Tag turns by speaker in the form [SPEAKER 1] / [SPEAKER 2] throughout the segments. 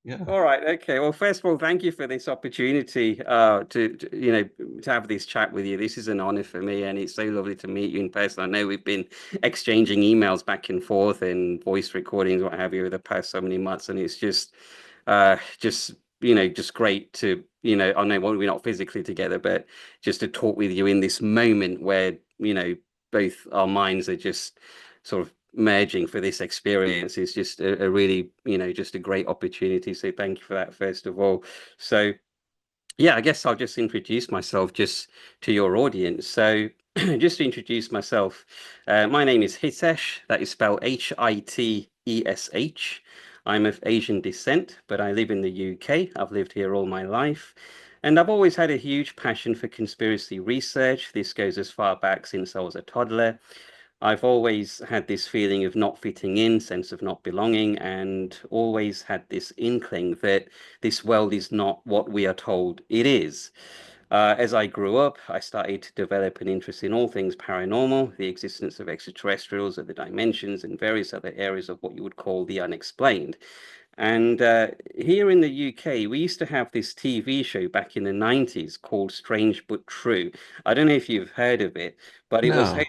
[SPEAKER 1] Yeah.
[SPEAKER 2] All right. Okay. Well, first of all, thank you for this opportunity to have this chat with you. This is an honor for me, and it's so lovely to meet you in person. I know we've been exchanging emails back and forth and voice recordings, what have you, over the past so many months, and it's just just great to I know we're not physically together, but just to talk with you in this moment where both our minds are just sort of merging for this experience is just a really, just a great opportunity. So thank you for that, first of all. So yeah, I guess I'll just introduce myself just to your audience. So just to introduce myself, my name is Hitesh. That is spelled Hitesh. I'm of Asian descent, but I live in the UK. I've lived here all my life. And I've always had a huge passion for conspiracy research. This goes as far back since I was a toddler. I've always had this feeling of not fitting in, sense of not belonging, and always had this inkling that this world is not what we are told it is. As I grew up, I started to develop an interest in all things paranormal, the existence of extraterrestrials, other dimensions, and various other areas of what you would call the unexplained. And here in the UK, we used to have this TV show back in the 90s called Strange But True. I don't know if you've heard of it, but
[SPEAKER 1] No.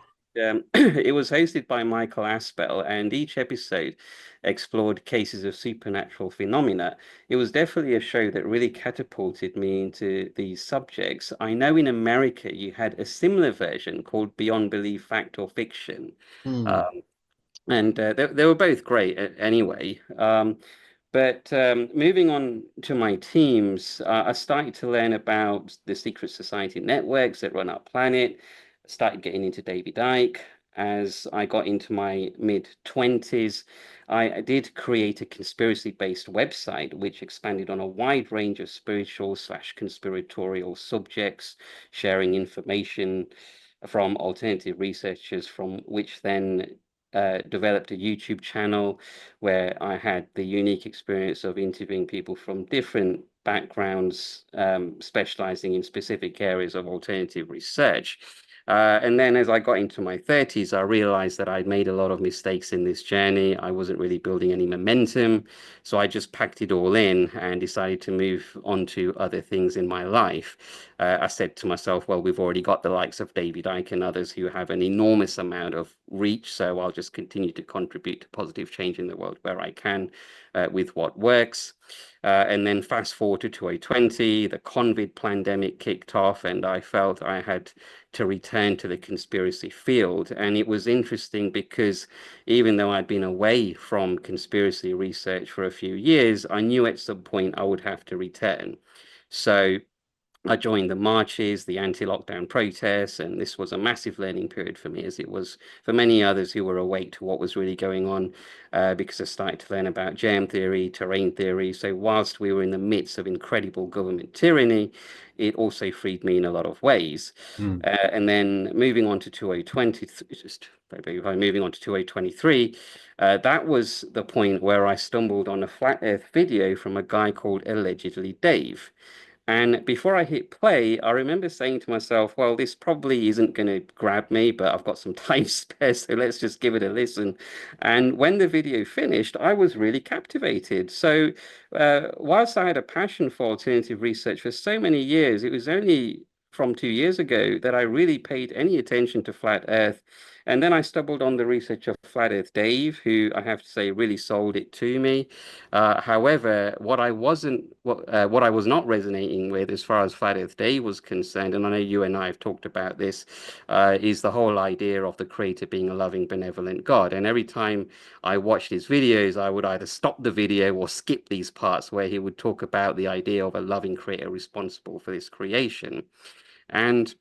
[SPEAKER 2] it was hosted by Michael Aspel, and each episode explored cases of supernatural phenomena. It was definitely a show that really catapulted me into these subjects. I know in America you had a similar version called Beyond Belief, Fact or Fiction.
[SPEAKER 1] Hmm.
[SPEAKER 2] Um, and they were both great anyway. But moving on to my teams, I started to learn about the secret society networks that run our planet. Started getting into David Icke. As I got into my mid-20s, I did create a conspiracy-based website which expanded on a wide range of spiritual slash conspiratorial subjects, sharing information from alternative researchers, from which then developed a YouTube channel where I had the unique experience of interviewing people from different backgrounds, specializing in specific areas of alternative research. And then as I got into my 30s, I realized that I'd made a lot of mistakes in this journey. I wasn't really building any momentum. So I just packed it all in and decided to move on to other things in my life. I said to myself, well, we've already got the likes of David Icke and others who have an enormous amount of reach. So I'll just continue to contribute to positive change in the world where I can with what works. And then fast forward to 2020, the COVID pandemic kicked off, and I felt I had to return to the conspiracy field. And it was interesting because even though I'd been away from conspiracy research for a few years, I knew at some point I would have to return. So I joined the marches, the anti-lockdown protests, and this was a massive learning period for me, as it was for many others who were awake to what was really going on, because I started to learn about germ theory, terrain theory. So whilst we were in the midst of incredible government tyranny, it also freed me in a lot of ways.
[SPEAKER 1] Hmm.
[SPEAKER 2] And then moving on to 2020, moving on to 2023, that was the point where I stumbled on a flat Earth video from a guy called Allegedly Dave. And before I hit play, I remember saying to myself, well, this probably isn't going to grab me, but I've got some time spare, so let's just give it a listen. And when the video finished, I was really captivated. So, whilst I had a passion for alternative research for so many years, it was only from 2 years ago that I really paid any attention to flat Earth. And then I stumbled on the research of Flat Earth Dave, who I have to say really sold it to me. However, what I was not resonating with as far as Flat Earth Day was concerned, and I know you and I have talked about this, is the whole idea of the creator being a loving, benevolent God. And every time I watched his videos, I would either stop the video or skip these parts where he would talk about the idea of a loving creator responsible for this creation. And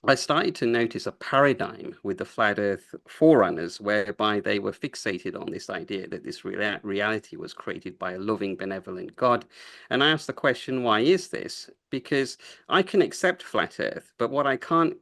[SPEAKER 2] I started to notice a paradigm with the flat Earth forerunners, whereby they were fixated on this idea that this reality was created by a loving, benevolent God. And I asked the question, why is this? Because I can accept flat Earth, but what I can't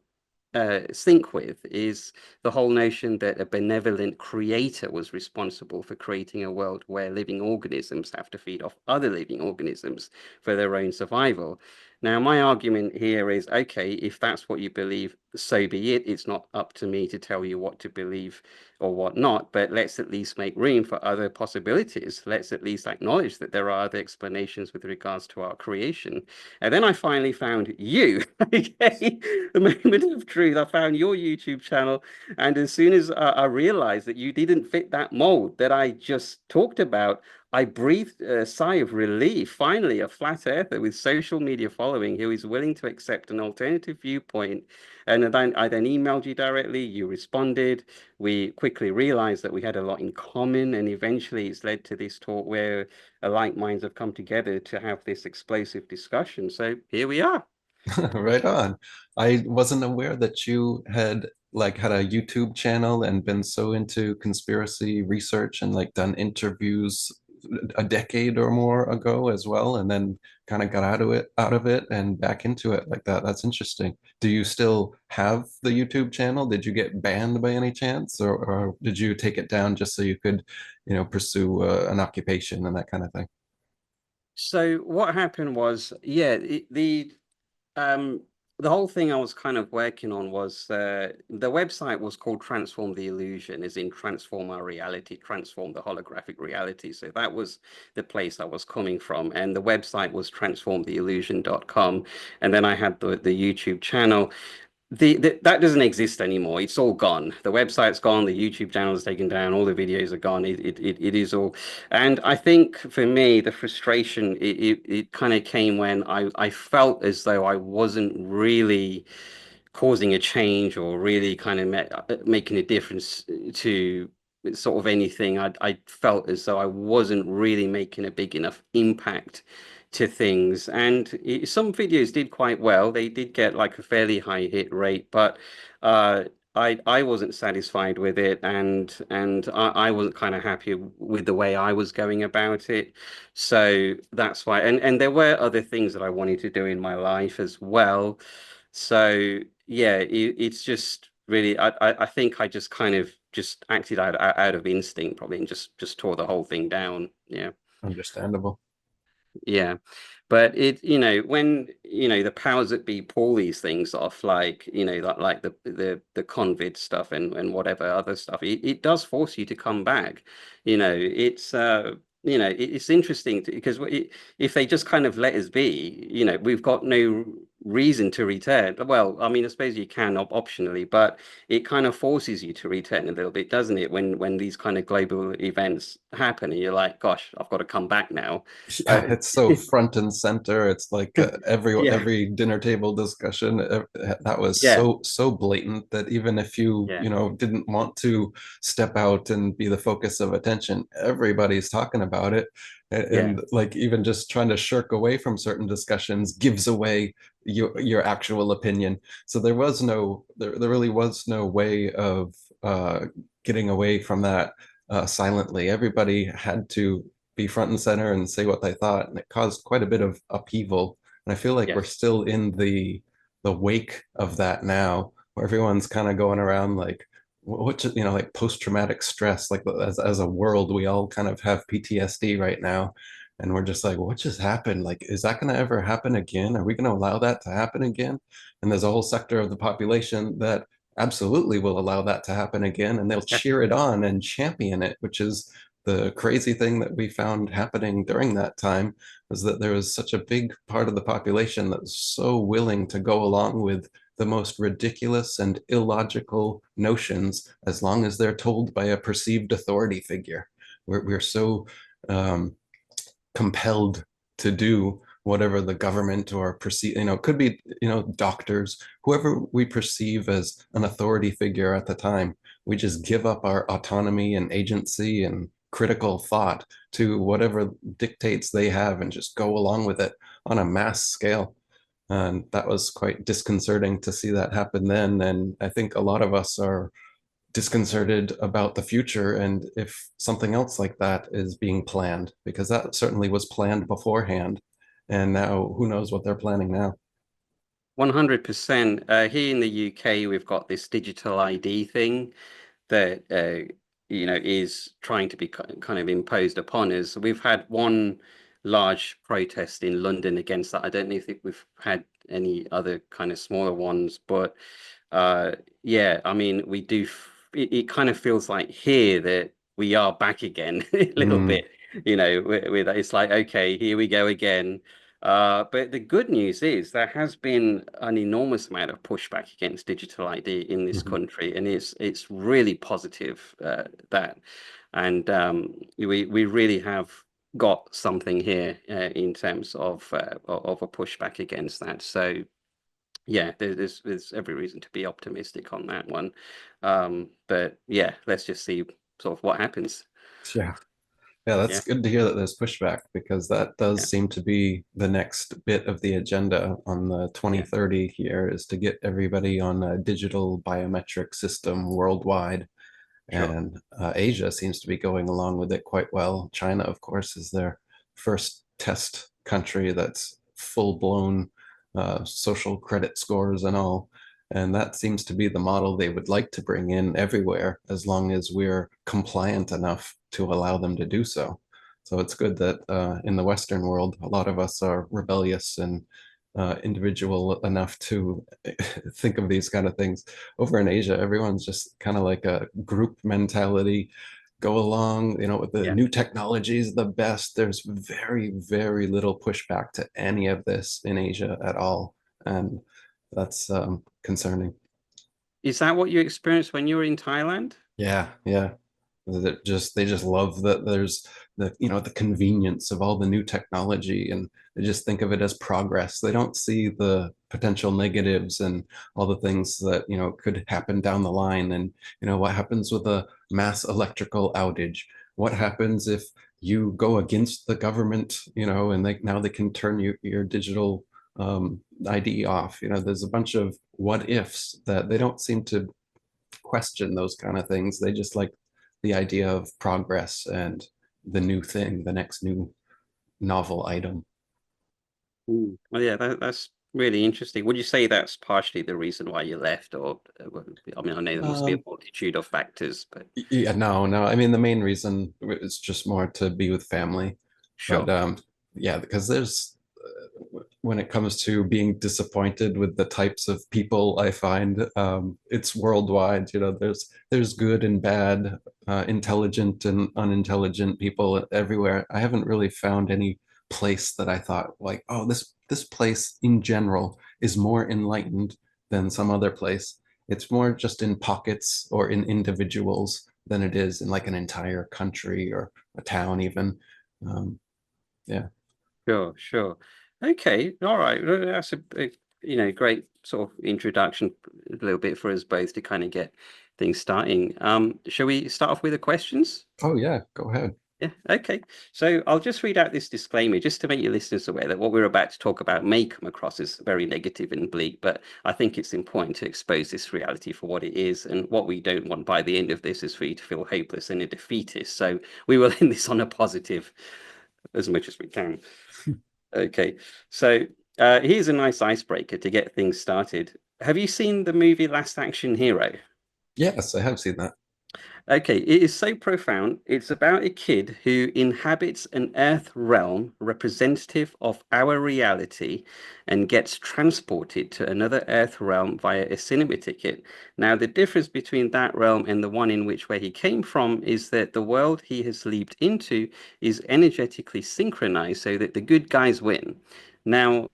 [SPEAKER 2] sync with is the whole notion that a benevolent creator was responsible for creating a world where living organisms have to feed off other living organisms for their own survival. Now, my argument here is, okay, if that's what you believe, so be it. It's not up to me to tell you what to believe or what not, but let's at least make room for other possibilities. Let's at least acknowledge that there are other explanations with regards to our creation. And then I finally found you, okay, the moment of truth. I found your YouTube channel. And as soon as I realized that you didn't fit that mold that I just talked about, I breathed a sigh of relief. Finally, a flat earther with social media following who is willing to accept an alternative viewpoint. And then I then emailed you directly. You responded. We quickly realized that we had a lot in common, and eventually it's led to this talk where like minds have come together to have this explosive discussion. So here we are.
[SPEAKER 1] Right on. I wasn't aware that you had like had a YouTube channel and been so into conspiracy research and like done interviews a decade or more ago as well, and then kind of got out of it and back into it like that. That's interesting. Do you still have the YouTube channel? Did you get banned by any chance, or did you take it down just so you could, pursue an occupation and that kind of thing?
[SPEAKER 2] So what happened was, yeah, um the whole thing I was kind of working on was the website was called Transform the Illusion, as in transform our reality, transform the holographic reality. So that was the place I was coming from. And the website was transformtheillusion.com. And then I had the YouTube channel. The that doesn't exist anymore. It's all gone. The website's gone. The YouTube channel is taken down. All the videos are gone. It is all. And I think for me, the frustration it kind of came when I felt as though I wasn't really causing a change or really kind of making a difference to sort of anything. I felt as though I wasn't really making a big enough impact to things. And some videos did quite well. They did get like a fairly high hit rate, but uh, I wasn't satisfied with it, and I wasn't kind of happy with the way I was going about it. So that's why. And there were other things that I wanted to do in my life as well. So yeah, it's just really I think I just kind of just acted out of instinct probably and just tore the whole thing down. Yeah.
[SPEAKER 1] Understandable.
[SPEAKER 2] Yeah. But when, the powers that be pull these things off, like, like the convid stuff and whatever other stuff, it does force you to come back. It's interesting because if they just kind of let us be, we've got no reason to return. Well, I mean, I suppose you can optionally, but it kind of forces you to return a little bit, doesn't it? When these kind of global events happen and you're like, gosh, I've got to come back now.
[SPEAKER 1] Yeah, it's so front and center. It's like every
[SPEAKER 2] Yeah,
[SPEAKER 1] every dinner table discussion that was
[SPEAKER 2] yeah,
[SPEAKER 1] so blatant that even if you
[SPEAKER 2] yeah,
[SPEAKER 1] didn't want to step out and be the focus of attention, everybody's talking about it.
[SPEAKER 2] yeah.
[SPEAKER 1] And like even just trying to shirk away from certain discussions gives away your actual opinion. So there really was no way of getting away from that silently. Everybody had to be front and center and say what they thought, and it caused quite a bit of upheaval. And I feel like we're
[SPEAKER 2] Yes.
[SPEAKER 1] still in the wake of that now, where everyone's kind of going around like what like post-traumatic stress. Like as a world, we all kind of have PTSD right now, and we're just like, what just happened? Like, is that going to ever happen again? Are we going to allow that to happen again? And there's a whole sector of the population that absolutely will allow that to happen again, and they'll cheer it on and champion it, which is the crazy thing that we found happening during that time was that there was such a big part of the population that was so willing to go along with the most ridiculous and illogical notions as long as they're told by a perceived authority figure. We're so um, compelled to do whatever the government or perceive, it could be, doctors, whoever we perceive as an authority figure at the time. We just give up our autonomy and agency and critical thought to whatever dictates they have and just go along with it on a mass scale. And that was quite disconcerting to see that happen then. And I think a lot of us are disconcerted about the future and if something else like that is being planned, because that certainly was planned beforehand. And now who knows what they're planning now.
[SPEAKER 2] 100%. Here in the UK, we've got this digital ID thing that is trying to be kind of imposed upon us. We've had one large protest in London against that. I don't know if we've had any other kind of smaller ones, but uh, yeah, I mean, we do. It kind of feels like here that we are back again a little
[SPEAKER 1] Mm,
[SPEAKER 2] bit. With it's like, okay, here we go again. But the good news is there has been an enormous amount of pushback against digital ID in this
[SPEAKER 1] mhm.
[SPEAKER 2] country, and it's really positive that, and we really have got something here in terms of a pushback against that. So yeah, there's every reason to be optimistic on that one. But yeah, let's just see sort of what happens.
[SPEAKER 1] Yeah. Yeah, that's
[SPEAKER 2] Yeah,
[SPEAKER 1] good to hear that there's pushback because that
[SPEAKER 2] yeah,
[SPEAKER 1] does seem to be the next bit of the agenda on the
[SPEAKER 2] yeah,
[SPEAKER 1] 2030 here is to get everybody on a digital biometric system worldwide.
[SPEAKER 2] sure.
[SPEAKER 1] And Asia seems to be going along with it quite well. China, of course, is their first test country that's full blown social credit scores and all. And that seems to be the model they would like to bring in everywhere, as long as we're compliant enough to allow them to do so. So it's good that in the Western world, a lot of us are rebellious and individual enough to think of these kind of things. Over in Asia, everyone's just kind of like a group mentality. Go along, with the
[SPEAKER 2] Yeah.
[SPEAKER 1] new technology is the best. There's very, very little pushback to any of this in Asia at all. And that's concerning.
[SPEAKER 2] Is that what you experienced when you were in Thailand?
[SPEAKER 1] Yeah, yeah. They just love that there's the convenience of all the new technology, and they just think of it as progress. They don't see the potential negatives and all the things that could happen down the line. And what happens with a mass electrical outage? What happens if you go against the government, and they can turn your digital ID off? There's a bunch of what ifs that they don't seem to question those kind of things. They just like the idea of progress and the new thing, the next new novel item.
[SPEAKER 2] Mm. Well, yeah, that's really interesting. Would you say that's partially the reason why you left, or I mean, I know there must be a
[SPEAKER 1] Um,
[SPEAKER 2] multitude of factors, but
[SPEAKER 1] yeah, no, no. I mean, the main reason is just more to be with family. But
[SPEAKER 2] sure.
[SPEAKER 1] yeah, because there's when it comes to being disappointed with the types of people I find, it's worldwide. There's good and bad, intelligent and unintelligent people everywhere. I haven't really found any place that I thought like, oh, this place in general is more enlightened than some other place. It's more just in pockets or in individuals than it is in like an entire country or a town even. Um, yeah.
[SPEAKER 2] Sure, sure. Okay, all right. Well, that's great sort of introduction, a little bit for us both to kind of get things starting. Shall we start off with the questions?
[SPEAKER 1] Oh yeah, go ahead.
[SPEAKER 2] Yeah, okay. So I'll just read out this disclaimer just to make your listeners aware that what we're about to talk about may come across as very negative and bleak, but I think it's important to expose this reality for what it is. And what we don't want by the end of this is for you to feel hopeless and a defeatist. So we will end this on a positive as much as we can. Okay, so here's a nice icebreaker to get things started. Have you seen the movie Last Action Hero?
[SPEAKER 1] Yes, I have seen that.
[SPEAKER 2] Okay, it is so profound. It's about a kid who inhabits an Earth realm representative of our reality and gets transported to another Earth realm via a cinema ticket. Now, the difference between that realm and the one in which where he came from is that the world he has leaped into is energetically synchronized so that the good guys win. Now,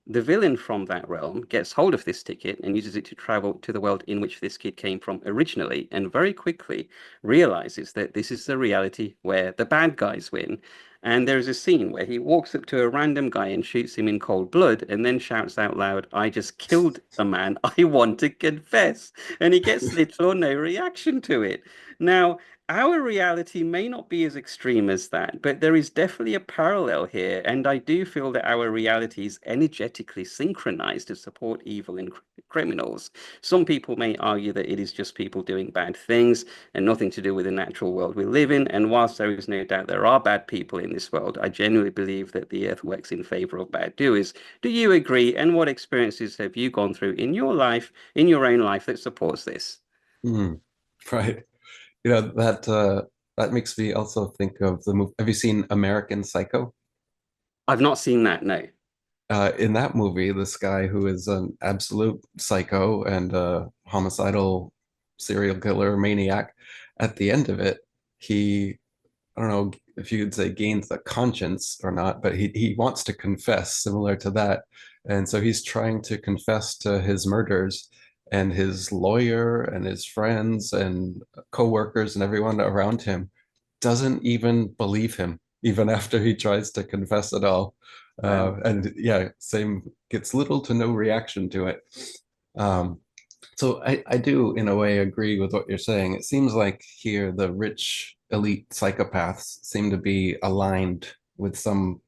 [SPEAKER 2] the villain from that realm gets hold of this ticket and uses it to travel to the world in which this kid came from originally, and very quickly realizes that this is the reality where the bad guys win. And there is a scene where he walks up to a random guy and shoots him in cold blood, and then shouts out loud, "I just killed a man. I want to confess." And he gets little or no reaction to it. Now, our reality may not be as extreme as that, but there is definitely a parallel here. And I do feel that our reality is energetically synchronized to support evil and criminals. Some people may argue that it is just people doing bad things and nothing to do with the natural world we live in. And whilst there is no doubt there are bad people in this world, I genuinely believe that the earth works in favor of bad doers. Do you agree? And what experiences have you gone through in your life, in your own life, that supports this?
[SPEAKER 1] Mm, right. That makes me also think of the movie. Have you seen American Psycho?
[SPEAKER 2] I've not seen that, no.
[SPEAKER 1] In that movie, this guy who is an absolute psycho and a homicidal serial killer maniac, at the end of it, he, I don't know if you could say gains the conscience or not, but he wants to confess, similar to that. And so he's trying to confess to his murders, and his lawyer and his friends and coworkers and everyone around him doesn't even believe him, even after he tries to confess it all.
[SPEAKER 2] Wow.
[SPEAKER 1] And yeah, same, gets little to no reaction to it. Um, so I do, in a way, agree with what you're saying. It seems like here the rich elite psychopaths seem to be aligned with some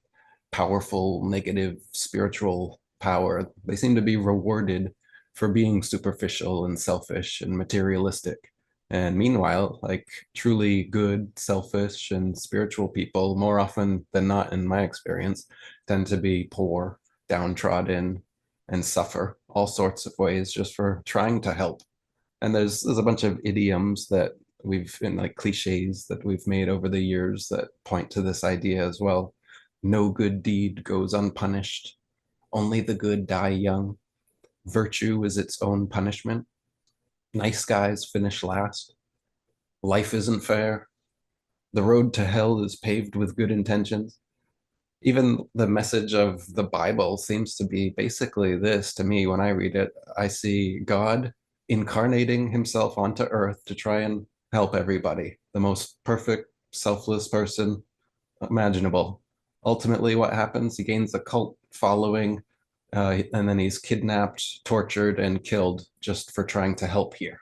[SPEAKER 1] powerful negative spiritual power. They seem to be rewarded for being superficial and selfish and materialistic. And meanwhile, like truly good, selfish, and spiritual people, more often than not, in my experience, tend to be poor, downtrodden, and suffer all sorts of ways just for trying to help. And there's a bunch of idioms that we've in like cliches that we've made over the years that point to this idea as well. No good deed goes unpunished. Only the good die young. Virtue is its own punishment. Nice guys finish last. Life isn't fair. The road to hell is paved with good intentions. Even the message of the Bible seems to be basically this to me when I read it. I see God incarnating himself onto earth to try and help everybody, the most perfect, selfless person imaginable. Ultimately, what happens? He gains a cult following, and then he's kidnapped, tortured, and killed just for trying to help here.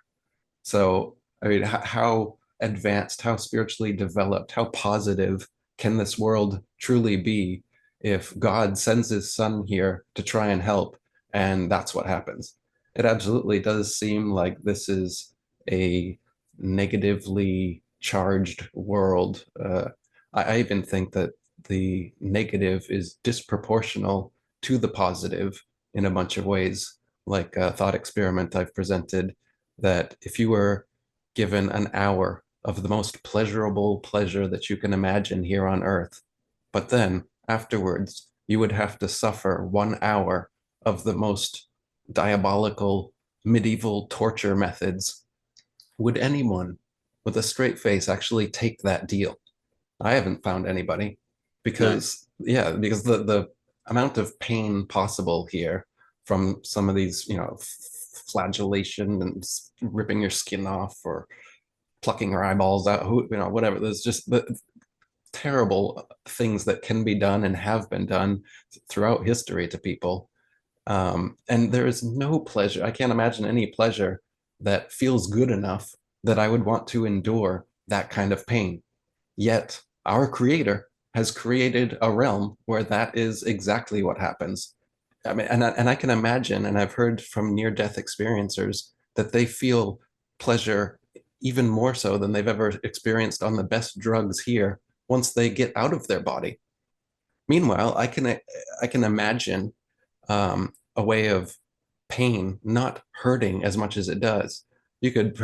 [SPEAKER 1] So, I mean, how advanced, how spiritually developed, how positive can this world truly be if God sends his son here to try and help, and that's what happens? It absolutely does seem like this is a negatively charged world. I even think that the negative is disproportional to the positive in a bunch of ways, like a thought experiment I've presented that if you were given an hour of the most pleasurable pleasure that you can imagine here on earth, but then afterwards you would have to suffer 1 hour of the most diabolical medieval torture methods, would anyone with a straight face actually take that deal? I haven't found anybody
[SPEAKER 2] No.
[SPEAKER 1] because yeah, because the amount of pain possible here from some of these, flagellation and ripping your skin off or plucking your eyeballs out, whatever. There's just the terrible things that can be done and have been done throughout history to people. And there is no pleasure. I can't imagine any pleasure that feels good enough that I would want to endure that kind of pain. Yet our creator has created a realm where that is exactly what happens. I mean, and I can imagine, and I've heard from near-death experiencers that they feel pleasure even more so than they've ever experienced on the best drugs here once they get out of their body. Meanwhile, I can imagine a way of pain not hurting as much as it does. You could,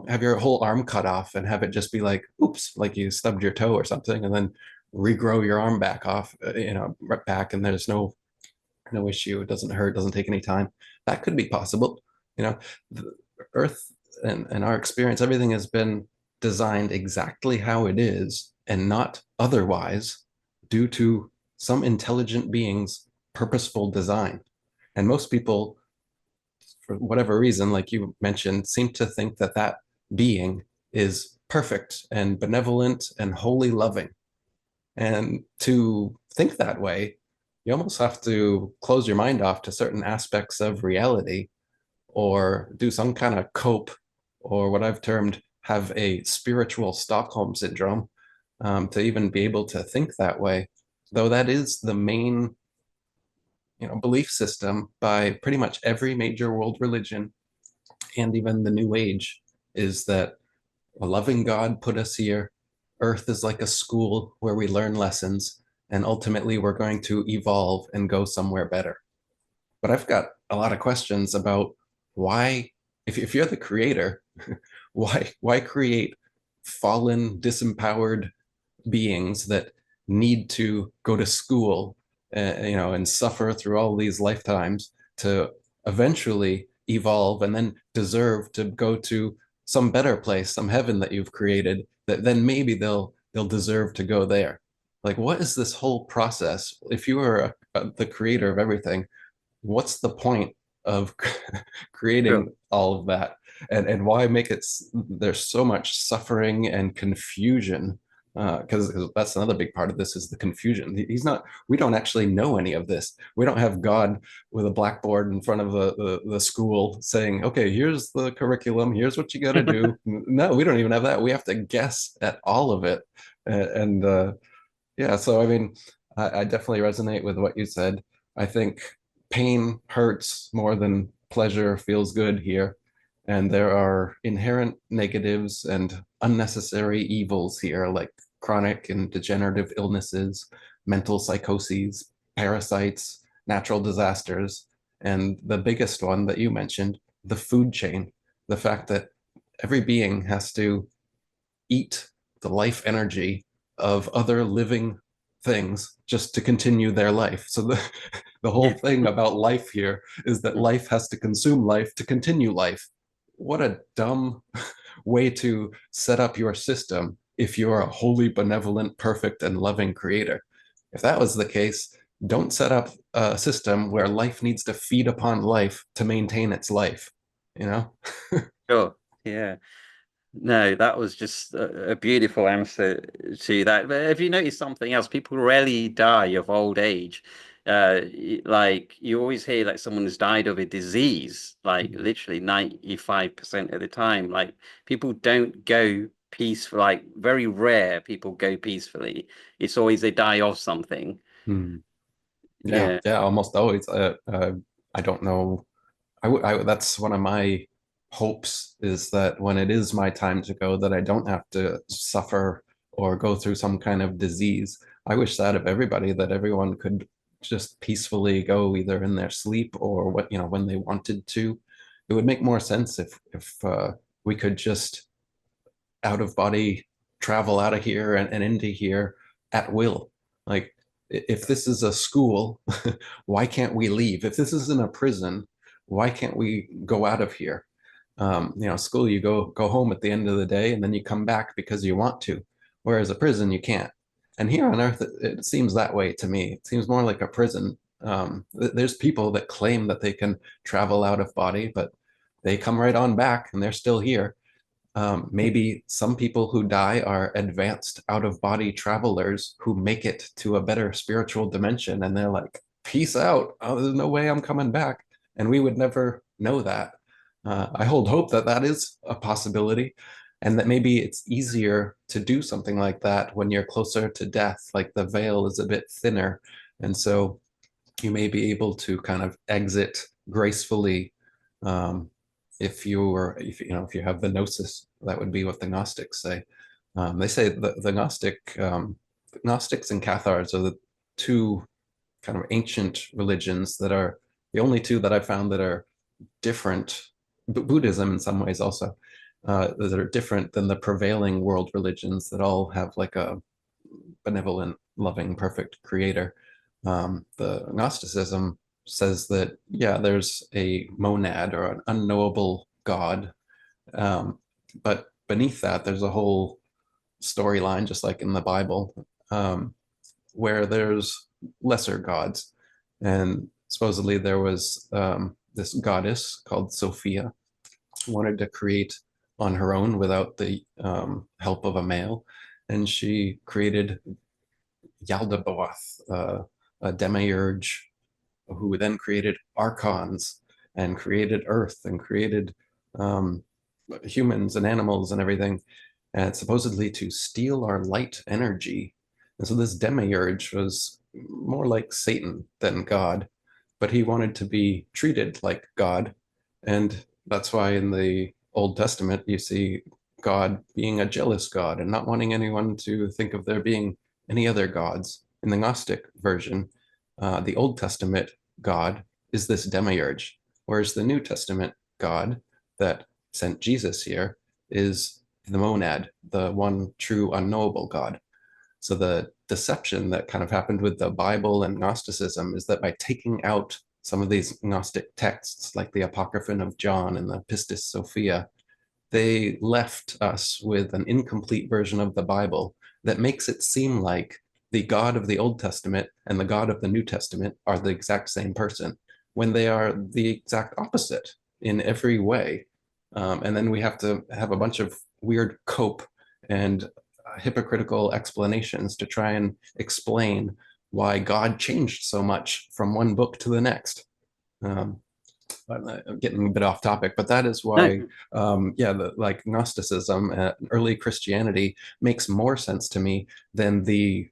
[SPEAKER 1] have your whole arm cut off and have it just be like, oops, like you stubbed your toe or something, and then regrow your arm back off, right back, and there's no issue. It doesn't hurt, doesn't take any time. That could be possible. The Earth and our experience, everything has been designed exactly how it is and not otherwise due to some intelligent being's purposeful design. And most people, for whatever reason, like you mentioned, seem to think that that being is perfect and benevolent and wholly loving. And to think that way, you almost have to close your mind off to certain aspects of reality or do some kind of cope, or what I've termed have a spiritual Stockholm syndrome, to even be able to think that way. Though that is the main, belief system by pretty much every major world religion and even the New Age, is that a loving God put us here. Earth is like a school where we learn lessons, and ultimately we're going to evolve and go somewhere better. But I've got a lot of questions about why, if you're the creator, why create fallen, disempowered beings that need to go to school and suffer through all these lifetimes to eventually evolve and then deserve to go to some better place, some heaven that you've created, that then maybe they'll deserve to go there. Like, what is this whole process? If you are the creator of everything, what's the point of creating
[SPEAKER 2] Sure.
[SPEAKER 1] all of that? And why make it, there's so much suffering and confusion, because that's another big part of this is the confusion. He's not, we don't actually know any of this. We don't have God with a blackboard in front of the school saying, okay, here's the curriculum, here's what you got to do. No, we don't even have that. We have to guess at all of it. And yeah, so I mean, I definitely resonate with what you said. I think pain hurts more than pleasure feels good here. And there are inherent negatives and unnecessary evils here, like chronic and degenerative illnesses, mental psychoses, parasites, natural disasters, and the biggest one that you mentioned, the food chain, the fact that every being has to eat the life energy of other living things just to continue their life. So the whole
[SPEAKER 2] Yeah.
[SPEAKER 1] thing about life here is that life has to consume life to continue life. What a dumb way to set up your system if you're a wholly benevolent, perfect, and loving creator. If that was the case, don't set up a system where life needs to feed upon life to maintain its life, you know?
[SPEAKER 2] Sure. Yeah. No, that was just a beautiful answer to that. But if you notice something else, people rarely die of old age. Like you always hear like someone has died of a disease, like literally 95% of the time. Like people don't go peaceful, like very rare people go peacefully. It's always they die of something.
[SPEAKER 1] Hmm. Yeah,
[SPEAKER 2] Yeah.
[SPEAKER 1] yeah, almost always. I don't know. That's one of my hopes is that when it is my time to go, that I don't have to suffer or go through some kind of disease. I wish that of everybody, that everyone could just peacefully go either in their sleep or what, when they wanted to. It would make more sense if we could just out of body travel out of here and into here at will. Like if this is a school, why can't we leave? If this isn't a prison, why can't we go out of here? School, you go home at the end of the day and then you come back because you want to, whereas a prison you can't. And here on Earth, it seems that way to me. It seems more like a prison. There's people that claim that they can travel out of body, but they come right on back and they're still here. Maybe some people who die are advanced out of body travelers who make it to a better spiritual dimension and they're like, peace out. Oh, there's no way I'm coming back. And we would never know that. I hold hope that that is a possibility and that maybe it's easier to do something like that when you're closer to death, like the veil is a bit thinner. And so you may be able to kind of exit gracefully um, if you have the gnosis. That would be what the Gnostics say. They say the Gnostics and Cathars are the two kind of ancient religions that are the only two that I found that are different. Buddhism in some ways also that are different than the prevailing world religions that all have like a benevolent, loving, perfect creator. The Gnosticism says that, yeah, there's a monad or an unknowable God. Um, but beneath that, there's a whole storyline, just like in the Bible, where there's lesser gods. And supposedly there was this goddess called Sophia, wanted to create on her own without the help of a male. And she created Yaldabaoth, a demiurge who then created archons and created Earth and created um, humans and animals and everything, and supposedly to steal our light energy. And so this demiurge was more like Satan than God, but he wanted to be treated like God. And that's why in the Old Testament, you see God being a jealous God and not wanting anyone to think of there being any other gods. In the Gnostic version, the Old Testament God is this demiurge, whereas the New Testament God that sent Jesus here is the monad, the one true unknowable God. So the deception that kind of happened with the Bible and Gnosticism is that by taking out some of these Gnostic texts, like the Apocryphon of John and the Pistis Sophia, they left us with an incomplete version of the Bible that makes it seem like the God of the Old Testament and the God of the New Testament are the exact same person, when they are the exact opposite in every way. And then we have to have a bunch of weird cope and hypocritical explanations to try and explain why God changed so much from one book to the next. Um, I'm getting a bit off topic, but that is
[SPEAKER 2] No,
[SPEAKER 1] why, yeah, like Gnosticism, early Christianity makes more sense to me than the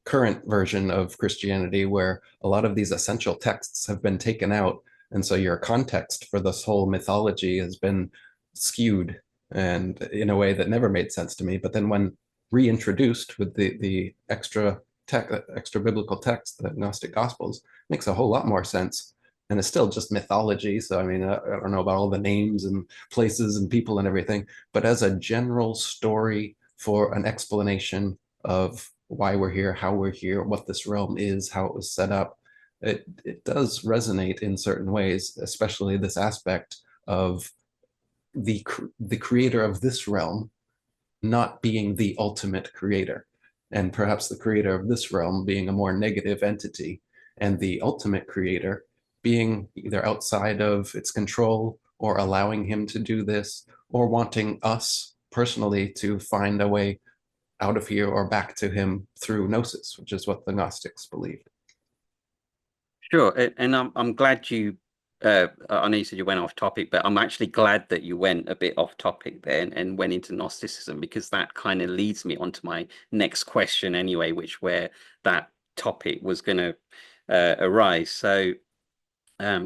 [SPEAKER 1] current version of Christianity, where a lot of these essential texts have been taken out. And so your context for this whole mythology has been skewed and in a way that never made sense to me. But then when reintroduced with the extra biblical text, the Gnostic Gospels, makes a whole lot more sense, and it's still just mythology. So, I mean, I don't know about all the names and places and people and everything, but as a general story for an explanation of why we're here, how we're here, what this realm is, how it was set up, it does resonate in certain ways, especially this aspect of the creator of this realm not being the ultimate creator, and perhaps the creator of this realm being a more negative entity, and the ultimate creator being either outside of its control or allowing him to do this or wanting us personally to find a way out of here or back to him through gnosis, which is what the Gnostics believed.
[SPEAKER 2] sure. And I'm glad you I know you said you went off topic, but I'm actually glad that you went a bit off topic there and went into Gnosticism, because that kind of leads me on to my next question anyway, which where that topic was going to arise. So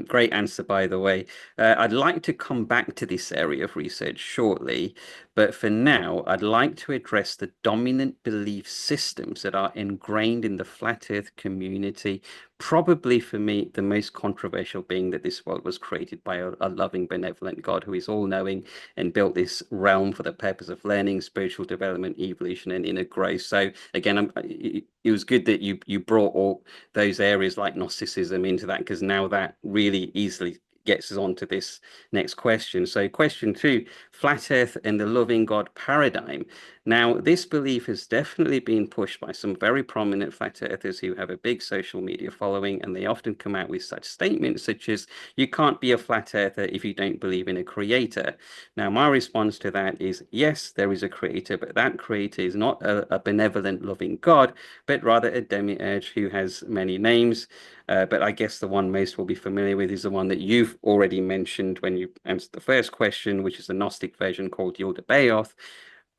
[SPEAKER 2] great answer, by the way. I'd like to come back to this area of research shortly, but for now, I'd like to address the dominant belief systems that are ingrained in the flat Earth community. Probably for me, the most controversial being that this world was created by a loving, benevolent God who is all-knowing and built this realm for the purpose of learning, spiritual development, evolution, and inner growth. So again, it was good that you brought all those areas like Gnosticism into that, because now that really easily gets us on to this next question. So question two, flat earth and the loving God paradigm. Now, this belief has definitely been pushed by some very prominent flat earthers who have a big social media following, and they often come out with such statements such as, you can't be a flat earther if you don't believe in a creator. Now, my response to that is, yes, there is a creator, but that creator is not a benevolent, loving God, but rather a demiurge who has many names. But I guess the one most will be familiar with is the one that you've already mentioned when you answered the first question, which is the Gnostic version called Yaldabaoth.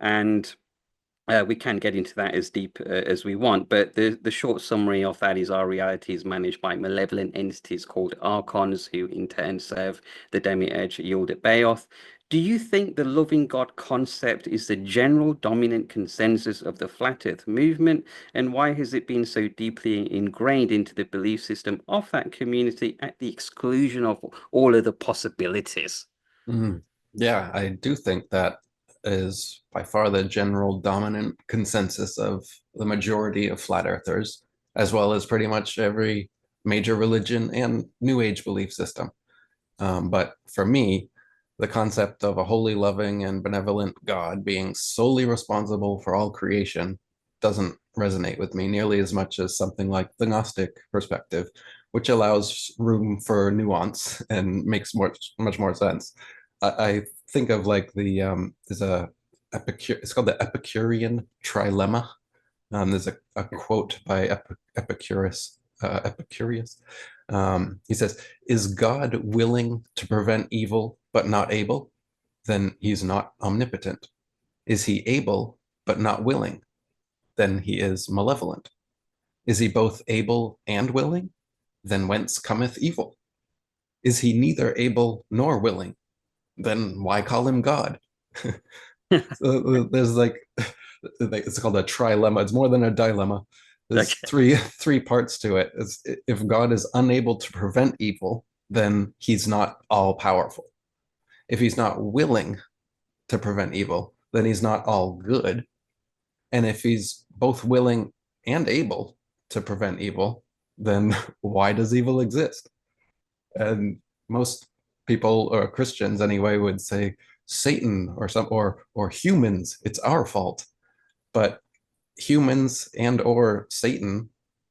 [SPEAKER 2] And we can get into that as deep as we want, but the short summary of that is our reality is managed by malevolent entities called archons, who in turn serve the demiurge Yaldabaoth. Do you think the loving God concept is the general dominant consensus of the flat Earth movement, and why has it been so deeply ingrained into the belief system of that community at the exclusion of all of the possibilities?
[SPEAKER 1] Mm. Yeah, I do think that is by far the general dominant consensus of the majority of flat earthers, as well as pretty much every major religion and New Age belief system. But for me, the concept of a holy, loving, and benevolent God being solely responsible for all creation doesn't resonate with me nearly as much as something like the Gnostic perspective, which allows room for nuance and makes much more sense. I think of like there's a it's called the Epicurean trilemma. There's a quote by Epicurus. He says, "Is God willing to prevent evil but not able? Then he's not omnipotent. Is he able but not willing? Then he is malevolent. Is he both able and willing? Then whence cometh evil? Is he neither able nor willing? Then why call him God?" So there's like it's called a trilemma. It's more than a dilemma. There's
[SPEAKER 2] Okay.
[SPEAKER 1] three parts to it. If God is unable to prevent evil, then he's not all powerful. If he's not willing to prevent evil, then he's not all good. And if he's both willing and able to prevent evil, then why does evil exist? And most people, or Christians anyway, would say Satan or humans, it's our fault. But humans and or Satan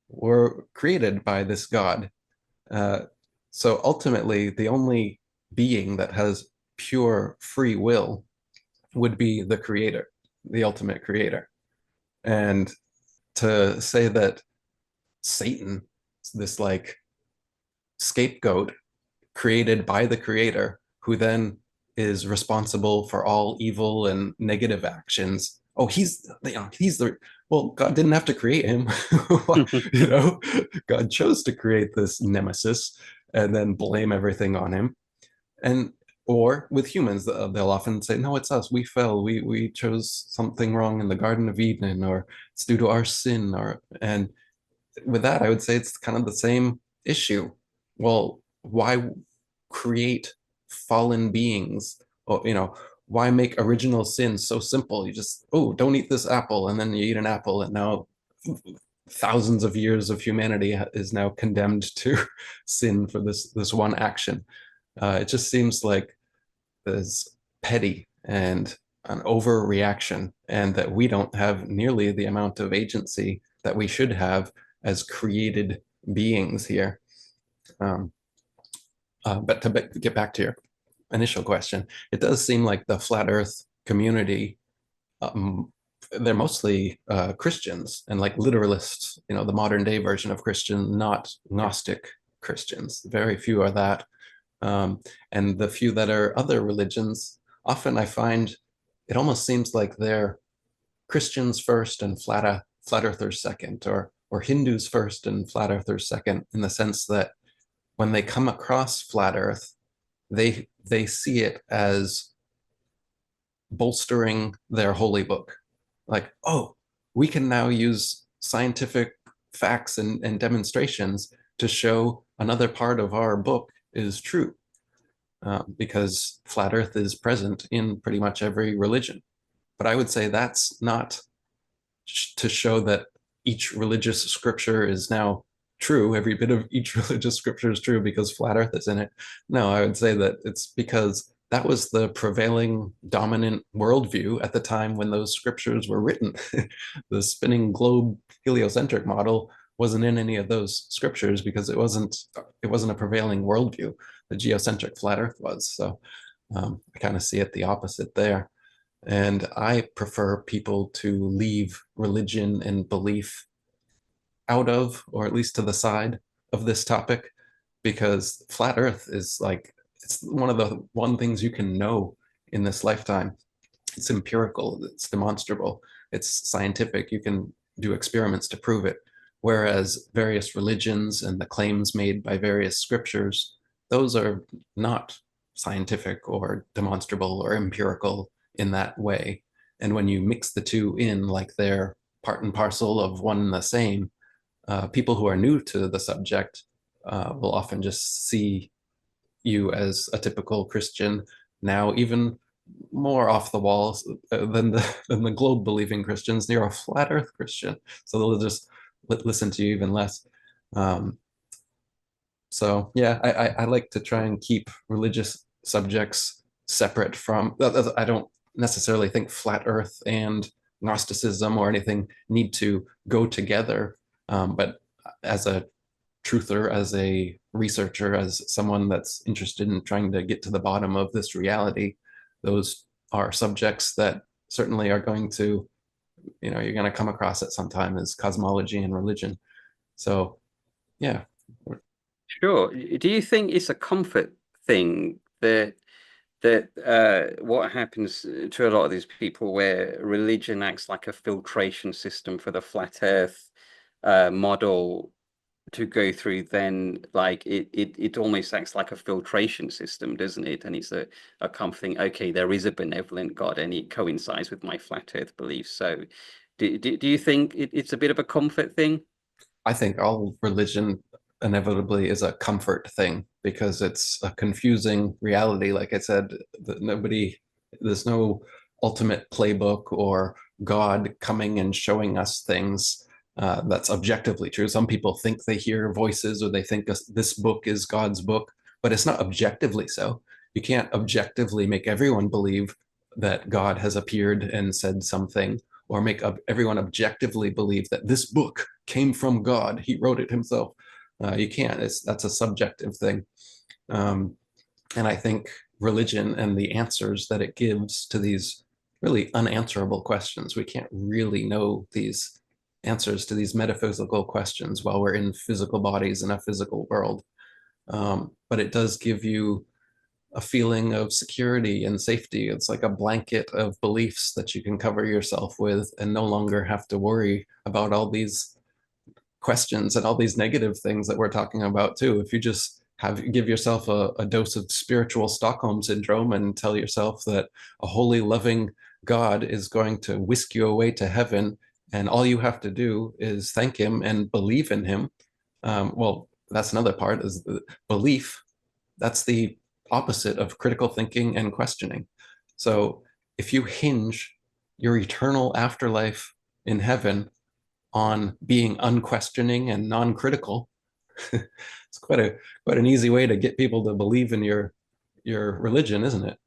[SPEAKER 1] were created by this God. Uh, so ultimately, the only being that has pure free will would be the creator, the ultimate creator. And to say that Satan, this like scapegoat created by the creator, who then is responsible for all evil and negative actions. Oh, he's the well, God didn't have to create him. You know, God chose to create this nemesis and then blame everything on him. And or with humans, they'll often say, "No, it's us. We fell. We chose something wrong in the Garden of Eden, or it's due to our sin." Or and with that, I would say it's kind of the same issue. Well, why create fallen beings? Or, why make original sin so simple? You just, oh, don't eat this apple, and then you eat an apple, and now thousands of years of humanity is now condemned to sin for this one action. It just seems like there's petty and an overreaction, and that we don't have nearly the amount of agency that we should have as created beings here. Um, but to get back to your initial question, it does seem like the flat Earth community, um, they're mostly Christians and like literalists, the modern day version of Christian, not Gnostic Christians. Very few are that. Um, and the few that are other religions, often I find it almost seems like they're Christians first and flat earthers second, or Hindus first and flat earthers second, in the sense that when they come across flat earth, they see it as bolstering their holy book. Like, oh, we can now use scientific facts and demonstrations to show another part of our book is true, because flat earth is present in pretty much every religion. But I would say that's not to show that each religious scripture is now true. Every bit of each religious scripture is true because flat earth is in it. No, I would say that it's because that was the prevailing dominant worldview at the time when those scriptures were written. The spinning globe heliocentric model wasn't in any of those scriptures because it wasn't a prevailing worldview. The geocentric flat earth was. So I kind of see it the opposite there. And I prefer people to leave religion and belief out of, or at least to the side of this topic, because flat earth is like, it's one of the one things you can know in this lifetime. It's empirical, it's demonstrable, it's scientific. You can do experiments to prove it. Whereas various religions and the claims made by various scriptures, those are not scientific or demonstrable or empirical in that way. And when you mix the two in like they're part and parcel of one and the same, people who are new to the subject will often just see you as a typical Christian, now even more off the walls than the globe believing Christians. You're a flat Earth Christian, so they'll just listen to you even less. Um, so yeah, I like to try and keep religious subjects separate from. I don't necessarily think flat Earth and Gnosticism or anything need to go together, but as a truther, as a researcher, as someone that's interested in trying to get to the bottom of this reality, those are subjects that certainly are going to, you're going to come across at some time, as cosmology and religion. So, yeah.
[SPEAKER 2] Sure. Do you think it's a comfort thing that what happens to a lot of these people where religion acts like a filtration system for the flat Earth model to go through, then like it almost acts like a filtration system, doesn't it? And it's a comforting, okay, there is a benevolent God and it coincides with my flat Earth beliefs. So do you think it's a bit of a comfort thing?
[SPEAKER 1] I think all religion inevitably is a comfort thing because it's a confusing reality. Like I said, there's no ultimate playbook or God coming and showing us things that's objectively true. Some people think they hear voices or they think this book is God's book, but it's not objectively so. You can't objectively make everyone believe that God has appeared and said something, or make everyone objectively believe that this book came from God. He wrote it himself. You can't. That's a subjective thing. Um, and I think religion and the answers that it gives to these really unanswerable questions, we can't really know these answers to these metaphysical questions while we're in physical bodies in a physical world. But it does give you a feeling of security and safety. It's like a blanket of beliefs that you can cover yourself with and no longer have to worry about all these questions and all these negative things that we're talking about too. If you just give yourself a dose of spiritual Stockholm syndrome and tell yourself that a holy, loving God is going to whisk you away to heaven, and all you have to do is thank him and believe in him. Well, that's another part, is the belief. That's the opposite of critical thinking and questioning. So if you hinge your eternal afterlife in heaven on being unquestioning and non-critical, it's quite an easy way to get people to believe in your religion, isn't it?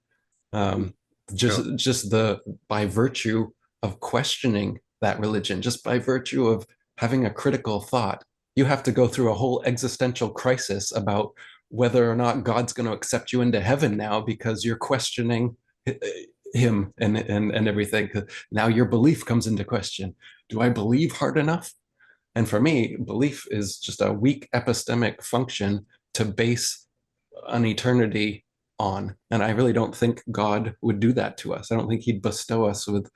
[SPEAKER 1] Um,
[SPEAKER 2] Sure.
[SPEAKER 1] just the by virtue of questioning that religion, just by virtue of having a critical thought, you have to go through a whole existential crisis about whether or not God's going to accept you into heaven now because you're questioning him and everything. Now your belief comes into question. Do I believe hard enough? And for me, belief is just a weak epistemic function to base an eternity on. And I really don't think God would do that to us. I don't think he'd bestow us with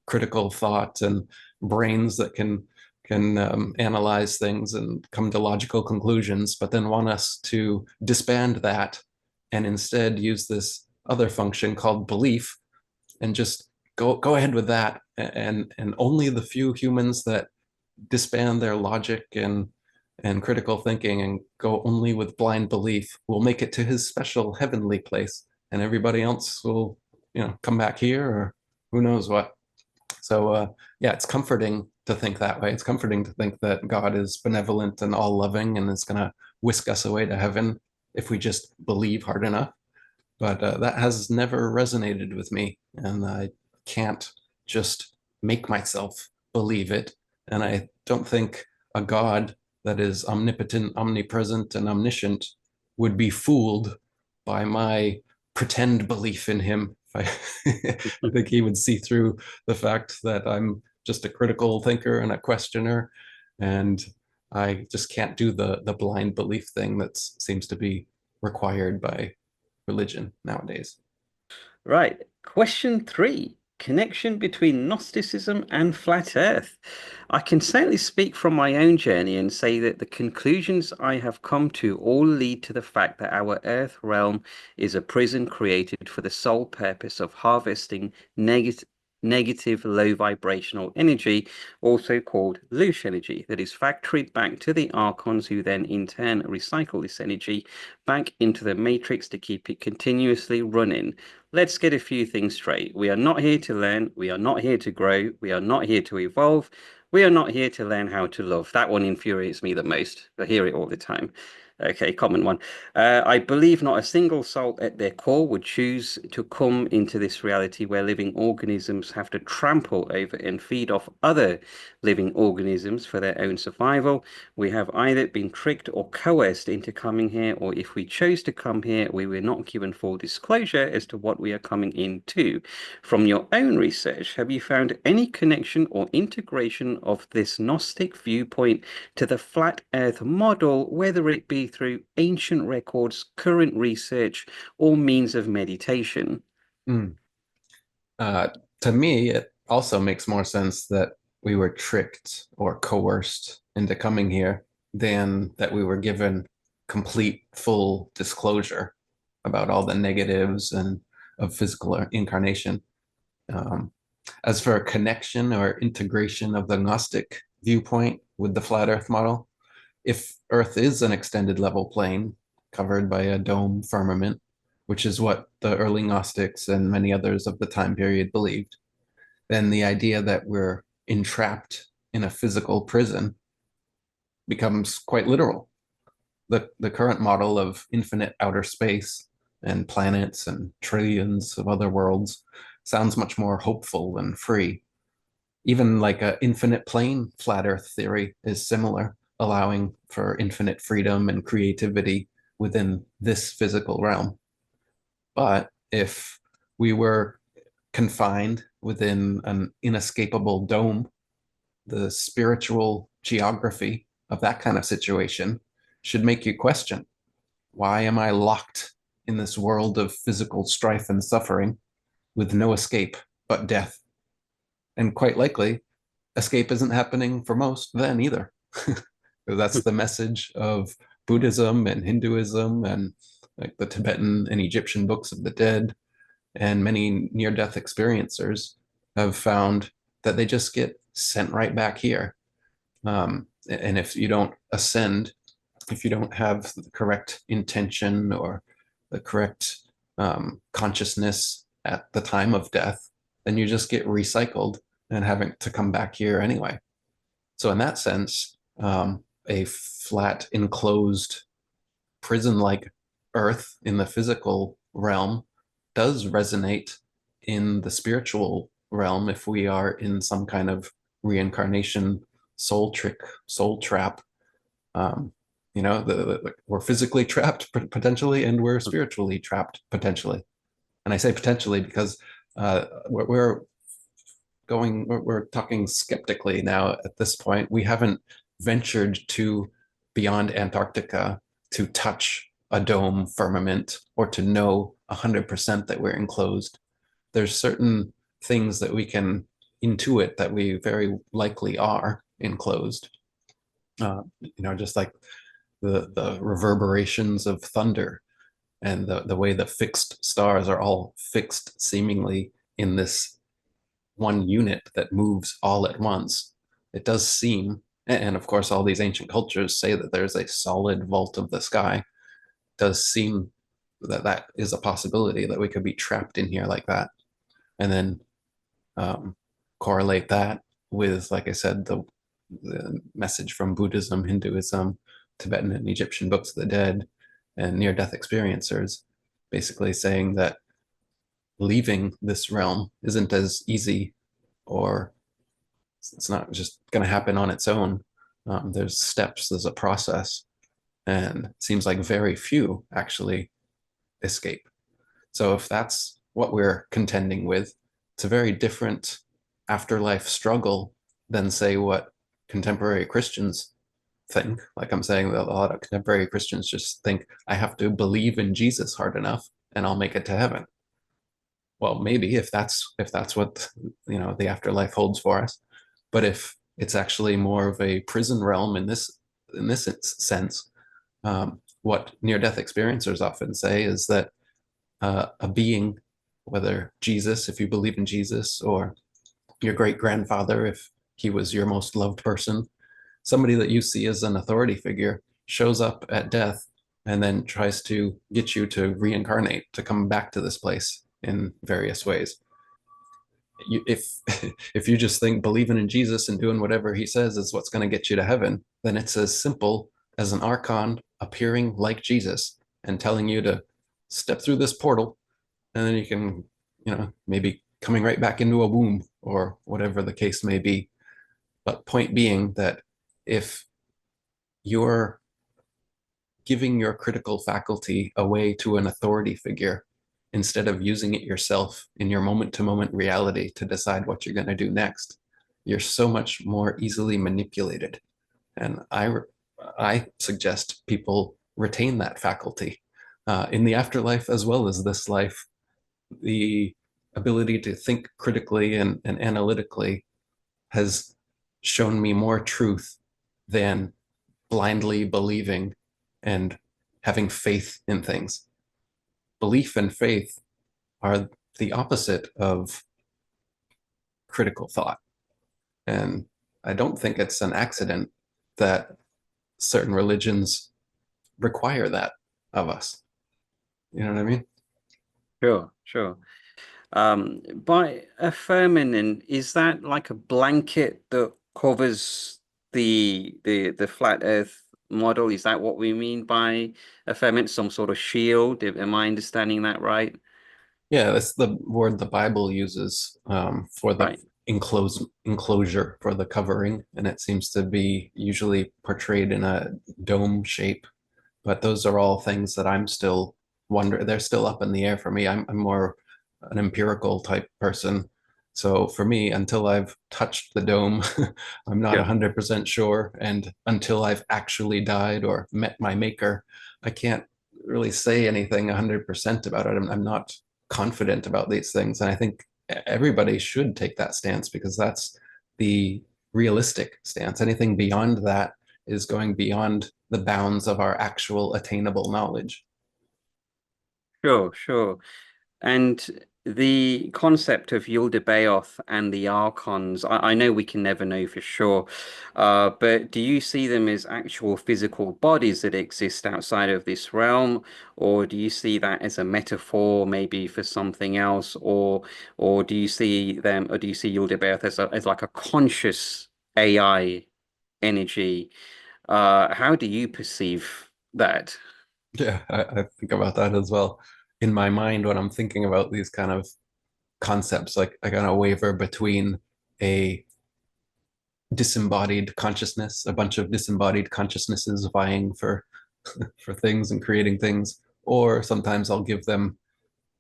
[SPEAKER 1] critical thought and brains that can analyze things and come to logical conclusions, but then want us to disband that and instead use this other function called belief and just go ahead with that. And only the few humans that disband their logic and critical thinking and go only with blind belief will make it to his special heavenly place, and everybody else will, come back here or who knows what. So yeah, it's comforting to think that way. It's comforting to think that God is benevolent and all loving and is going to whisk us away to heaven if we just believe hard enough. But that has never resonated with me, and I can't just make myself believe it. And I don't think a God that is omnipotent, omnipresent, and omniscient would be fooled by my pretend belief in him. I think he would see through the fact that I'm just a critical thinker and a questioner, and I just can't do the blind belief thing that seems to be required by religion nowadays.
[SPEAKER 2] Right. Question three. Connection between Gnosticism and flat Earth. I can certainly speak from my own journey and say that the conclusions I have come to all lead to the fact that our Earth realm is a prison created for the sole purpose of harvesting negative low vibrational energy, also called loose energy, that is factoried back to the archons, who then in turn recycle this energy back into the matrix to keep it continuously running. Let's get a few things straight. We are not here to learn. We are not here to grow. We are not here to evolve. We are not here to learn how to love. That one infuriates me the most. I hear it all the time. Okay, common one. I believe not a single soul at their core would choose to come into this reality where living organisms have to trample over and feed off other living organisms for their own survival. We have either been tricked or coerced into coming here, or if we chose to come here, we were not given full disclosure as to what we are coming into. From your own research, have you found any connection or integration of this Gnostic viewpoint to the flat Earth model, whether it be through ancient records, current research, or means of meditation?
[SPEAKER 1] Mm. Uh, to me, it also makes more sense that we were tricked or coerced into coming here than that we were given complete, full disclosure about all the negatives and of physical incarnation. Um, as for a connection or integration of the Gnostic viewpoint with the flat Earth model, if Earth is an extended level plane covered by a dome firmament, which is what the early Gnostics and many others of the time period believed, then the idea that we're entrapped in a physical prison becomes quite literal. The current model of infinite outer space and planets and trillions of other worlds sounds much more hopeful and free. Even like an infinite plane flat earth theory is similar, allowing for infinite freedom and creativity within this physical realm. But if we were confined within an inescapable dome, the spiritual geography of that kind of situation should make you question, why am I locked in this world of physical strife and suffering with no escape but death? And quite likely, escape isn't happening for most then either. That's the message of Buddhism and Hinduism and like the Tibetan and Egyptian books of the dead. And many near-death experiencers have found that they just get sent right back here. And if you don't ascend, if you don't have the correct intention or the correct consciousness at the time of death, then you just get recycled and having to come back here anyway. So in that sense, a flat, enclosed, prison-like Earth in the physical realm does resonate in the spiritual realm if we are in some kind of reincarnation, soul trick, soul trap. Um, we're physically trapped potentially, and we're spiritually trapped potentially. And I say potentially because we're we're talking skeptically now at this point. We haven't ventured to beyond Antarctica to touch a dome firmament or to know 100% that we're enclosed. There's certain things that we can intuit that we very likely are enclosed. Just like the reverberations of thunder and the way the fixed stars are all fixed seemingly in this one unit that moves all at once. It does seem, and of course, all these ancient cultures say that there's a solid vault of the sky. It does seem that that is a possibility that we could be trapped in here like that. And then correlate that with, like I said, the message from Buddhism, Hinduism, Tibetan and Egyptian books of the dead, and near-death experiencers, basically saying that leaving this realm isn't as easy, or it's not just going to happen on its own. There's steps, there's a process, and it seems like very few actually escape. So if that's what we're contending with, it's a very different afterlife struggle than, say, what contemporary Christians think. Like I'm saying, that a lot of contemporary Christians just think, I have to believe in Jesus hard enough and I'll make it to heaven. Well, maybe if that's what the afterlife holds for us. But if it's actually more of a prison realm in this sense, what near-death experiencers often say is that a being, whether Jesus, if you believe in Jesus, or your great grandfather, if he was your most loved person, somebody that you see as an authority figure, shows up at death and then tries to get you to reincarnate, to come back to this place in various ways. If if you just think believing in Jesus and doing whatever he says is what's going to get you to heaven, then it's as simple as an archon appearing like Jesus and telling you to step through this portal, and then you can, maybe coming right back into a womb or whatever the case may be. But point being that if you're giving your critical faculty away to an authority figure instead of using it yourself in your moment-to-moment reality to decide what you're going to do next, you're so much more easily manipulated. And I suggest people retain that faculty in the afterlife as well as this life. The ability to think critically and analytically has shown me more truth than blindly believing and having faith in things. Belief and faith are the opposite of critical thought. And I don't think it's an accident that certain religions require that of us. You know what I mean?
[SPEAKER 2] Sure, sure. By a firmament, is that like a blanket that covers the flat Earth model? Is that what we mean by a firmament? Some sort of shield? Am I understanding that right?
[SPEAKER 1] Yeah, that's the word the Bible uses for the
[SPEAKER 2] Right.
[SPEAKER 1] enclosure for the covering, and it seems to be usually portrayed in a dome shape. But those are all things that I'm still wonder. They're still up in the air for me. I'm more an empirical type person. So for me, until I've touched the dome, I'm not
[SPEAKER 2] Yeah.
[SPEAKER 1] 100% sure. And until I've actually died or met my maker, I can't really say anything 100% about it. I'm not confident about these things. And I think everybody should take that stance because that's the realistic stance. Anything beyond that is going beyond the bounds of our actual attainable knowledge.
[SPEAKER 2] Sure, sure. And the concept of Yaldabaoth and the Archons, I know we can never know for sure, but do you see them as actual physical bodies that exist outside of this realm, or do you see that as a metaphor maybe for something else, or do you see them, or do you see Yaldabaoth as like a conscious AI energy? How do you perceive that?
[SPEAKER 1] Yeah, I think about that as well. In my mind, when I'm thinking about these kind of concepts, like I kind of waver between a disembodied consciousness, a bunch of disembodied consciousnesses vying for things and creating things, or sometimes I'll give them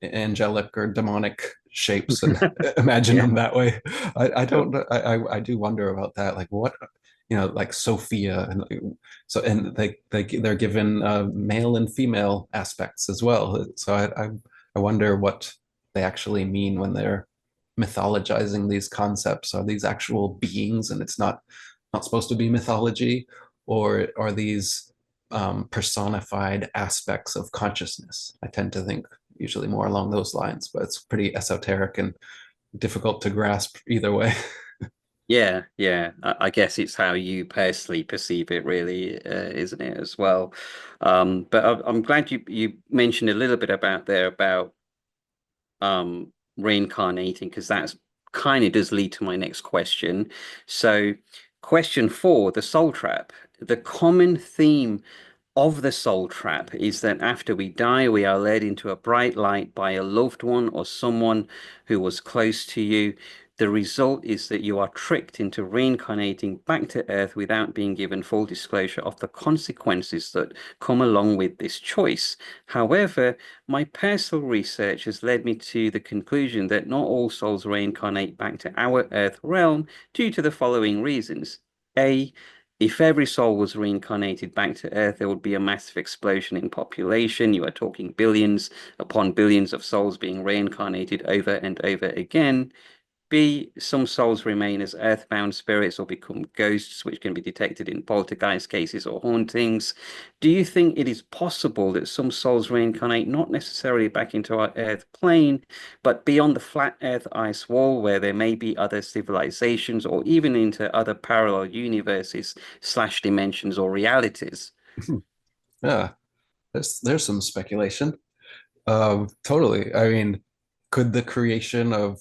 [SPEAKER 1] angelic or demonic shapes and imagine
[SPEAKER 2] Yeah.
[SPEAKER 1] them that way. I
[SPEAKER 2] Sure.
[SPEAKER 1] don't I do wonder about that. Like what like Sophia and like, so and they're given male and female aspects as well. So I wonder what they actually mean when they're mythologizing these concepts. Are these actual beings and it's not supposed to be mythology, or are these personified aspects of consciousness? I tend to think usually more along those lines, but it's pretty esoteric and difficult to grasp either way.
[SPEAKER 2] Yeah, yeah. I guess it's how you personally perceive it, really, isn't it, as well? But I'm glad you mentioned a little bit about there about reincarnating because that's kind of does lead to my next question. So, question four, the soul trap. The common theme of the soul trap is that after we die, we are led into a bright light by a loved one or someone who was close to you. The result is that you are tricked into reincarnating back to Earth without being given full disclosure of the consequences that come along with this choice. However, my personal research has led me to the conclusion that not all souls reincarnate back to our Earth realm due to the following reasons. A, if every soul was reincarnated back to Earth, there would be a massive explosion in population. You are talking billions upon billions of souls being reincarnated over and over again. B, some souls remain as earthbound spirits or become ghosts, which can be detected in poltergeist cases or hauntings. Do you think it is possible that some souls reincarnate not necessarily back into our earth plane, but beyond the flat earth ice wall, where there may be other civilizations or even into other parallel universes slash dimensions or realities?
[SPEAKER 1] Yeah, there's some speculation. Totally. I mean, could the creation of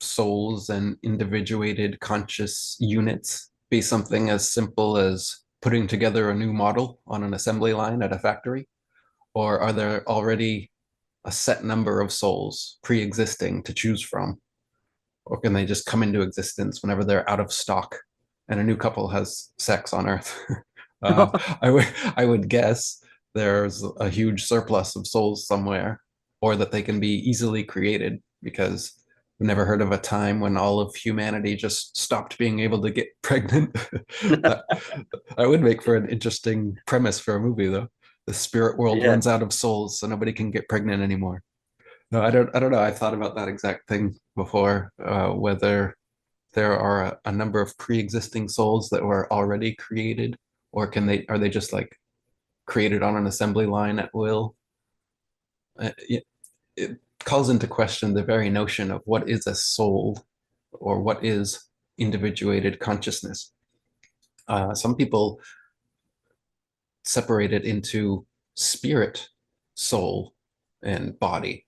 [SPEAKER 1] souls and individuated conscious units be something as simple as putting together a new model on an assembly line at a factory? Or are there already a set number of souls pre-existing to choose from? Or can they just come into existence whenever they're out of stock and a new couple has sex on Earth? uh, I would guess there's a huge surplus of souls somewhere, or that they can be easily created because I've never heard of a time when all of humanity just stopped being able to get pregnant. that that would make for an interesting premise for a movie, though. The spirit world
[SPEAKER 2] Yeah.
[SPEAKER 1] runs out of souls, so nobody can get pregnant anymore. No, I don't know. I've thought about that exact thing before, whether there are a number of pre-existing souls that were already created, or are they just like created on an assembly line at will? It calls into question the very notion of what is a soul or what is individuated consciousness. Some people separate it into spirit, soul, and body.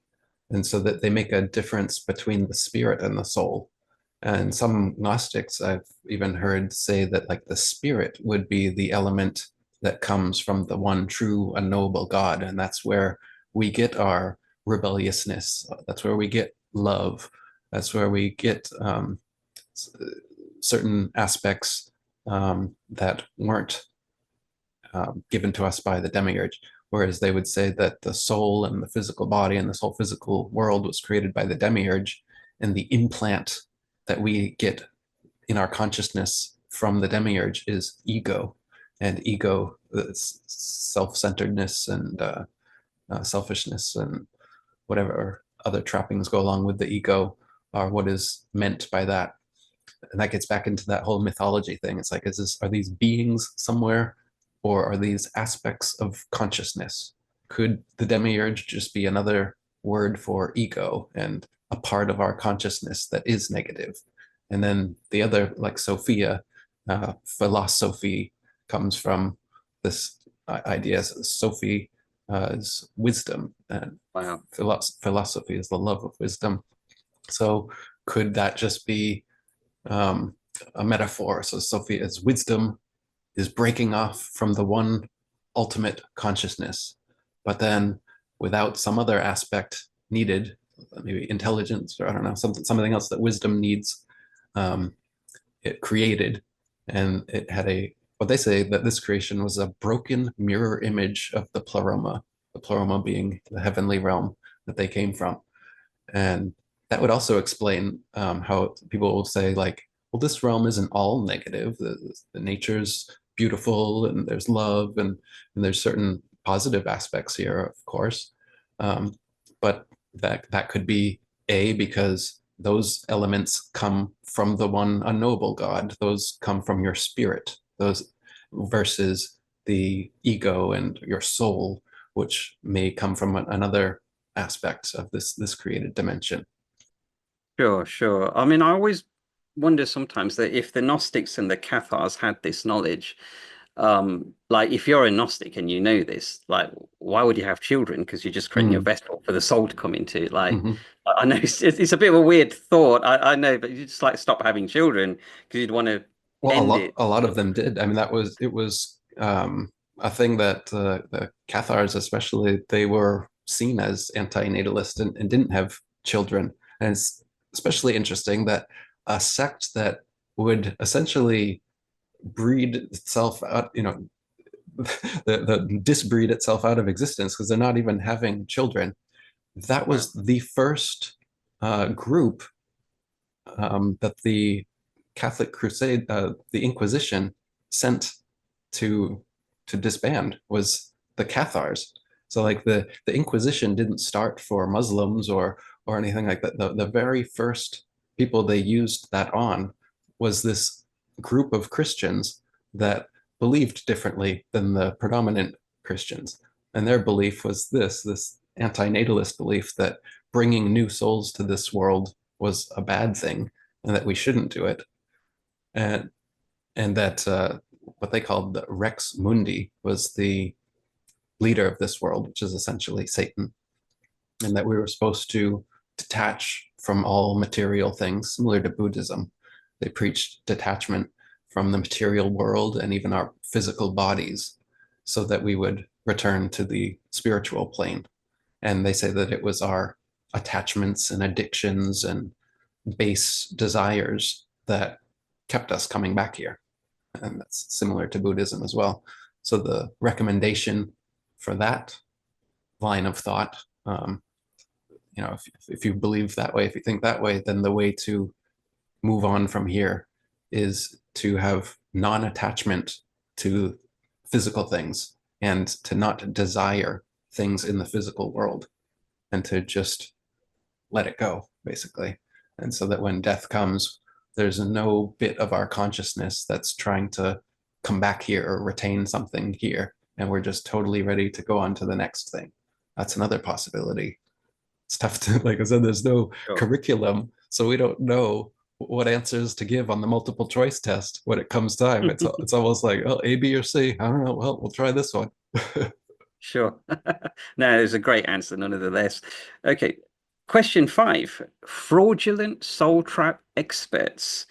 [SPEAKER 1] And so that they make a difference between the spirit and the soul. And some Gnostics I've even heard say that like the spirit would be the element that comes from the one true unknowable God. And that's where we get our rebelliousness. That's where we get love. That's where we get certain aspects that weren't given to us by the demiurge. Whereas they would say that the soul and the physical body and this whole physical world was created by the demiurge, and the implant that we get in our consciousness from the demiurge is ego. And ego, self-centeredness and selfishness and whatever other trappings go along with the ego are what is meant by that. And that gets back into that whole mythology thing. It's like, are these beings somewhere, or are these aspects of consciousness? Could the demiurge just be another word for ego and a part of our consciousness that is negative? And then the other, like Sophia, philosophy comes from this idea. Sophie is wisdom, and
[SPEAKER 2] Wow.
[SPEAKER 1] philosophy is the love of wisdom. So could that just be um, a metaphor? So Sophia's wisdom is breaking off from the one ultimate consciousness, but then without some other aspect needed, maybe intelligence, or I don't know, something else that wisdom needs, um, it created, and it had what they say that this creation was a broken mirror image of the pleroma being the heavenly realm that they came from. And that would also explain how people will say, like, well, this realm isn't all negative. The nature's beautiful, and there's love, and there's certain positive aspects here, of course. Um, but that could be because those elements come from the one unknowable God. Those come from your spirit. Those versus the ego and your soul, which may come from another aspect of this created dimension.
[SPEAKER 2] Sure, sure. I mean, I always wonder sometimes that if the Gnostics and the Cathars had this knowledge, like if you're a Gnostic and you know this, like why would you have children? Because you're just creating a
[SPEAKER 1] Mm.
[SPEAKER 2] vessel for the soul to come into. Like,
[SPEAKER 1] Hmm.
[SPEAKER 2] I know it's a bit of a weird thought. I know, but you just like stop having children because you'd want to
[SPEAKER 1] Well,
[SPEAKER 2] end it.
[SPEAKER 1] a lot of them did. I mean, it was a thing that the Cathars, especially, they were seen as anti-natalist and didn't have children. And it's especially interesting that a sect that would essentially breed itself out, the disbreed itself out of existence because they're not even having children. That
[SPEAKER 2] Wow.
[SPEAKER 1] was the first group that the Catholic Crusade, the Inquisition, sent to disband was the Cathars. So like the Inquisition didn't start for Muslims or anything like that. The very first people they used that on was this group of Christians that believed differently than the predominant Christians. And their belief was this anti-natalist belief that bringing new souls to this world was a bad thing and that we shouldn't do it. And that what they called the Rex Mundi was the leader of this world, which is essentially Satan, and that we were supposed to detach from all material things, similar to Buddhism. They preached detachment from the material world and even our physical bodies so that we would return to the spiritual plane. And they say that it was our attachments and addictions and base desires that kept us coming back here. And that's similar to Buddhism as well. So the recommendation for that line of thought, if you believe that way, if you think that way, then the way to move on from here is to have non-attachment to physical things and to not desire things in the physical world and to just let it go, basically. And so that when death comes, there's no bit of our consciousness that's trying to come back here or retain something here. And we're just totally ready to go on to the next thing. That's another possibility. It's tough to, like I said, there's no
[SPEAKER 2] Sure.
[SPEAKER 1] curriculum. So we don't know what answers to give on the multiple choice test when it comes time. It's almost like, oh, A, B, or C. I don't know. Well, we'll try this one.
[SPEAKER 2] Sure. No, it's a great answer, nonetheless. Okay. Question 5, fraudulent soul trap experts.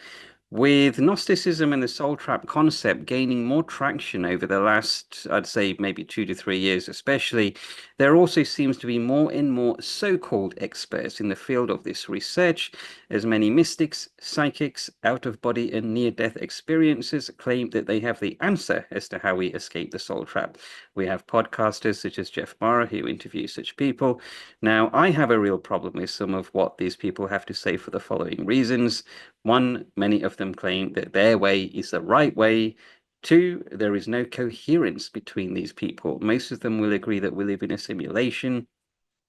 [SPEAKER 2] With Gnosticism and the soul trap concept gaining more traction over the last, I'd say maybe 2 to 3 years, especially, there also seems to be more and more so-called experts in the field of this research, as many mystics, psychics, out-of-body and near-death experiences claim that they have the answer as to how we escape the soul trap. We have podcasters such as Jeff Mara who interview such people. Now, I have a real problem with some of what these people have to say for the following reasons. One, many of them claim that their way is the right way. Two, there is no coherence between these people. Most of them will agree that we live in a simulation,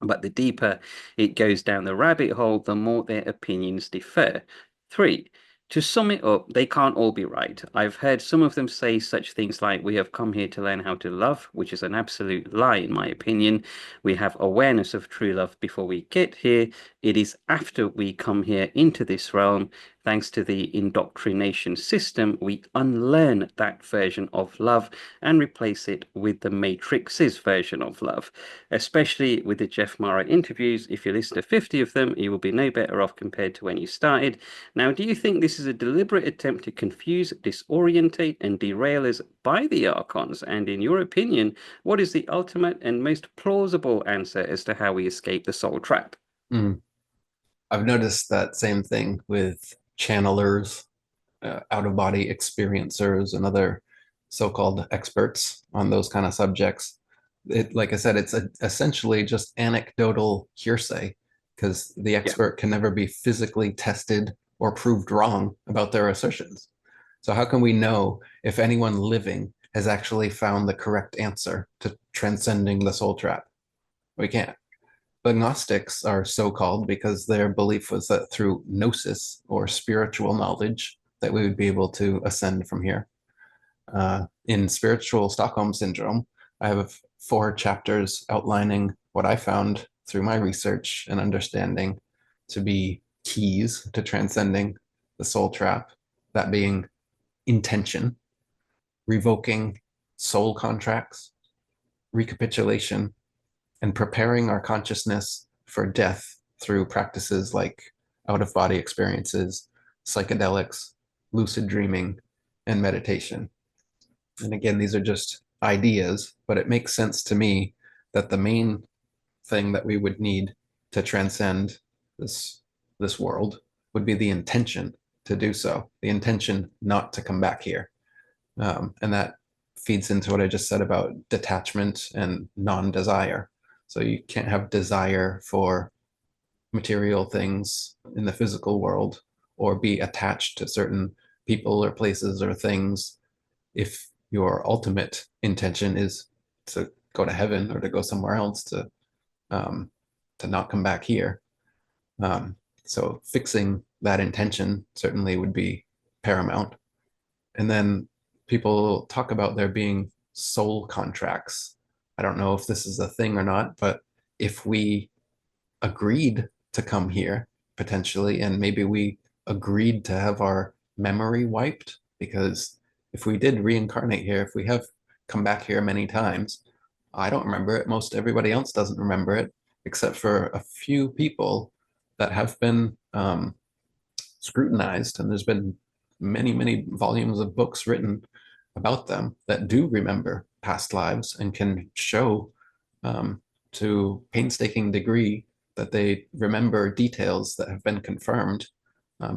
[SPEAKER 2] but the deeper it goes down the rabbit hole, the more their opinions differ. Three, to sum it up, they can't all be right. I've heard some of them say such things like, we have come here to learn how to love, which is an absolute lie, in my opinion. We have awareness of true love before we get here. It is after we come here into this realm, thanks to the indoctrination system, we unlearn that version of love and replace it with the Matrix's version of love, especially with the Jeff Mara interviews. If you listen to 50 of them, you will be no better off compared to when you started. Now, do you think this is a deliberate attempt to confuse, disorientate, and derail us by the Archons? And in your opinion, what is the ultimate and most plausible answer as to how we escape the soul trap?
[SPEAKER 1] Mm. I've noticed that same thing with channelers, out-of-body experiencers, and other so-called experts on those kind of subjects. Like I said, it's essentially just anecdotal hearsay because the
[SPEAKER 2] Yeah.
[SPEAKER 1] expert can never be physically tested or proved wrong about their assertions. So how can we know if anyone living has actually found the correct answer to transcending the soul trap? We can't. The Gnostics are so called because their belief was that through gnosis or spiritual knowledge that we would be able to ascend from here. In Spiritual Stockholm Syndrome, I have 4 chapters outlining what I found through my research and understanding to be keys to transcending the soul trap, that being intention, revoking soul contracts, recapitulation, and preparing our consciousness for death through practices like out-of-body experiences, psychedelics, lucid dreaming, and meditation. And again, these are just ideas, but it makes sense to me that the main thing that we would need to transcend this world would be the intention to do so, the intention not to come back here. And that feeds into what I just said about detachment and non-desire. So you can't have desire for material things in the physical world or be attached to certain people or places or things if your ultimate intention is to go to heaven or to go somewhere else um, to not come back here. So fixing that intention certainly would be paramount. And then people talk about there being soul contracts. I don't know if this is a thing or not, but if we agreed to come here potentially, and maybe we agreed to have our memory wiped, because if we did reincarnate here, if we have come back here many times, I don't remember it. Most everybody else doesn't remember it, except for a few people that have been scrutinized, and there's been many, many volumes of books written about them that do remember past lives and can show to painstaking degree that they remember details that have been confirmed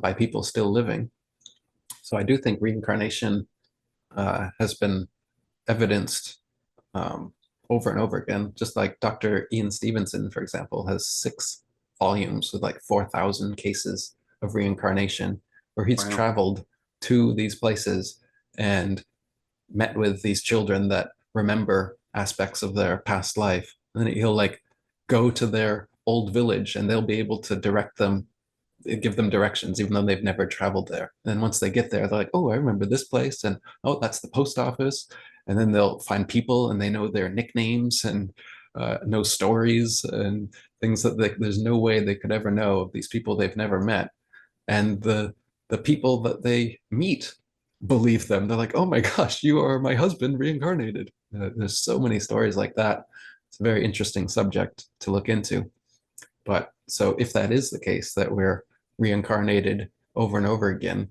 [SPEAKER 1] by people still living. So I do think reincarnation has been evidenced over and over again, just like Dr. Ian Stevenson, for example, has 6 volumes with like 4,000 cases of reincarnation, where he's
[SPEAKER 2] Wow.
[SPEAKER 1] traveled to these places and met with these children that remember aspects of their past life. And then he'll like go to their old village and they'll be able to direct them, give them directions, even though they've never traveled there. And once they get there, they're like, oh, I remember this place. And oh, that's the post office. And then they'll find people and they know their nicknames and know stories and things that there's no way they could ever know of these people they've never met. And the people that they meet believe them. They're like, oh my gosh, you are my husband reincarnated. There's so many stories like that. It's a very interesting subject to look into. But so if that is the case, that we're reincarnated over and over again,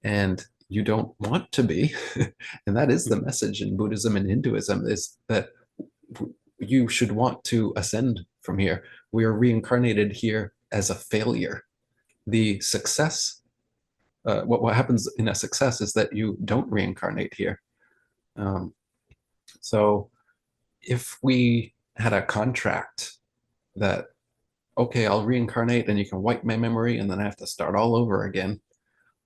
[SPEAKER 1] and you don't want to be, and that is the message in Buddhism and Hinduism, is that you should want to ascend from here. We are reincarnated here as a failure. The success, what happens in a success is that you don't reincarnate here. Um, so if we had a contract that, okay, I'll reincarnate and you can wipe my memory and then I have to start all over again,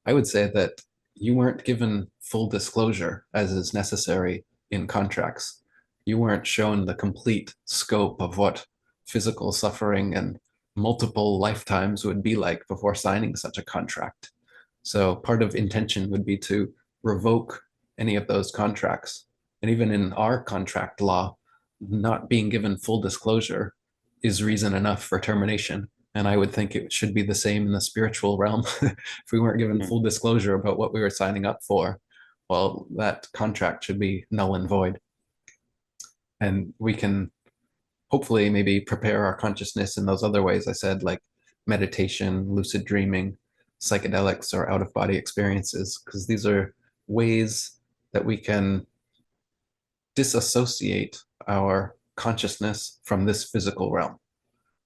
[SPEAKER 1] I would say that you weren't given full disclosure as is necessary in contracts. You weren't shown the complete scope of what physical suffering and multiple lifetimes would be like before signing such a contract. So part of intention would be to revoke any of those contracts. And even in our contract law, not being given full disclosure is reason enough for termination. And I would think it should be the same in the spiritual realm. If we weren't given
[SPEAKER 2] Mm.
[SPEAKER 1] full disclosure about what we were signing up for, well, that contract should be null and void. And we can hopefully maybe prepare our consciousness in those other ways I said, like meditation, lucid dreaming, psychedelics, or out of body experiences, because these are ways that we can disassociate our consciousness from this physical realm.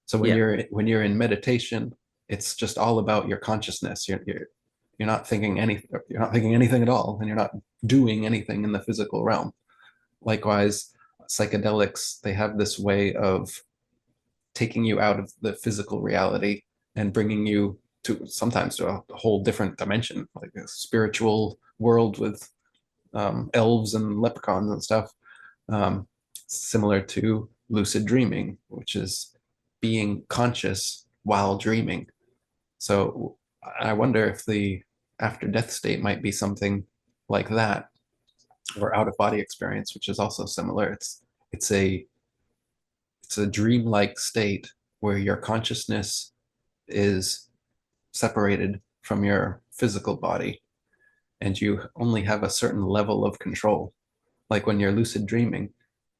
[SPEAKER 1] So
[SPEAKER 2] Yeah.
[SPEAKER 1] when you're in meditation, it's just all about your consciousness. You're not thinking anything at all, and you're not doing anything in the physical realm. Likewise, psychedelics, they have this way of taking you out of the physical reality and bringing you to sometimes to a whole different dimension, like a spiritual world with elves and leprechauns and stuff, similar to lucid dreaming, which is being conscious while dreaming. So I wonder if the after death state might be something like that, or out of body experience, which is also similar. It's a it's a dreamlike state where your consciousness is separated from your physical body and you only have a certain level of control. Like when you're lucid dreaming,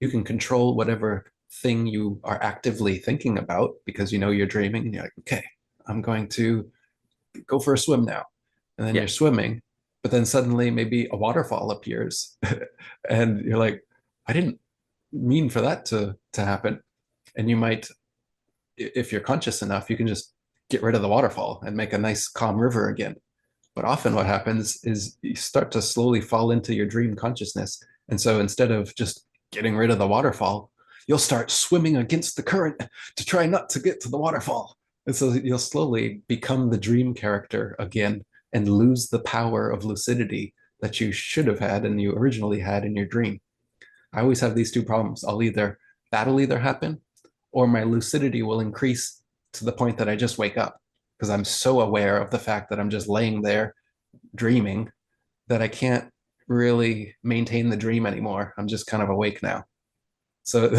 [SPEAKER 1] you can control whatever thing you are actively thinking about because you know you're dreaming and you're like, okay, I'm going to go for a swim now. And then
[SPEAKER 2] Yeah.
[SPEAKER 1] you're swimming, but then suddenly maybe a waterfall appears and you're like, I didn't mean for that to happen. And you might, if you're conscious enough, you can just get rid of the waterfall and make a nice calm river again. But often what happens is you start to slowly fall into your dream consciousness. And so instead of just getting rid of the waterfall, you'll start swimming against the current to try not to get to the waterfall. And so you'll slowly become the dream character again and lose the power of lucidity that you should have had and you originally had in your dream. I always have these two problems. That'll either happen or my lucidity will increase to the point that I just wake up because I'm so aware of the fact that I'm just laying there dreaming that I can't really maintain the dream anymore. I'm just kind of awake now. So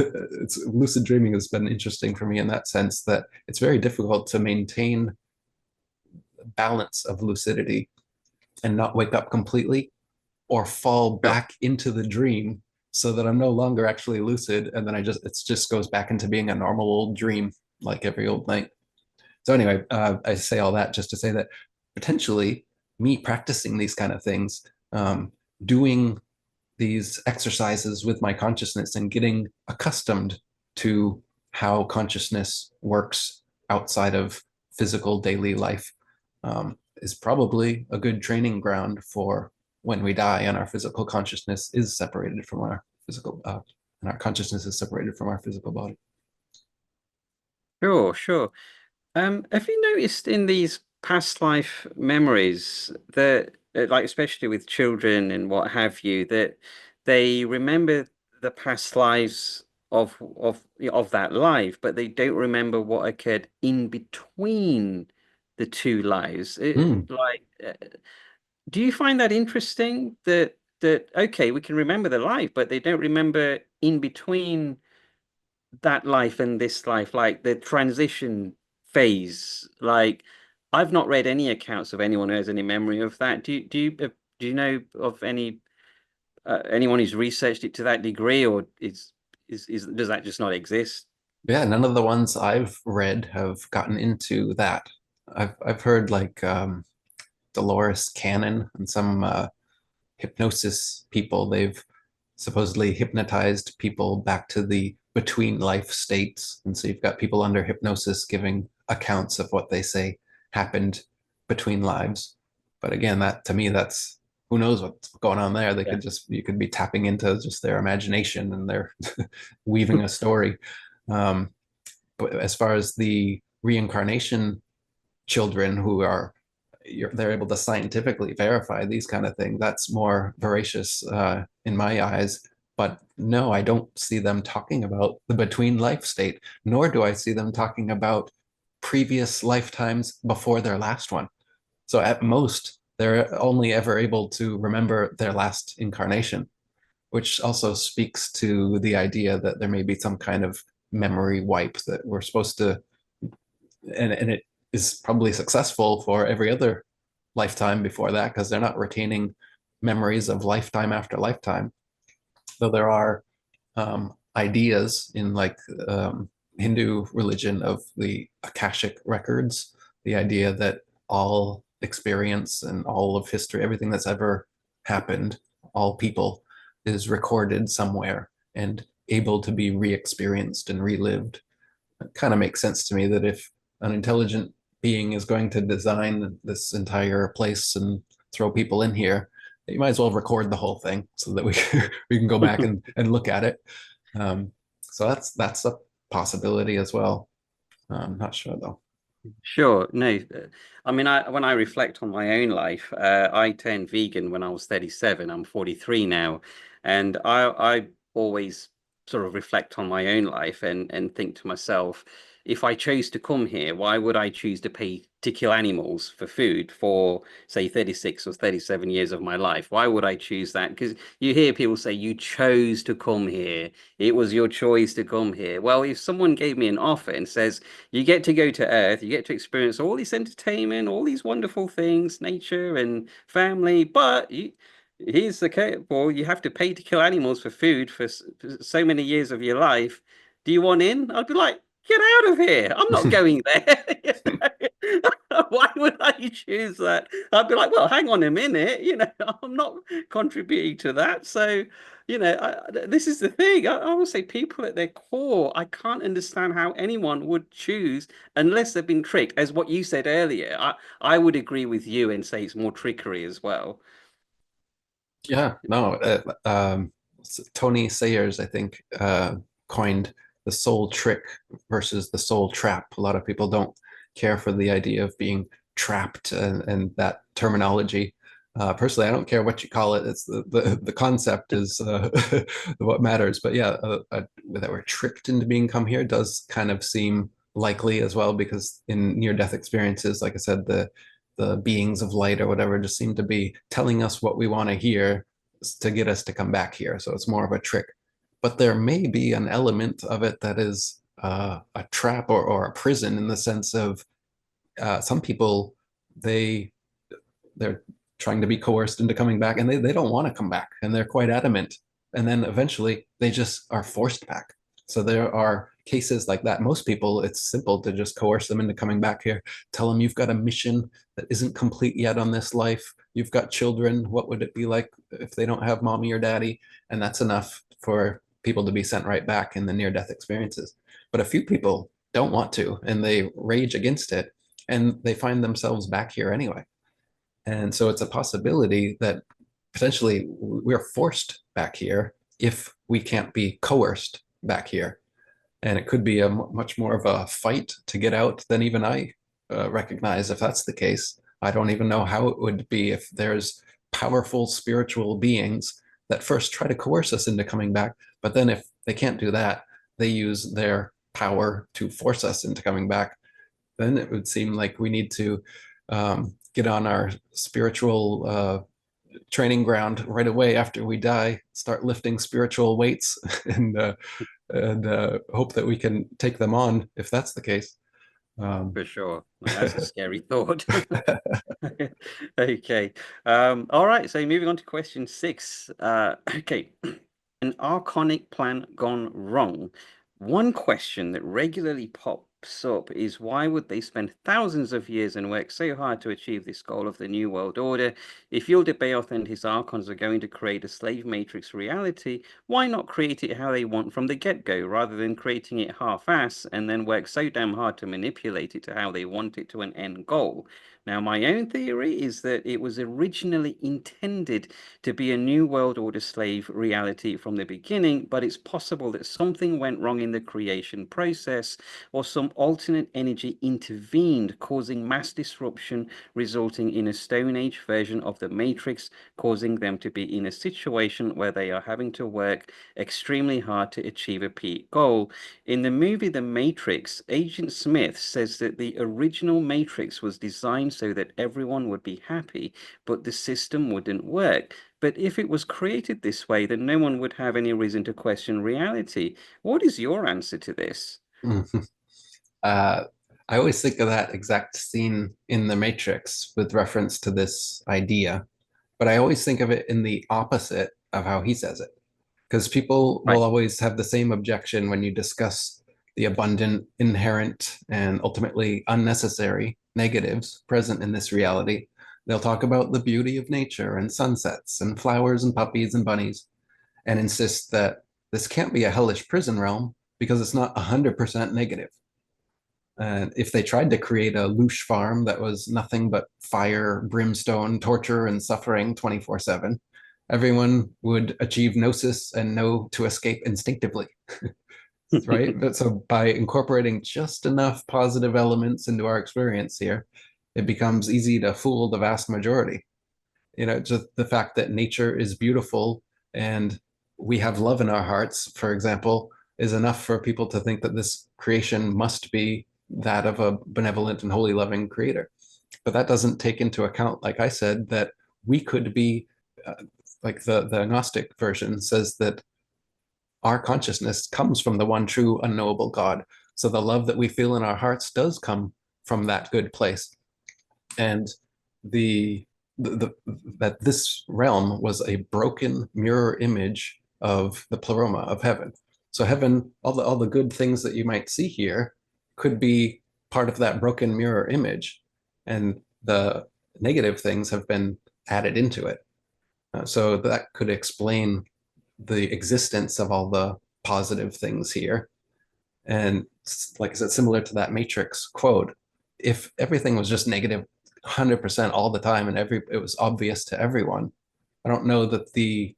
[SPEAKER 1] lucid dreaming has been interesting for me in that sense that it's very difficult to maintain balance of lucidity and not wake up completely or fall
[SPEAKER 2] Sure.
[SPEAKER 1] back into the dream so that I'm no longer actually lucid and then it just goes back into being a normal old dream like every old night. So anyway, I say all that just to say that potentially me practicing these kind of things, doing these exercises with my consciousness and getting accustomed to how consciousness works outside of physical daily life, is probably a good training ground for when we die and our physical consciousness is separated from our physical, and our consciousness is separated from our physical body.
[SPEAKER 2] Sure, sure. Have you noticed in these past life memories that, like, especially with children and what have you, that they remember the past lives of that life, but they don't remember what occurred in between the two lives?
[SPEAKER 1] Mm.
[SPEAKER 2] Do you find that interesting? That okay, we can remember the life, but they don't remember in between that life and this life, like the transition phase. Like, I've not read any accounts of anyone who has any memory of that. Do you know of anyone who's researched it to that degree, or is does that just not exist?
[SPEAKER 1] Yeah, none of the ones I've read have gotten into that. I've heard like Dolores Cannon and some hypnosis people. They've supposedly hypnotized people back to the between life states. And so you've got people under hypnosis giving accounts of what they say happened between lives. But again, that to me, that's who knows what's going on there. They
[SPEAKER 2] Yeah.
[SPEAKER 1] could just, you could be tapping into just their imagination and they're weaving a story. Um, but as far as the reincarnation children who are they're able to scientifically verify these kind of things. That's more veracious in my eyes. But no, I don't see them talking about the between life state, nor do I see them talking about previous lifetimes before their last one. So at most, they're only ever able to remember their last incarnation, which also speaks to the idea that there may be some kind of memory wipe that we're supposed to, and it is probably successful for every other lifetime before that because they're not retaining memories of lifetime after lifetime. Though there are ideas in like Hindu religion of the Akashic records, the idea that all experience and all of history, everything that's ever happened, all people is recorded somewhere and able to be re-experienced and relived. It kind of makes sense to me that if an intelligent being is going to design this entire place and throw people in here, you might as well record the whole thing so that we we can go back and look at it. So that's a possibility as well. I'm not sure though.
[SPEAKER 2] Sure. No, I mean, when I reflect on my own life, I turned vegan when I was 37. I'm 43 now, and I always sort of reflect on my own life and think to myself, if I chose to come here, why would I choose to pay to kill animals for food for, say, 36 or 37 years of my life? Why would I choose that? Because you hear people say you chose to come here. It was your choice to come here. Well, if someone gave me an offer and says, you get to go to Earth, you get to experience all this entertainment, all these wonderful things, nature and family, but here's the case. Well, you have to pay to kill animals for food for so many years of your life. Do you want in? I'd be like, get out of here. I'm not going there. Why would I choose that? I'd be like, well, hang on a minute. I'm not contributing to that. So, this is the thing. I would say people at their core, I can't understand how anyone would choose unless they've been tricked. As what you said earlier, I would agree with you and say it's more trickery as well.
[SPEAKER 1] Yeah, no. Tony Sayers, I think, coined the soul trick versus the soul trap. A lot of people don't care for the idea of being trapped and that terminology. Personally, I don't care what you call it. It's the concept is what matters. But yeah, that we're tricked into being come here does kind of seem likely as well because in near-death experiences, like I said, the beings of light or whatever just seem to be telling us what we want to hear to get us to come back here. So it's more of a trick. But there may be an element of it that is a trap or a prison in the sense of some people they they're trying to be coerced into coming back and they don't want to come back and they're quite adamant and then eventually they just are forced back. So there are cases like that. Most people, it's simple to just coerce them into coming back here. Tell them you've got a mission that isn't complete yet on this life. You've got children. What would it be like if they don't have mommy or daddy? And that's enough for people to be sent right back in the near death experiences. But a few people don't want to and they rage against it and they find themselves back here anyway. And so it's a possibility that potentially we're forced back here if we can't be coerced back here. And it could be a much more of a fight to get out than even I recognize if that's the case. I don't even know how it would be if there's powerful spiritual beings that first try to coerce us into coming back. But then if they can't do that, they use their power to force us into coming back. Then it would seem like we need to get on our spiritual training ground right away after we die, start lifting spiritual weights and hope that we can take them on if that's the case. Um,
[SPEAKER 2] For sure. That's a scary thought. Okay. All right. So moving on to question six. Okay. An archonic plan gone wrong. One question that regularly pops up is why would they spend thousands of years and work so hard to achieve this goal of the New World Order? If Yul-Debay and his Archons are going to create a slave matrix reality, why not create it how they want from the get-go rather than creating it half-ass and then work so damn hard to manipulate it to how they want it to an end goal? Now, my own theory is that it was originally intended to be a New World Order slave reality from the beginning, but it's possible that something went wrong in the creation process or some alternate energy intervened, causing mass disruption, resulting in a Stone Age version of the Matrix, causing them to be in a situation where they are having to work extremely hard to achieve a peak goal. In the movie The Matrix, Agent Smith says that the original Matrix was designed so that everyone would be happy, but the system wouldn't work. But if it was created this way, then no one would have any reason to question reality. What is your answer to this?
[SPEAKER 1] Mhm. Uh, I always think of that exact scene in The Matrix with reference to this idea, but I always think of it in the opposite of how he says it. Because people will
[SPEAKER 2] Right.
[SPEAKER 1] always have the same objection when you discuss the abundant, inherent, and ultimately unnecessary negatives present in this reality. They'll talk about the beauty of nature and sunsets and flowers and puppies and bunnies and insist that this can't be a hellish prison realm because it's not 100% negative. And if they tried to create a louche farm that was nothing but fire, brimstone, torture, and suffering 24/7, everyone would achieve gnosis and know to escape instinctively, right? But so by incorporating just enough positive elements into our experience here, it becomes easy to fool the vast majority. Just the fact that nature is beautiful and we have love in our hearts, for example, is enough for people to think that this creation must be that of a benevolent and holy loving creator. But that doesn't take into account, like I said, that we could be like the Gnostic version says that our consciousness comes from the one true unknowable God. So the love that we feel in our hearts does come from that good place. And the, the that this realm was a broken mirror image of the pleroma of heaven. So heaven, all the good things that you might see here could be part of that broken mirror image, and the negative things have been added into it. So that could explain the existence of all the positive things here. And like I said, similar to that Matrix quote, if everything was just negative 100% all the time and it was obvious to everyone, I don't know that the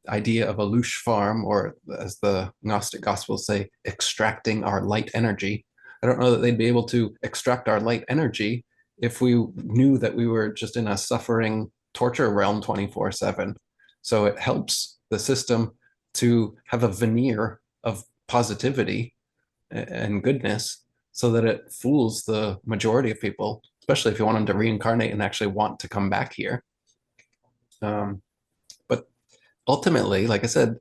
[SPEAKER 1] idea of a louche farm, or as the Gnostic Gospels say, extracting our light energy, I don't know that they'd be able to extract our light energy if we knew that we were just in a suffering torture realm 24/7. So it helps the system to have a veneer of positivity and goodness so that it fools the majority of people, especially if you want them to reincarnate and actually want to come back here. But ultimately, like I said,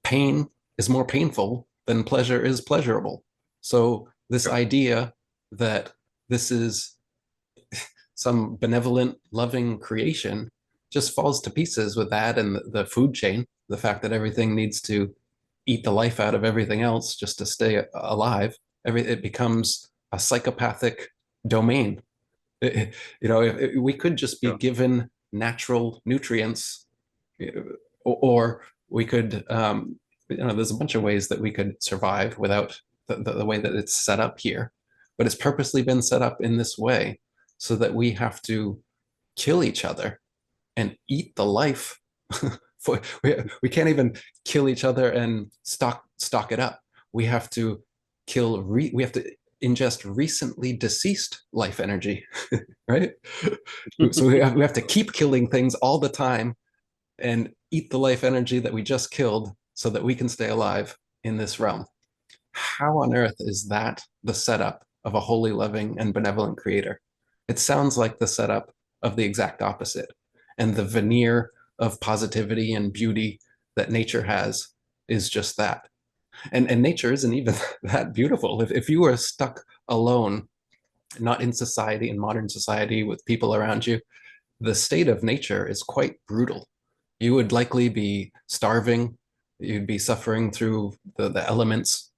[SPEAKER 1] pain is more painful than pleasure is pleasurable. So this
[SPEAKER 2] Sure.
[SPEAKER 1] idea that this is some benevolent, loving creation just falls to pieces with that and the food chain, the fact that everything needs to eat the life out of everything else just to stay alive. It becomes a psychopathic domain. We could just be
[SPEAKER 2] Sure.
[SPEAKER 1] given natural nutrients, or we could, there's a bunch of ways that we could survive without the way that it's set up here. But it's purposely been set up in this way so that we have to kill each other and eat the life. We can't even kill each other and stock it up. We have to we have to ingest recently deceased life energy, right? So we have to keep killing things all the time and eat the life energy that we just killed so that we can stay alive in this realm. How on earth is that the setup of a holy, loving, and benevolent creator? It sounds like the setup of the exact opposite. And the veneer of positivity and beauty that nature has is just that. And nature isn't even that beautiful. If you were stuck alone, not in society, in modern society, with people around you, the state of nature is quite brutal. You would likely be starving, you'd be suffering through the elements.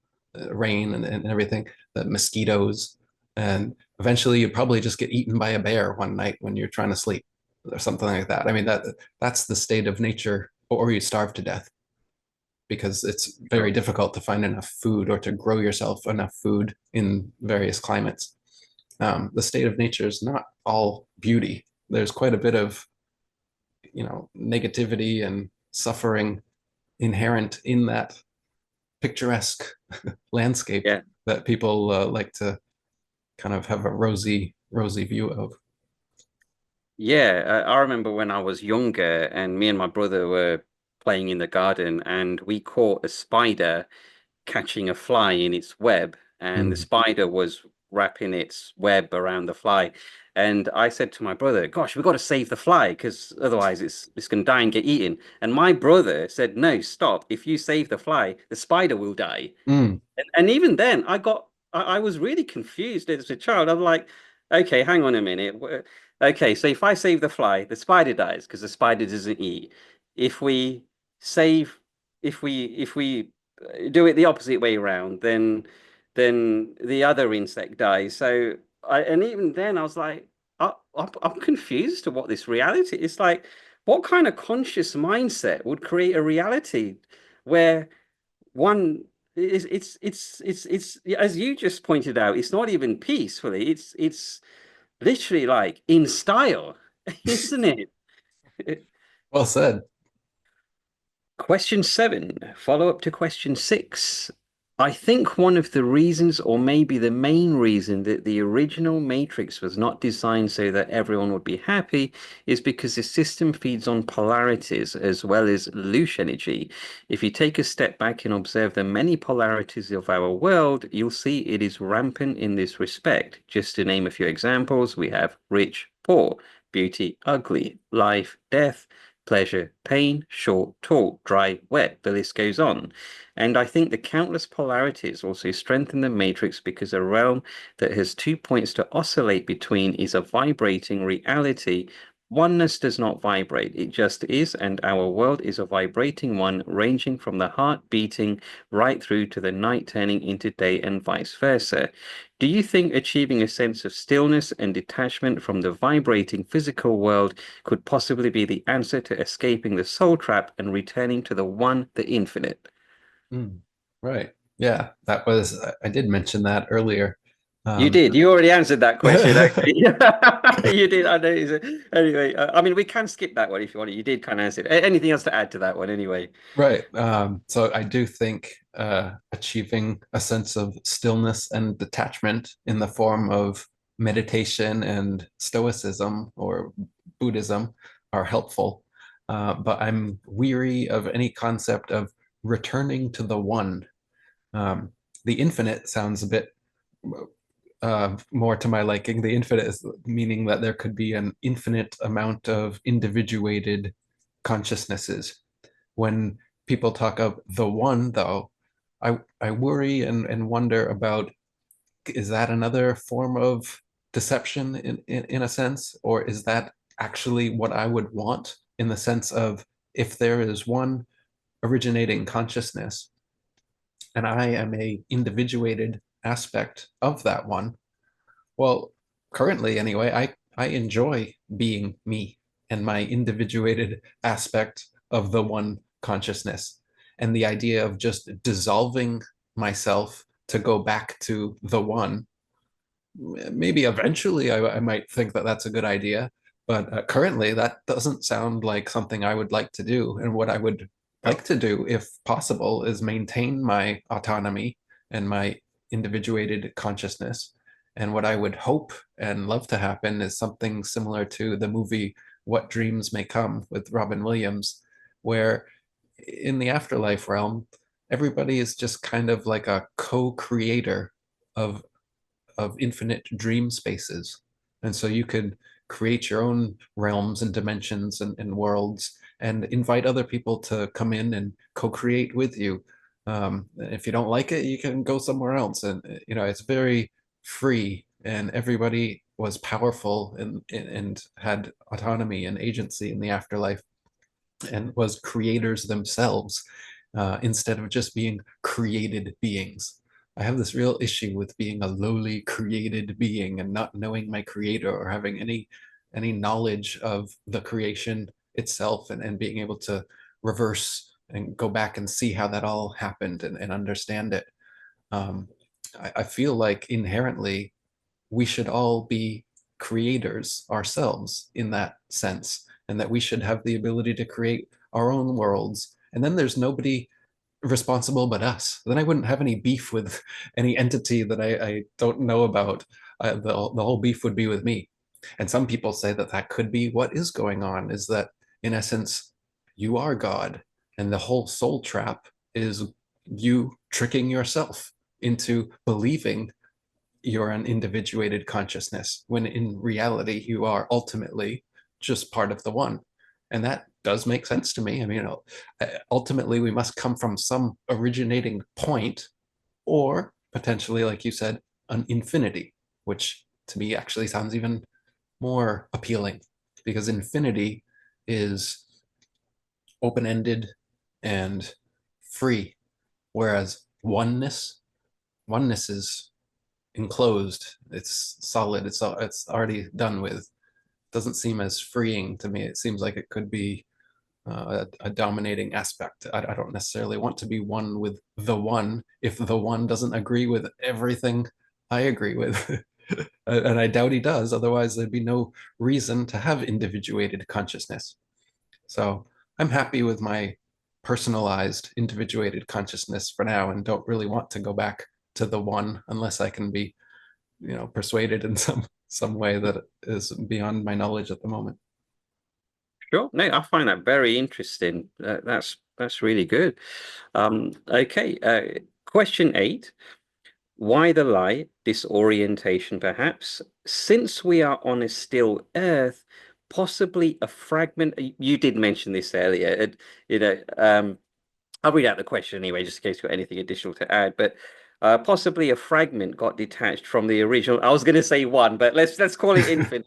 [SPEAKER 1] rain and everything, the mosquitoes, and eventually you probably just get eaten by a bear one night when you're trying to sleep or something like that. I mean, that's the state of nature, or you starve to death because it's very
[SPEAKER 2] Sure.
[SPEAKER 1] difficult to find enough food or to grow yourself enough food in various climates. The state of nature is not all beauty. There's quite a bit of, negativity and suffering inherent in that picturesque landscape
[SPEAKER 2] Yeah.
[SPEAKER 1] that people like to kind of have a rosy view of.
[SPEAKER 2] Yeah, I remember when I was younger and me and my brother were playing in the garden and we caught a spider catching a fly in its web, and the
[SPEAKER 1] Mm.
[SPEAKER 2] spider was wrapping its web around the fly. And I said to my brother, "Gosh, we've got to save the fly because otherwise it's going to die and get eaten." And my brother said, "No, stop! If you save the fly, the spider will die."
[SPEAKER 1] Mm.
[SPEAKER 2] And even then, I was really confused as a child. I'm like, okay, hang on a minute. Okay, so if I save the fly, the spider dies because the spider doesn't eat. If we save, if we do it the opposite way around, then the other insect dies. So and even then, I was like, I'm confused to what this reality is like. What kind of conscious mindset would create a reality where one it's as you just pointed out, it's not even peacefully, it's literally like in style, isn't it?
[SPEAKER 1] Well said.
[SPEAKER 2] Question 7, follow up to question 6. I think one of the reasons, or maybe the main reason, that the original Matrix was not designed so that everyone would be happy is because the system feeds on polarities as well as loose energy. If you take a step back and observe the many polarities of our world, you'll see it is rampant in this respect. Just to name a few examples, we have rich, poor, beauty, ugly, life, death, pleasure, pain, short, tall, dry, wet. The list goes on. And I think the countless polarities also strengthen the matrix because a realm that has 2 points to oscillate between is a vibrating reality. Oneness does not vibrate, it just is, and our world is a vibrating one, ranging from the heart beating right through to the night turning into day and vice versa. Do you think achieving a sense of stillness and detachment from the vibrating physical world could possibly be the answer to escaping the soul trap and returning to the one, the infinite?
[SPEAKER 1] Mm. Right. Yeah, that was, I did mention that earlier.
[SPEAKER 2] You
[SPEAKER 1] Um,
[SPEAKER 2] did. You already answered that question, actually. You did. I know. Anyway, I mean, we can skip that one if you want. You did kind of answer it. Anything else to add to that one, anyway?
[SPEAKER 1] right. So I do think achieving a sense of stillness and detachment in the form of meditation and stoicism or Buddhism are helpful. But I'm weary of any concept of returning to the one. Um, the infinite sounds a bit more to my liking. The infinite is meaning that there could be an infinite amount of individuated consciousnesses. When people talk of the one, though, I worry and wonder about, is that another form of deception in a sense, or is that actually what I would want in the sense of, if there is one originating consciousness and I am a individuated aspect of that one, well, currently anyway, I enjoy being me and my individuated aspect of the one consciousness. And the idea of just dissolving myself to go back to the one, maybe eventually I might think that that's a good idea, but currently that doesn't sound like something I would like to do. And what I would like to do, if possible, is maintain my autonomy and my individuated consciousness. And what I would hope and love to happen is something similar to the movie What Dreams May Come with Robin Williams, where in the afterlife realm, everybody is just kind of like a co-creator of infinite dream spaces. And so you could create your own realms and dimensions and worlds and invite other people to come in and co-create with you. If you don't like it, you can go somewhere else. And, it's very free, and everybody was powerful and had autonomy and agency in the afterlife and was creators themselves, instead of just being created beings. I have this real issue with being a lowly created being and not knowing my creator or having any knowledge of the creation itself, and being able to reverse and go back and see how that all happened, and understand it. Um, I feel like inherently we should all be creators ourselves in that sense, and that we should have the ability to create our own worlds. And then there's nobody responsible but us. Then I wouldn't have any beef with any entity that I don't know about. The whole beef would be with me. And some people say that that could be what is going on, is that in essence, you are God. And the whole soul trap is you tricking yourself into believing you're an individuated consciousness, when in reality, you are ultimately just part of the one. And that does make sense to me. I mean, ultimately, we must come from some originating point, or potentially, like you said, an infinity, which to me actually sounds even more appealing, because infinity is open ended and free, whereas oneness is enclosed. It's solid. It's already done with. Doesn't seem as freeing to me. It seems like it could be a dominating aspect. I don't necessarily want to be one with the one if the one doesn't agree with everything I agree with. And I doubt he does. Otherwise, there'd be no reason to have individuated consciousness. So I'm happy with my personalized, individuated consciousness for now, and don't really want to go back to the one unless I can be, persuaded in some way that is beyond my knowledge at the moment.
[SPEAKER 2] Sure. No, I find that very interesting. That's really good. Okay. Question 8. Why the lie? Disorientation, perhaps. Since we are on a still Earth, possibly a fragment. You did mention this earlier. I'll read out the question anyway, just in case you've got anything additional to add. But possibly a fragment got detached from the original. I was going to say one, but let's call it infinite.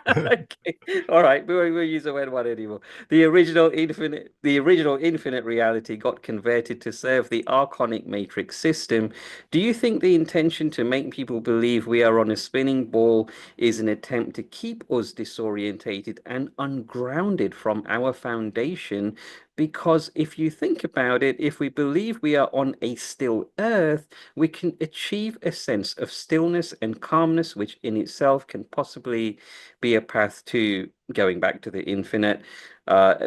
[SPEAKER 2] Okay. All right, we'll use the word one anymore. The original infinite reality got converted to serve the archonic matrix system. Do you think the intention to make people believe we are on a spinning ball is an attempt to keep us disorientated and ungrounded from our foundation? Because if you think about it, if we believe we are on a still earth, we can achieve a sense of stillness and calmness, which in itself can possibly be a path to going back to the infinite.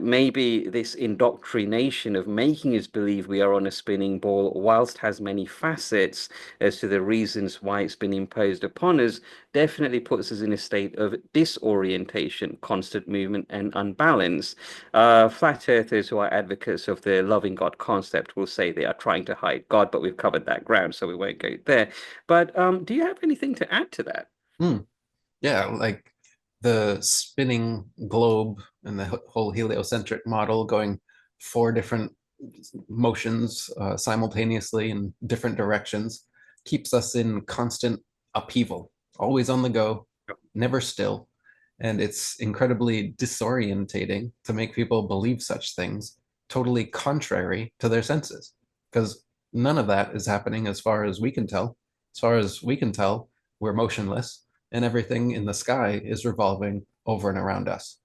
[SPEAKER 2] Maybe this indoctrination of making us believe we are on a spinning ball, whilst has many facets as to the reasons why it's been imposed upon us, definitely puts us in a state of disorientation, constant movement, and unbalance. Flat earthers who are advocates of the loving God concept will say they are trying to hide God, but we've covered that ground, so we won't go there. But do you have anything to add to that?
[SPEAKER 1] Hmm. Yeah, like the spinning globe and the whole heliocentric model going four different motions simultaneously in different directions keeps us in constant upheaval, always on the go, never still. And it's incredibly disorientating to make people believe such things, totally contrary to their senses, because none of that is happening as far as we can tell. As far as we can tell, we're motionless, and everything in the sky is revolving over and around us.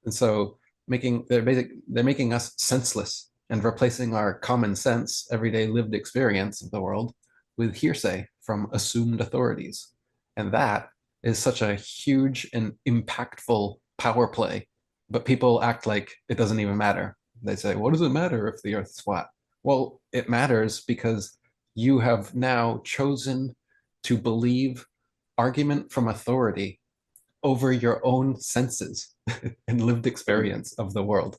[SPEAKER 1] And so they're making us senseless and replacing our common sense, everyday lived experience of the world with hearsay from assumed authorities. And that is such a huge and impactful power play. But people act like it doesn't even matter. They say, what does it matter if the earth's flat? Well, it matters because you have now chosen to believe argument from authority over your own senses and lived experience of the world.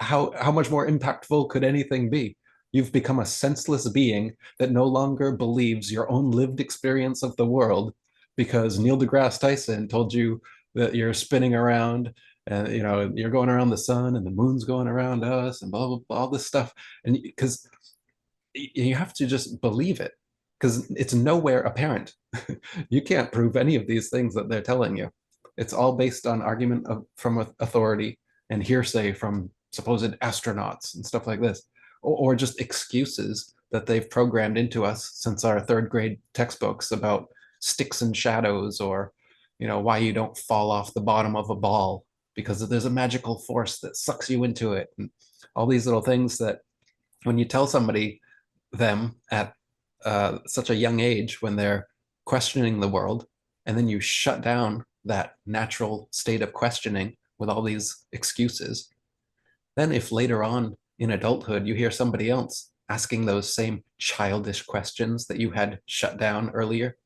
[SPEAKER 1] How much more impactful could anything be? You've become a senseless being that no longer believes your own lived experience of the world because Neil deGrasse Tyson told you that you're spinning around, and you're going around the sun and the moon's going around us and blah blah blah, all this stuff. And because you have to just believe it, because it's nowhere apparent. You can't prove any of these things that they're telling you. It's all based on argument from authority and hearsay from supposed astronauts and stuff like this, or just excuses that they've programmed into us since our third grade textbooks about sticks and shadows, or why you don't fall off the bottom of a ball because there's a magical force that sucks you into it, and all these little things that when you tell somebody them at such a young age when they're questioning the world, and then you shut down that natural state of questioning with all these excuses, then if later on in adulthood you hear somebody else asking those same childish questions that you had shut down earlier,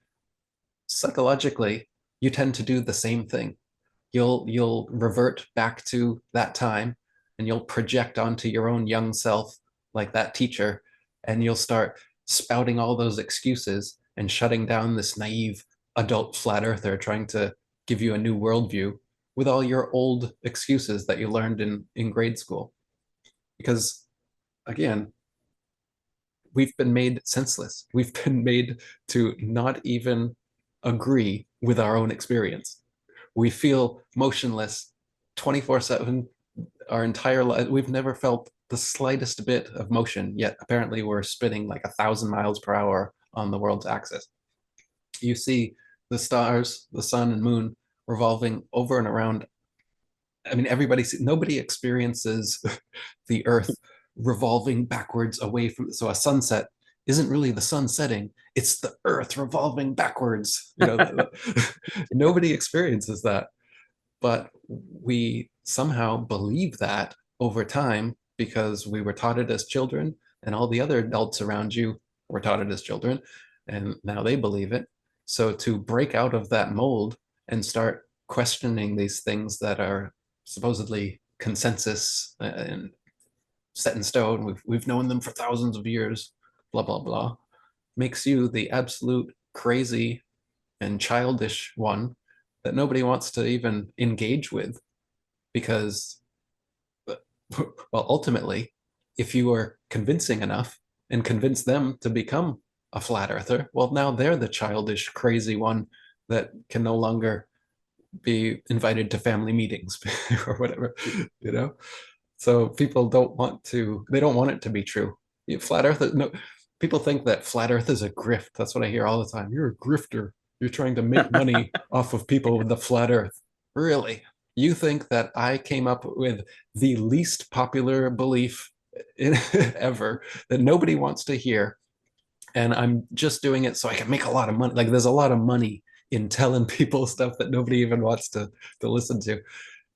[SPEAKER 1] psychologically you tend to do the same thing. You'll revert back to that time, and you'll project onto your own young self like that teacher, and you'll start spouting all those excuses and shutting down this naive adult flat earther trying to give you a new worldview with all your old excuses that you learned in grade school. Because again, we've been made senseless. We've been made to not even agree with our own experience. We feel motionless 24/7 our entire life. We've never felt the slightest bit of motion, yet apparently we're spinning like 1,000 miles per hour on the world's axis. You see the stars, the sun and moon revolving over and around. I mean, nobody experiences the earth revolving backwards away from, so a sunset isn't really the sun setting, it's the earth revolving backwards. Nobody experiences that, but we somehow believe that over time because we were taught it as children, and all the other adults around you were taught it as children, and now they believe it. So to break out of that mold and start questioning these things that are supposedly consensus and set in stone, we've known them for thousands of years, blah blah blah, makes you the absolute crazy and childish one that nobody wants to even engage with. Because, well, ultimately, if you are convincing enough and convince them to become a flat earther, well, now they're the childish, crazy one that can no longer be invited to family meetings or whatever, you know? So people they don't want it to be true. Flat earth, no, people think that flat earth is a grift. That's what I hear all the time. You're a grifter. You're trying to make money off of people with the flat earth. Really? You think that I came up with the least popular belief ever that nobody wants to hear, and I'm just doing it so I can make a lot of money? Like, there's a lot of money in telling people stuff that nobody even wants to listen to.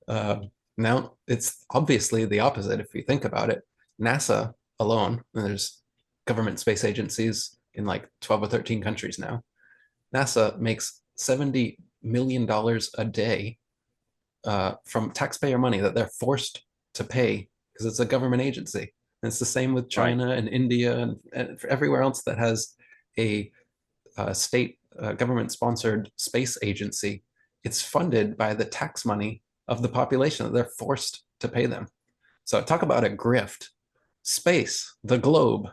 [SPEAKER 1] Uh, Now it's obviously the opposite if you think about it. NASA alone, and there's government space agencies in like 12 or 13 countries now. NASA makes $70 million a day from taxpayer money that they're forced to pay because it's a government agency. And it's the same with
[SPEAKER 2] Right.
[SPEAKER 1] China and India and everywhere else that has a state government sponsored space agency. It's funded by the tax money of the population that they're forced to pay them. So talk about a grift. Space, the globe,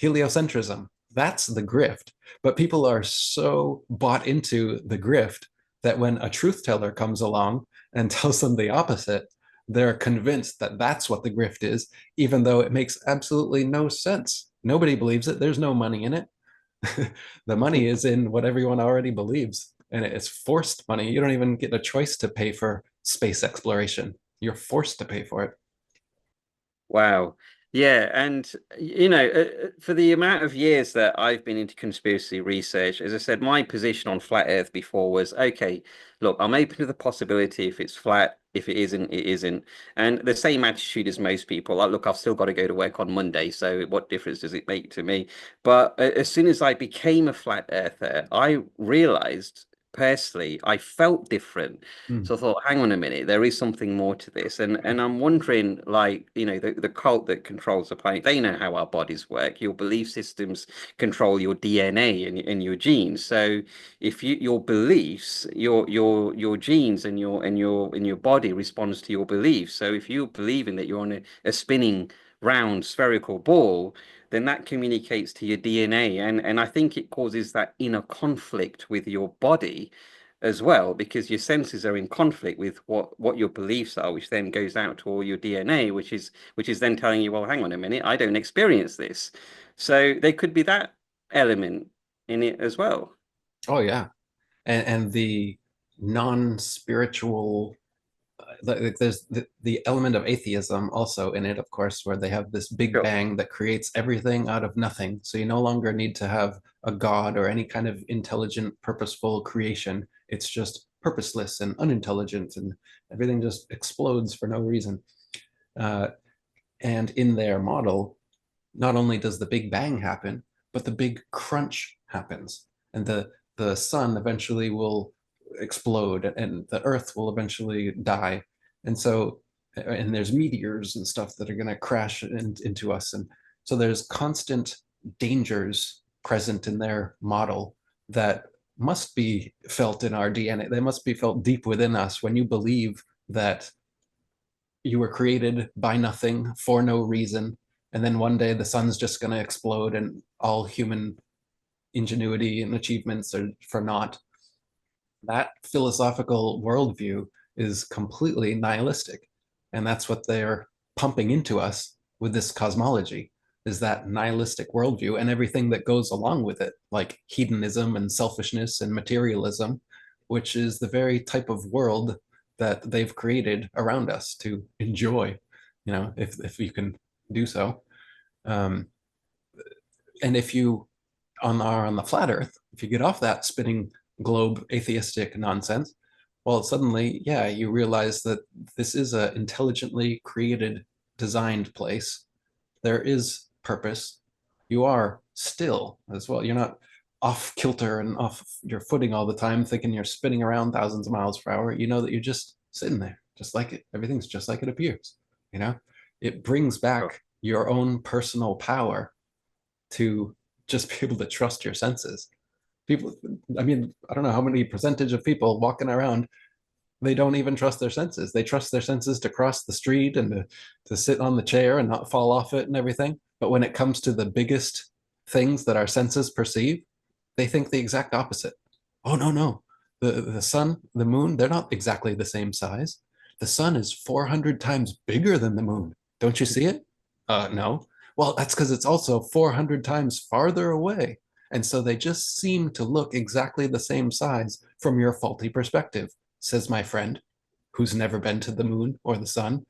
[SPEAKER 1] heliocentrism, that's the grift. But people are so bought into the grift that when a truth teller comes along and tells them the opposite, they're convinced that that's what the grift is, even though it makes absolutely no sense. Nobody believes it. There's no money in it. The money is in what everyone already believes, and it's forced money. You don't even get a choice to pay for space exploration. You're forced to pay for it.
[SPEAKER 2] Wow. Yeah, and for the amount of years that I've been into conspiracy research, as I said, my position on flat Earth before was, okay, look, I'm open to the possibility if it's flat, if it isn't, it isn't. And the same attitude as most people. Like, look, I've still got to go to work on Monday, so what difference does it make to me? But as soon as I became a flat earther, I realized personally, I felt different.
[SPEAKER 1] Mm.
[SPEAKER 2] So I thought, hang on a minute, there is something more to this. And I'm wondering, like, the cult that controls the planet, they know how our bodies work. Your belief systems control your DNA and your genes. So if your beliefs, your genes and your body responds to your beliefs. So if you're believing that you're on a spinning round spherical ball, then that communicates to your DNA. And I think it causes that inner conflict with your body as well, because your senses are in conflict with what your beliefs are, which then goes out to all your DNA, which is then telling you, well, hang on a minute, I don't experience this. So there could be that element in it as well.
[SPEAKER 1] Oh yeah. And the non-spiritual, like there's the element of atheism also in it, of course, where they have this big
[SPEAKER 2] Sure.
[SPEAKER 1] bang that creates everything out of nothing. So you no longer need to have a god or any kind of intelligent, purposeful creation. It's just purposeless and unintelligent, and everything just explodes for no reason. Uh, and in their model, not only does the big bang happen, but the big crunch happens, and the sun eventually will explode, and the earth will eventually die. And so, and there's meteors and stuff that are going to crash into us. And so there's constant dangers present in their model that must be felt in our DNA. They must be felt deep within us when you believe that you were created by nothing for no reason, and then one day the sun's just going to explode and all human ingenuity and achievements are for naught. That philosophical worldview is completely nihilistic, and that's what they're pumping into us with this cosmology, is that nihilistic worldview and everything that goes along with it, like hedonism and selfishness and materialism, which is the very type of world that they've created around us to enjoy, if you can do so. um, and if you are on the flat earth, if you get off that spinning globe atheistic nonsense, well, suddenly, yeah, you realize that this is a intelligently created, designed place. There is purpose. You are still as well. You're not off kilter and off your footing all the time, thinking you're spinning around thousands of miles per hour. You know that you're just sitting there, just like it. Everything's just like it appears. You know, it brings
[SPEAKER 2] Sure.
[SPEAKER 1] back your own personal power to just be able to trust your senses. People, I mean, I don't know how many percentage of people walking around, they don't even trust their senses. They trust their senses to cross the street and to sit on the chair and not fall off it and everything. But when it comes to the biggest things that our senses perceive, they think the exact opposite. Oh, no, no. The sun, the moon, they're not exactly the same size. The sun is 400 times bigger than the moon. Don't you see it? No. Well, that's because it's also 400 times farther away. And so they just seem to look exactly the same size from your faulty perspective, says my friend, who's never been to the moon or the sun.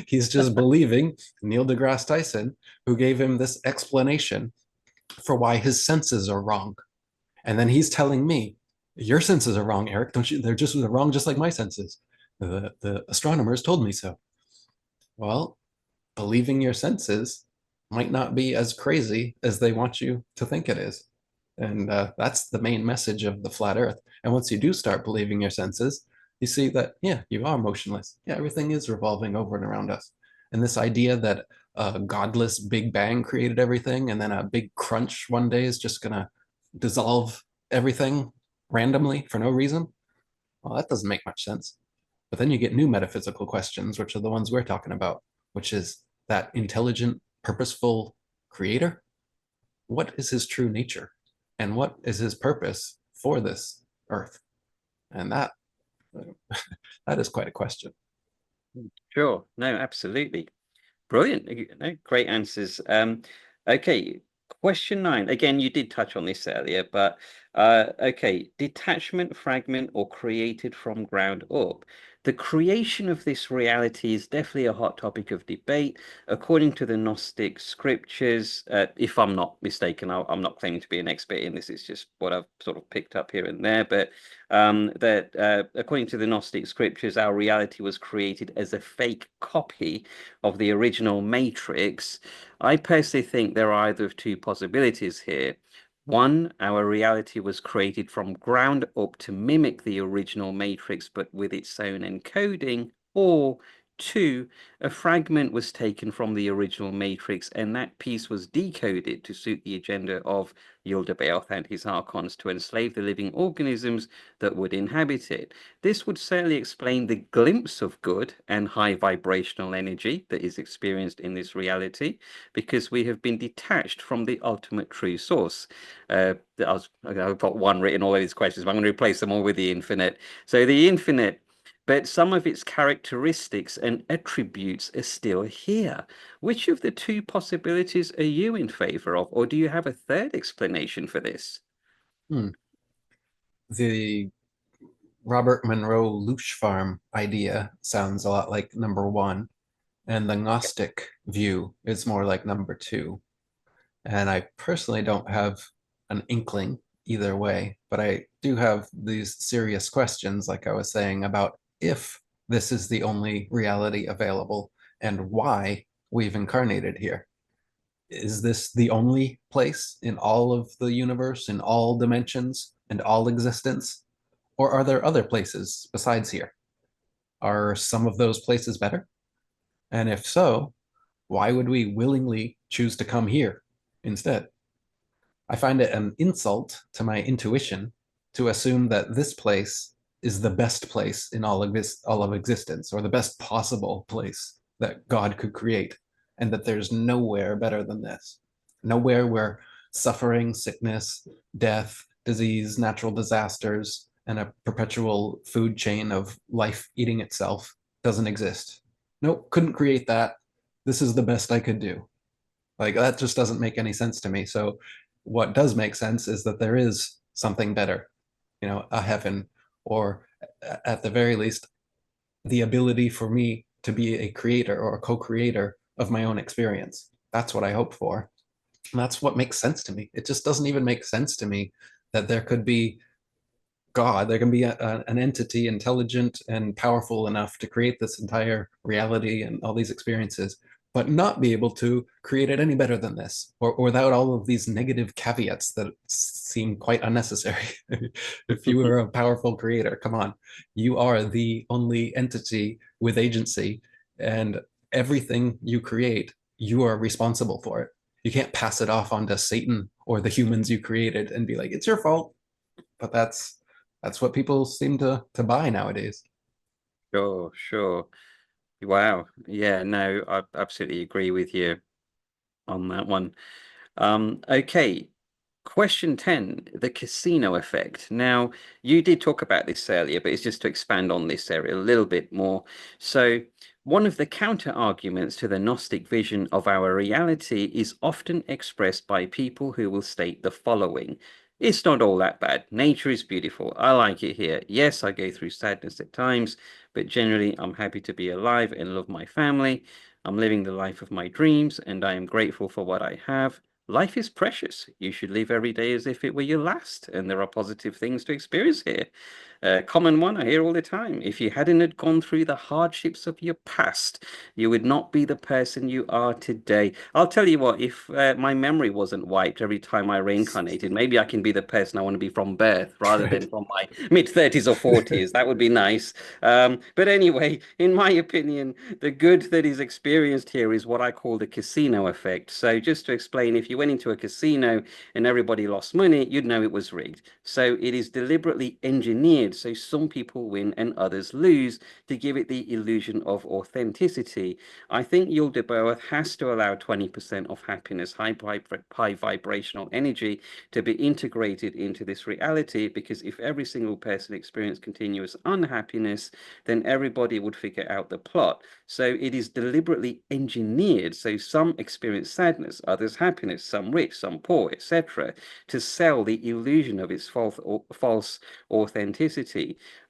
[SPEAKER 1] He's just believing Neil deGrasse Tyson, who gave him this explanation for why his senses are wrong. And then he's telling me, your senses are wrong, Eric. Don't you? They're wrong, just like my senses. The astronomers told me so. Well, believing your senses might not be as crazy as they want you to think it is. And that's the main message of the flat earth. And once you do start believing your senses, you see that, yeah, you are motionless. Yeah, everything is revolving over and around us. And this idea that a godless Big Bang created everything and then a big crunch one day is just going to dissolve everything randomly for no reason, well, that doesn't make much sense. But then you get new metaphysical questions, which are the ones we're talking about, which is that intelligent, purposeful creator. What is his true nature? And what is his purpose for this earth? And that that is quite a question.
[SPEAKER 2] Sure. No, absolutely. Brilliant. No, great answers. Okay, question 9. Again, you did touch on this earlier, but okay, detachment, fragment, or created from ground up. The creation of this reality is definitely a hot topic of debate. According to the Gnostic scriptures, if I'm not mistaken, I'm not claiming to be an expert in this, it's just what I've sort of picked up here and there, but that according to the Gnostic scriptures, our reality was created as a fake copy of the original Matrix. I personally think there are either of two possibilities here. One, our reality was created from ground up to mimic the original Matrix, but with its own encoding. Or two, a fragment was taken from the original Matrix and that piece was decoded to suit the agenda of Yildabaoth and his Archons to enslave the living organisms that would inhabit it. This would certainly explain the glimpse of good and high vibrational energy that is experienced in this reality, because we have been detached from the ultimate true source. I've got one written all of these questions, but I'm going to replace them all with the infinite. So the infinite but some of its characteristics and attributes are still here. Which of the two possibilities are you in favor of, or do you have a third explanation for this?
[SPEAKER 1] Hmm. The Robert Monroe Loosh Farm idea sounds a lot like number one, and the Gnostic view is more like number two. And I personally don't have an inkling either way, but I do have these serious questions, like I was saying, about if this is the only reality available and why we've incarnated here. Is this the only place in all of the universe, in all dimensions, and all existence? Or are there other places besides here? Are some of those places better? And if so, why would we willingly choose to come here instead? I find it an insult to my intuition to assume that this place is the best place in all of existence, or the best possible place that God could create, and that there's nowhere better than this. Nowhere where suffering, sickness, death, disease, natural disasters, and a perpetual food chain of life eating itself doesn't exist. Nope, couldn't create that. This is the best I could do. Like that just doesn't make any sense to me. So what does make sense is that there is something better, a heaven, or at the very least, the ability for me to be a creator or a co-creator of my own experience. That's what I hope for. And that's what makes sense to me. It just doesn't even make sense to me that there could be God, there can be an entity intelligent and powerful enough to create this entire reality and all these experiences, but not be able to create it any better than this, or without all of these negative caveats that seem quite unnecessary. If you are a powerful creator, come on, you are the only entity with agency, and everything you create, you are responsible for it. You can't pass it off onto Satan or the humans you created and be like, it's your fault. But that's what people seem to buy nowadays.
[SPEAKER 2] Sure, sure. Wow. Yeah, no, I absolutely agree with you on that one. Okay. Question 10, the casino effect. Now, you did talk about this earlier, but it's just to expand on this area a little bit more. So, one of the counter arguments to the Gnostic vision of our reality is often expressed by people who will state the following. It's not all that bad. Nature is beautiful. I like it here. Yes, I go through sadness at times, but generally, I'm happy to be alive and love my family. I'm living the life of my dreams, and I am grateful for what I have. Life is precious. You should live every day as if it were your last, and there are positive things to experience here. Common one I hear all the time. If you hadn't had gone through the hardships of your past, you would not be the person you are today. I'll tell you what, if my memory wasn't wiped every time I reincarnated, maybe I can be the person I want to be from birth rather
[SPEAKER 1] Right.
[SPEAKER 2] than from my mid 30s or 40s. That would be nice. But anyway, in my opinion, the good that is experienced here is what I call the casino effect. So, just to explain, if you went into a casino and everybody lost money, you'd know it was rigged. So, it is deliberately engineered so some people win and others lose to give it the illusion of authenticity. I think Yul has to allow 20% of happiness, high vibrational energy, to be integrated into this reality, because if every single person experienced continuous unhappiness, then everybody would figure out the plot. So it is deliberately engineered. So some experience sadness, others happiness, some rich, some poor, etc., to sell the illusion of its false authenticity.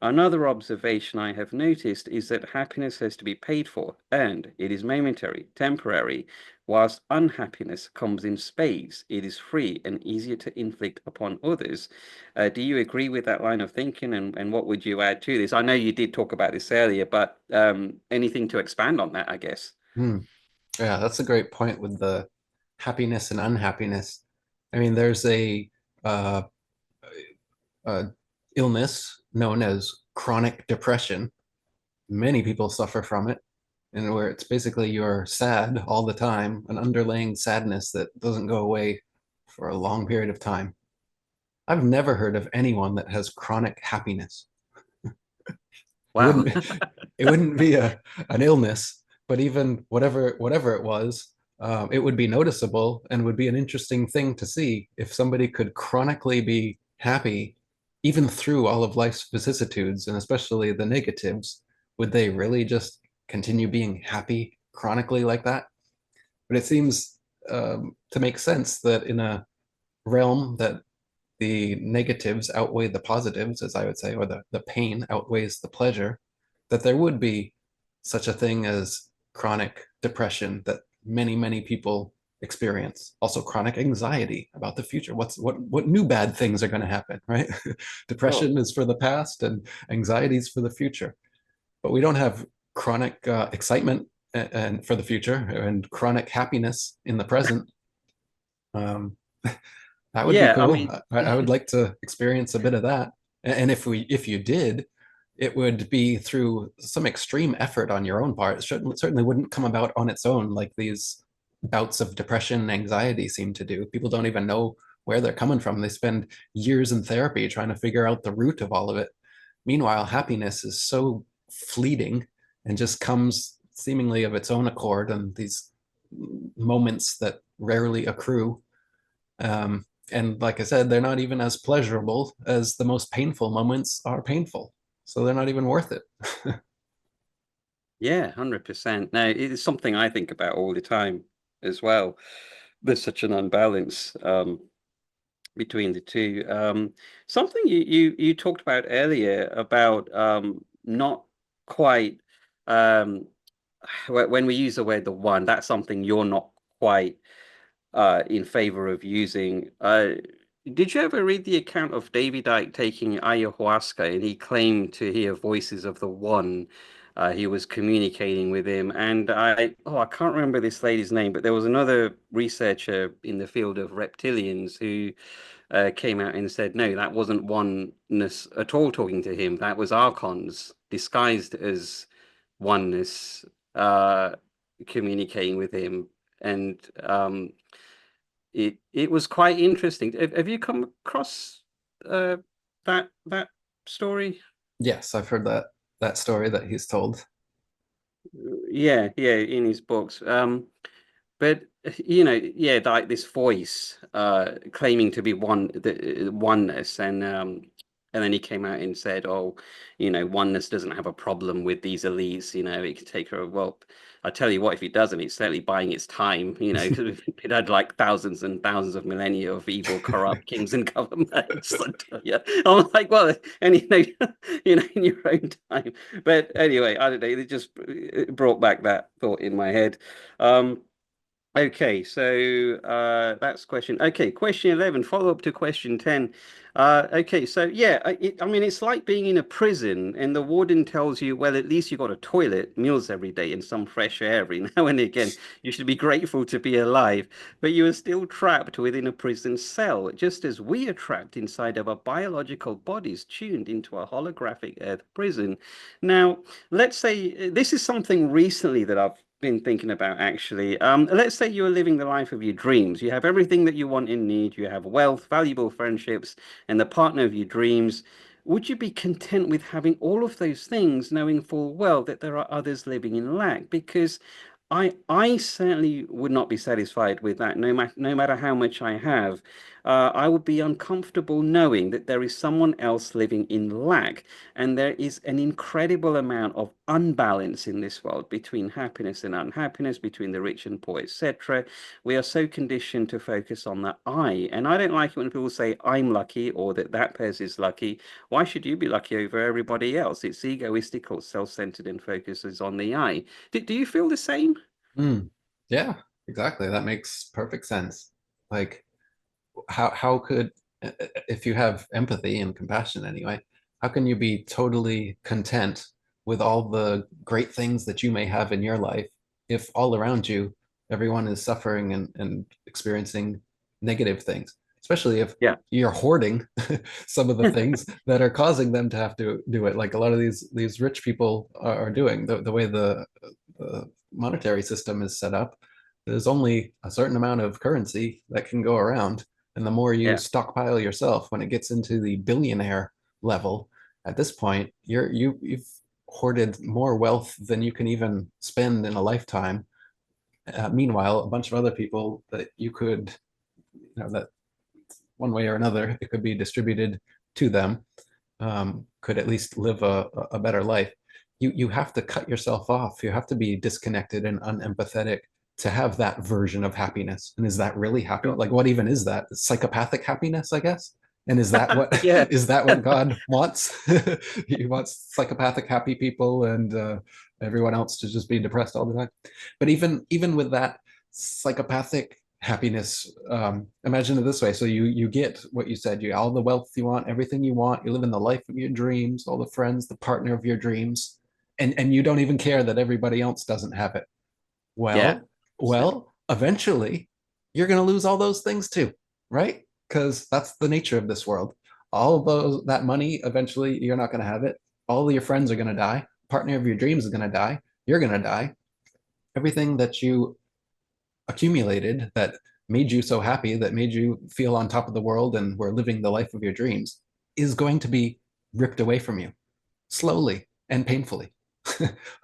[SPEAKER 2] Another observation I have noticed is that happiness has to be paid for, and it is momentary, temporary, whilst unhappiness comes in spades. It is free and easier to inflict upon others. Do you agree with that line of thinking, and what would you add to this? I know you did talk about this earlier, but anything to expand on that, I guess.
[SPEAKER 1] Hmm. Yeah, that's a great point with the happiness and unhappiness. I mean, there's uh, a illness known as chronic depression. Many people suffer from it, and where it's basically you're sad all the time, an underlying sadness that doesn't go away for a long period of time. I've never heard of anyone that has chronic happiness. It
[SPEAKER 2] Wow.
[SPEAKER 1] wouldn't it wouldn't be an illness, but even whatever it was, it would be noticeable and would be an interesting thing to see if somebody could chronically be happy even through all of life's vicissitudes and especially the negatives. would they really just continue being happy chronically like that? But it seems to make sense that in a realm that the negatives outweigh the positives, as I would say, or the pain outweighs the pleasure, that there would be such a thing as chronic depression that many, many people experience. Also chronic anxiety about the future. What new bad things are going to happen, right?
[SPEAKER 2] Sure.
[SPEAKER 1] Depression is for the past and anxiety is for the future. But we don't have chronic excitement and for the future and chronic happiness in the present. Um, that would be
[SPEAKER 2] Yeah, I
[SPEAKER 1] cool.
[SPEAKER 2] mean,
[SPEAKER 1] I would like to experience a bit of that. And if you did, it would be through some extreme effort on your own part. It certainly wouldn't come about on its own like these bouts of depression and anxiety seem to do. People don't even know where they're coming from. They spend years in therapy trying to figure out the root of all of it. Meanwhile, happiness is so fleeting and just comes seemingly of its own accord and these moments that rarely accrue. And like I said, they're not even as pleasurable as the most painful moments are painful. So they're not even worth it.
[SPEAKER 2] yeah, 100%. No, it's something I think about all the time as well. There's such an unbalance between the two. Something you talked about earlier about not quite when we use the word the one, that's something you're not quite in favor of using. Did you ever read the account of David Icke taking ayahuasca and he claimed to hear voices of the one? He was communicating with him, and I can't remember this lady's name, but there was another researcher in the field of reptilians who came out and said, no, that wasn't oneness at all talking to him. That was archons disguised as oneness uh, communicating with him. And it was quite interesting. Have you come across uh, that story?
[SPEAKER 1] Yes, I've heard that story that he's told.
[SPEAKER 2] Yeah, yeah, in his books. But yeah, like this voice claiming to be oneness, and then he came out and said, "Oh, oneness doesn't have a problem with these elites. It could take her." Well, I tell you what, if it doesn't, it's certainly buying its time. Because it had like thousands and thousands of millennia of evil, corrupt kings and governments. I tell you, I'm like, well, and in your own time. But anyway, I don't know. It brought back that thought in my head. Um, Okay, so that's question. Okay, question 11, follow up to question 10. Okay, so yeah, I mean, it's like being in a prison and the warden tells you, well, at least you got a toilet, meals every day, and some fresh air every now and again. You should be grateful to be alive, but you are still trapped within a prison cell, just as we are trapped inside of our biological bodies, tuned into a holographic Earth prison. Now, let's say this is something recently that I've been thinking about actually. Let's say you're living the life of your dreams. You have everything that you want and need. You have wealth, valuable friendships, and the partner of your dreams. Would you be content with having all of those things, knowing full well that there are others living in lack? Because I certainly would not be satisfied with that, no matter how much I have. I would be uncomfortable knowing that there is someone else living in lack, and there is an incredible amount of unbalance in this world between happiness and unhappiness, between the rich and poor, etc. We are so conditioned to focus on the I, and I don't like it when people say I'm lucky or that person is lucky. Why should you be lucky over everybody else? It's egoistical, self-centered, and focuses on the I. Do you feel the same?
[SPEAKER 1] Mm, yeah, exactly. That makes perfect sense. Like, how could, if you have empathy and compassion anyway, how can you be totally content with all the great things that you may have in your life if all around you everyone is suffering and experiencing negative things, especially if
[SPEAKER 2] Yeah,
[SPEAKER 1] you're hoarding some of the things that are causing them to have to do it, like a lot of these rich people are doing. The way the monetary system is set up, there's only a certain amount of currency that can go around, and the more you
[SPEAKER 2] yeah.
[SPEAKER 1] stockpile yourself, when it gets into the billionaire level, at this point, you've hoarded more wealth than you can even spend in a lifetime. Meanwhile, a bunch of other people that you could, that one way or another, it could be distributed to them, could at least live a better life. you have to cut yourself off. You have to be disconnected and unempathetic to have that version of happiness. And is that really happiness?
[SPEAKER 2] Sure.
[SPEAKER 1] Like, what even is that? Psychopathic happiness, I guess. And is that what
[SPEAKER 2] Yeah.
[SPEAKER 1] is that what God wants? He wants psychopathic happy people, and everyone else to just be depressed all the time. But even with that psychopathic happiness, imagine it this way. So you get what you said, you all the wealth you want, everything you want, you live in the life of your dreams, all the friends, the partner of your dreams, and you don't even care that everybody else doesn't have it.
[SPEAKER 2] Yeah. Absolutely.
[SPEAKER 1] Well, eventually you're going to lose all those things too, right? Because that's the nature of this world. All of those that money, eventually you're not going to have it. All of your friends are going to die. Partner of your dreams is going to die. You're going to die. Everything that you accumulated that made you so happy, that made you feel on top of the world and were living the life of your dreams, is going to be ripped away from you slowly and painfully.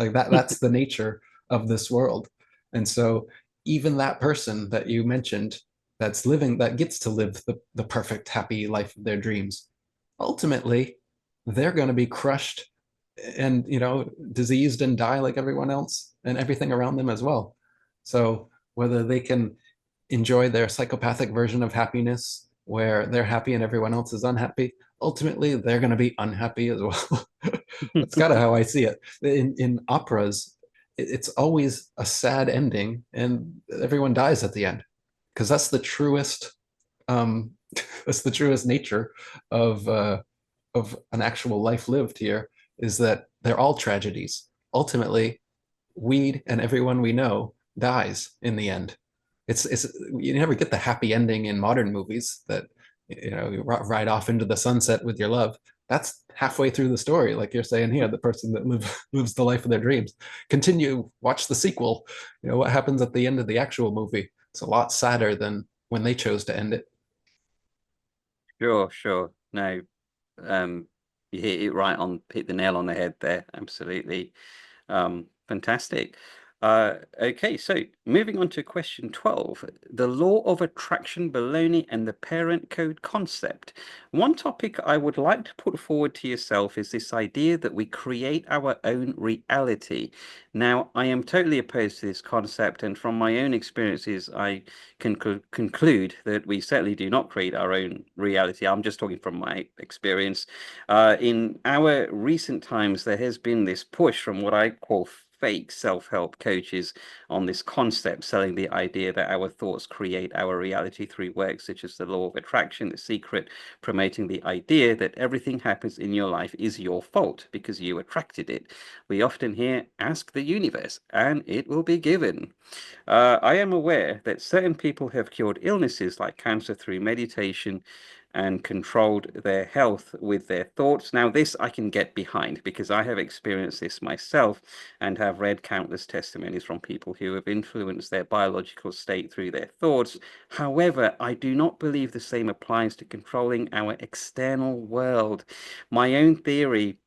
[SPEAKER 1] Like that's the nature of this world. And so even that person that you mentioned that's living, that gets to live the perfect happy life of their dreams, ultimately they're going to be crushed and diseased and die like everyone else and everything around them as well. So whether they can enjoy their psychopathic version of happiness where they're happy and everyone else is unhappy, ultimately they're going to be unhappy as well. That's kind of how I see it. In operas, it's always a sad ending and everyone dies at the end because um, that's the truest nature of an actual life lived here, is that they're all tragedies. Ultimately, we and everyone we know dies in the end. It's you never get the happy ending in modern movies that you ride off into the sunset with your love. That's halfway through the story, like you're saying here. The person that lives the life of their dreams. Continue, watch the sequel. What happens at the end of the actual movie. It's a lot sadder than when they chose to end it.
[SPEAKER 2] Sure, sure. No, um, you hit the nail on the head there. Absolutely. Fantastic. Okay, so moving on to question 12, the law of attraction baloney and the parent code concept. One topic I would like to put forward to yourself is this idea that we create our own reality. Now, I am totally opposed to this concept, and from my own experiences, I can conclude that we certainly do not create our own reality. I'm just talking from my experience. In our recent times, there has been this push from what I call fake self-help coaches on this concept, selling the idea that our thoughts create our reality through works such as the law of attraction, The Secret, promoting the idea that everything happens in your life is your fault because you attracted it. We often hear, ask the universe, and it will be given. I am aware that certain people have cured illnesses like cancer through meditation and controlled their health with their thoughts. Now, this I can get behind because I have experienced this myself and have read countless testimonies from people who have influenced their biological state through their thoughts. However, I do not believe the same applies to controlling our external world. My own theory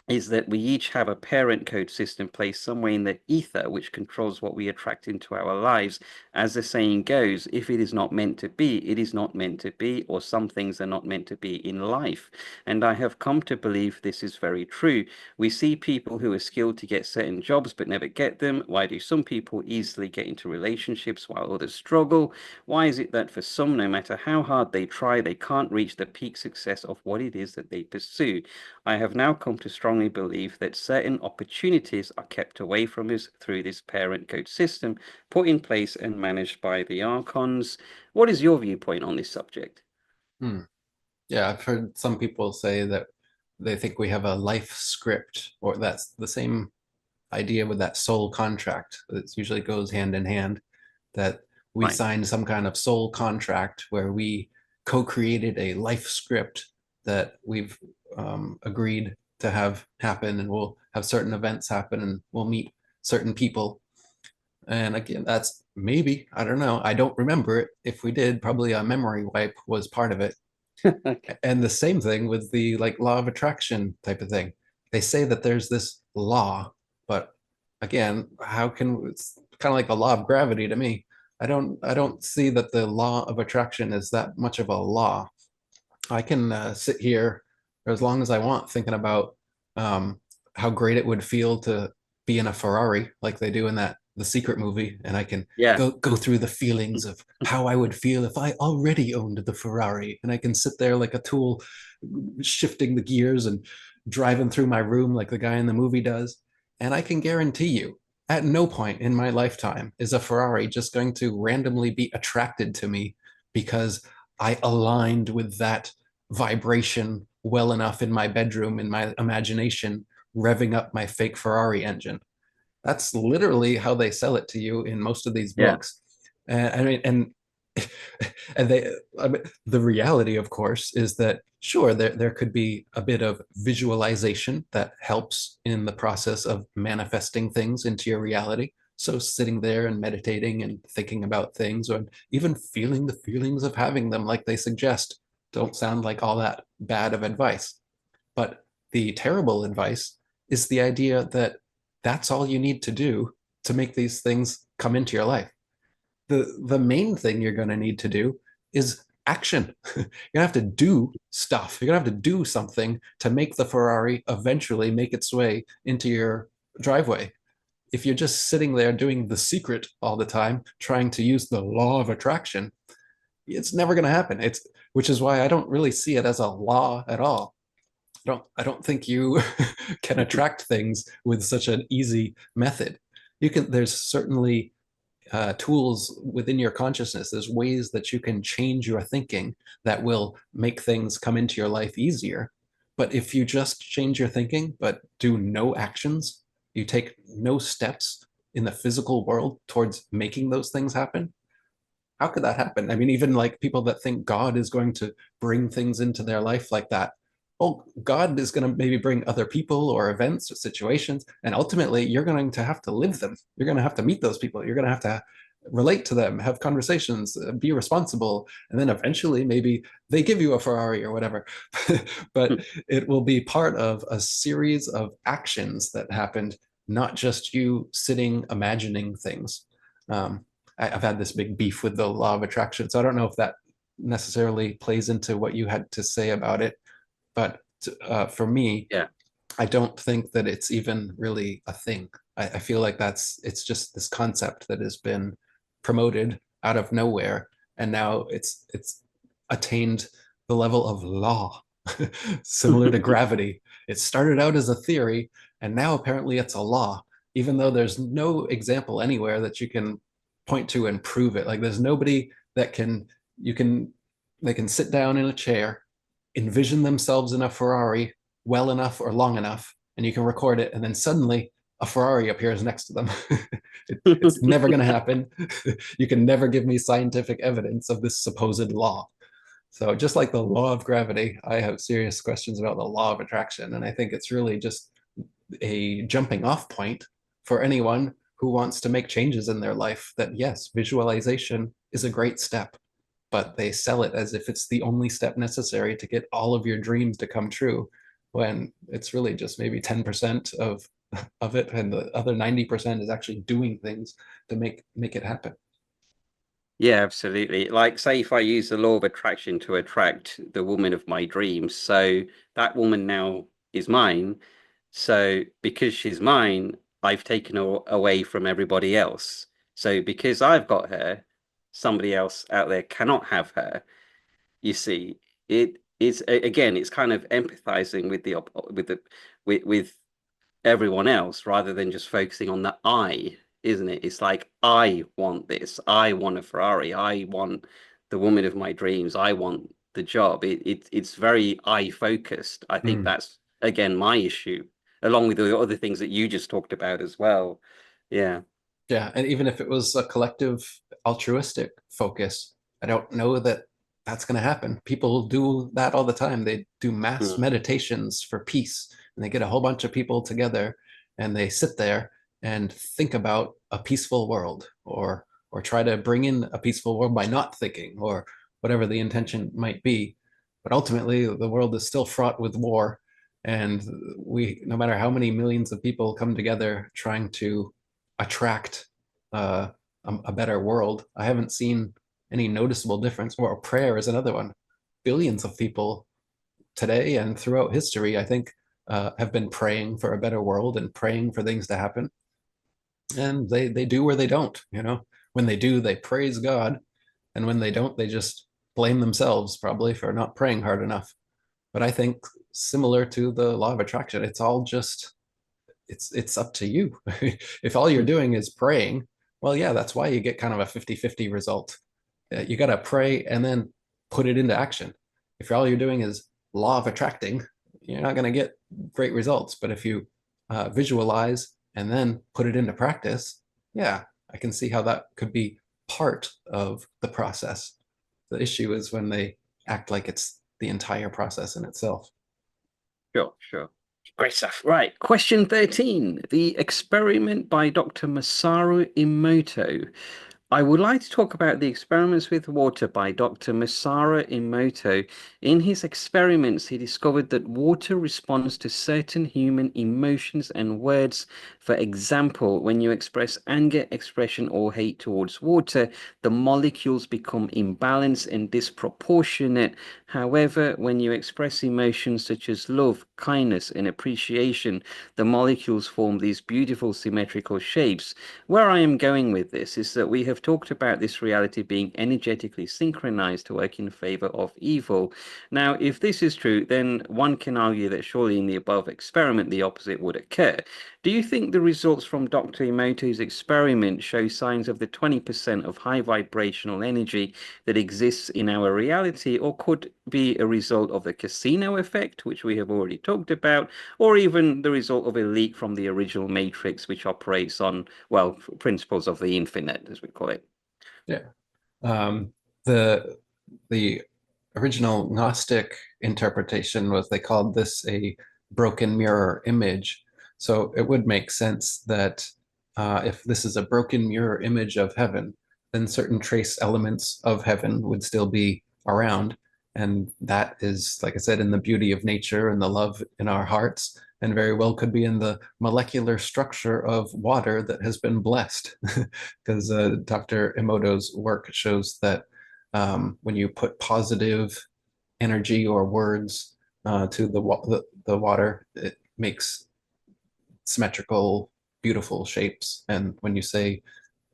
[SPEAKER 2] is that we each have a parent code system placed somewhere in the ether which controls what we attract into our lives. As the saying goes, if it is not meant to be, it is not meant to be, or some things are not meant to be in life. And I have come to believe this is very true. We see people who are skilled to get certain jobs but never get them. Why do some people easily get into relationships while others struggle? Why is it that for some, no matter how hard they try, they can't reach the peak success of what it is that they pursue? I have now come to strongly believe that certain opportunities are kept away from us through this parent code system put in place and managed by the archons. What is your viewpoint on this subject?
[SPEAKER 1] Hmm. Yeah, I've heard some people say that they think we have a life script, or that's the same idea with that soul contract. It usually goes hand in hand, that we
[SPEAKER 2] Right.
[SPEAKER 1] signed some kind of soul contract where we co-created a life script that we've agreed to have happen, and we'll have certain events happen and we'll meet certain people. And again, that's maybe, I don't know. I don't remember it. If we did, probably a memory wipe was part of it.
[SPEAKER 2] Okay.
[SPEAKER 1] And the same thing with the like law of attraction type of thing. They say that there's this law, but again, how can it's kind of like the law of gravity to me. I don't see that the law of attraction is that much of a law. I can sit here for as long as I want thinking about um, how great it would feel to be in a Ferrari like they do in that The Secret movie, and I can
[SPEAKER 2] Yeah.
[SPEAKER 1] go through the feelings of how I would feel if I already owned the Ferrari, and I can sit there like a tool, shifting the gears and driving through my room like the guy in the movie does. And I can guarantee you, at no point in my lifetime is a Ferrari just going to randomly be attracted to me because I aligned with that vibration well enough in my bedroom, in my imagination, revving up my fake Ferrari engine. That's literally how they sell it to you in most of these
[SPEAKER 2] Yeah.
[SPEAKER 1] books. I mean, and and I mean, the reality, of course, is that sure, there could be a bit of visualization that helps in the process of manifesting things into your reality. So sitting there and meditating and thinking about things, or even feeling the feelings of having them, like they suggest, don't sound like all that bad of advice. But the terrible advice is the idea that that's all you need to do to make these things come into your life. The main thing you're going to need to do is action. You're going to have to do stuff. You're going to have to do something to make the Ferrari eventually make its way into your driveway. If you're just sitting there doing The Secret all the time, trying to use the law of attraction, it's never going to happen. It's which is why I don't really see it as a law at all. I don't think you can attract things with such an easy method. You can there's certainly tools within your consciousness. There's ways that you can change your thinking that will make things come into your life easier. But if you just change your thinking but do no actions, you take no steps in the physical world towards making those things happen, how could that happen? I mean, even like people that think God is going to bring things into their life like that. Well, God is going to maybe bring other people or events or situations, and ultimately you're going to have to live them. You're going to have to meet those people. You're going to have to relate to them, have conversations, be responsible, and then eventually maybe they give you a Ferrari or whatever. But it will be part of a series of actions that happened, not just you sitting imagining things. Um, I've had this big beef with the law of attraction. So I don't know if that necessarily plays into what you had to say about it. But for me,
[SPEAKER 2] Yeah.
[SPEAKER 1] I don't think that it's even really a thing. I feel like it's just this concept that has been promoted out of nowhere, and now it's attained the level of law, similar to gravity. It started out as a theory, and now apparently it's a law, even though there's no example anywhere that you can point to and prove it. Like there's nobody that can you can they can sit down in a chair, envision themselves in a Ferrari well enough or long enough, and you can record it, and then suddenly a Ferrari appears next to them. It's never going to happen. You can never give me scientific evidence of this supposed law. So just like the law of gravity, I have serious questions about the law of attraction, and I think it's really just a jumping off point for anyone who wants to make changes in their life. That yes, visualization is a great step, but they sell it as if it's the only step necessary to get all of your dreams to come true, when it's really just maybe 10% of it, and the other 90% is actually doing things to make it happen.
[SPEAKER 2] Yeah, absolutely. Like, say if I use the law of attraction to attract the woman of my dreams, so that woman now is mine. So because she's mine, I've taken her away from everybody else. So because I've got her, somebody else out there cannot have her. You see, again, it's kind of empathizing with with everyone else rather than just focusing on the I, isn't it? It's like, I want this. I want a Ferrari. I want the woman of my dreams. I want the job. It's very I focused. I think
[SPEAKER 1] Mm.
[SPEAKER 2] that's again my issue, along with the other things that you just talked about as well. Yeah.
[SPEAKER 1] Yeah, and even if it was a collective altruistic focus, I don't know that that's going to happen. People do that all the time. They do mass
[SPEAKER 2] Mm.
[SPEAKER 1] meditations for peace, and they get a whole bunch of people together, and they sit there and think about a peaceful world, or try to bring in a peaceful world by not thinking, or whatever the intention might be. But ultimately, the world is still fraught with war, and no matter how many millions of people come together trying to attract uh, a better world, I haven't seen any noticeable difference. Or prayer is another one. Billions of people today and throughout history, I think have been praying for a better world and praying for things to happen, and they do or they don't. When they do, they praise God, and when they don't, they just blame themselves probably for not praying hard enough. But I think similar to the law of attraction, it's all just it's up to you. If all you're doing is praying, well, yeah, that's why you get kind of a 50-50 result. You got to pray and then put it into action. If all you're doing is law of attracting, you're not going to get great results. But if you visualize and then put it into practice, yeah, I can see how that could be part of the process. The issue is when they act like it's the entire process in itself.
[SPEAKER 2] Sure, sure. Great stuff. Right. Question 13. The experiment by Dr. Masaru Emoto. I would like to talk about the experiments with water by Dr. Masaru Emoto. In his experiments, he discovered that water responds to certain human emotions and words. For example, when you express anger, expression, or hate towards water, the molecules become imbalanced and disproportionate. However, when you express emotions such as love, kindness, and appreciation, the molecules form these beautiful symmetrical shapes. Where I am going with this is that we have talked about this reality being energetically synchronized to work in favor of evil. Now, if this is true, then one can argue that surely in the above experiment, the opposite would occur. Do you think the results from Dr. Emoto's experiment show signs of the 20% of high vibrational energy that exists in our reality, or could be a result of the casino effect, which we have already talked about, or even the result of a leak from the original matrix, which operates on, well, principles of the infinite, as we call it?
[SPEAKER 1] Yeah. Um, the the original Gnostic interpretation was they called this a broken mirror image. So it would make sense that if this is a broken mirror image of heaven, then certain trace elements of heaven would still be around. And that is, like I said, in the beauty of nature and the love in our hearts, and very well could be in the molecular structure of water that has been blessed. Because Dr. Emoto's work shows that when you put positive energy or words to the water, it makes symmetrical, beautiful shapes. And when you say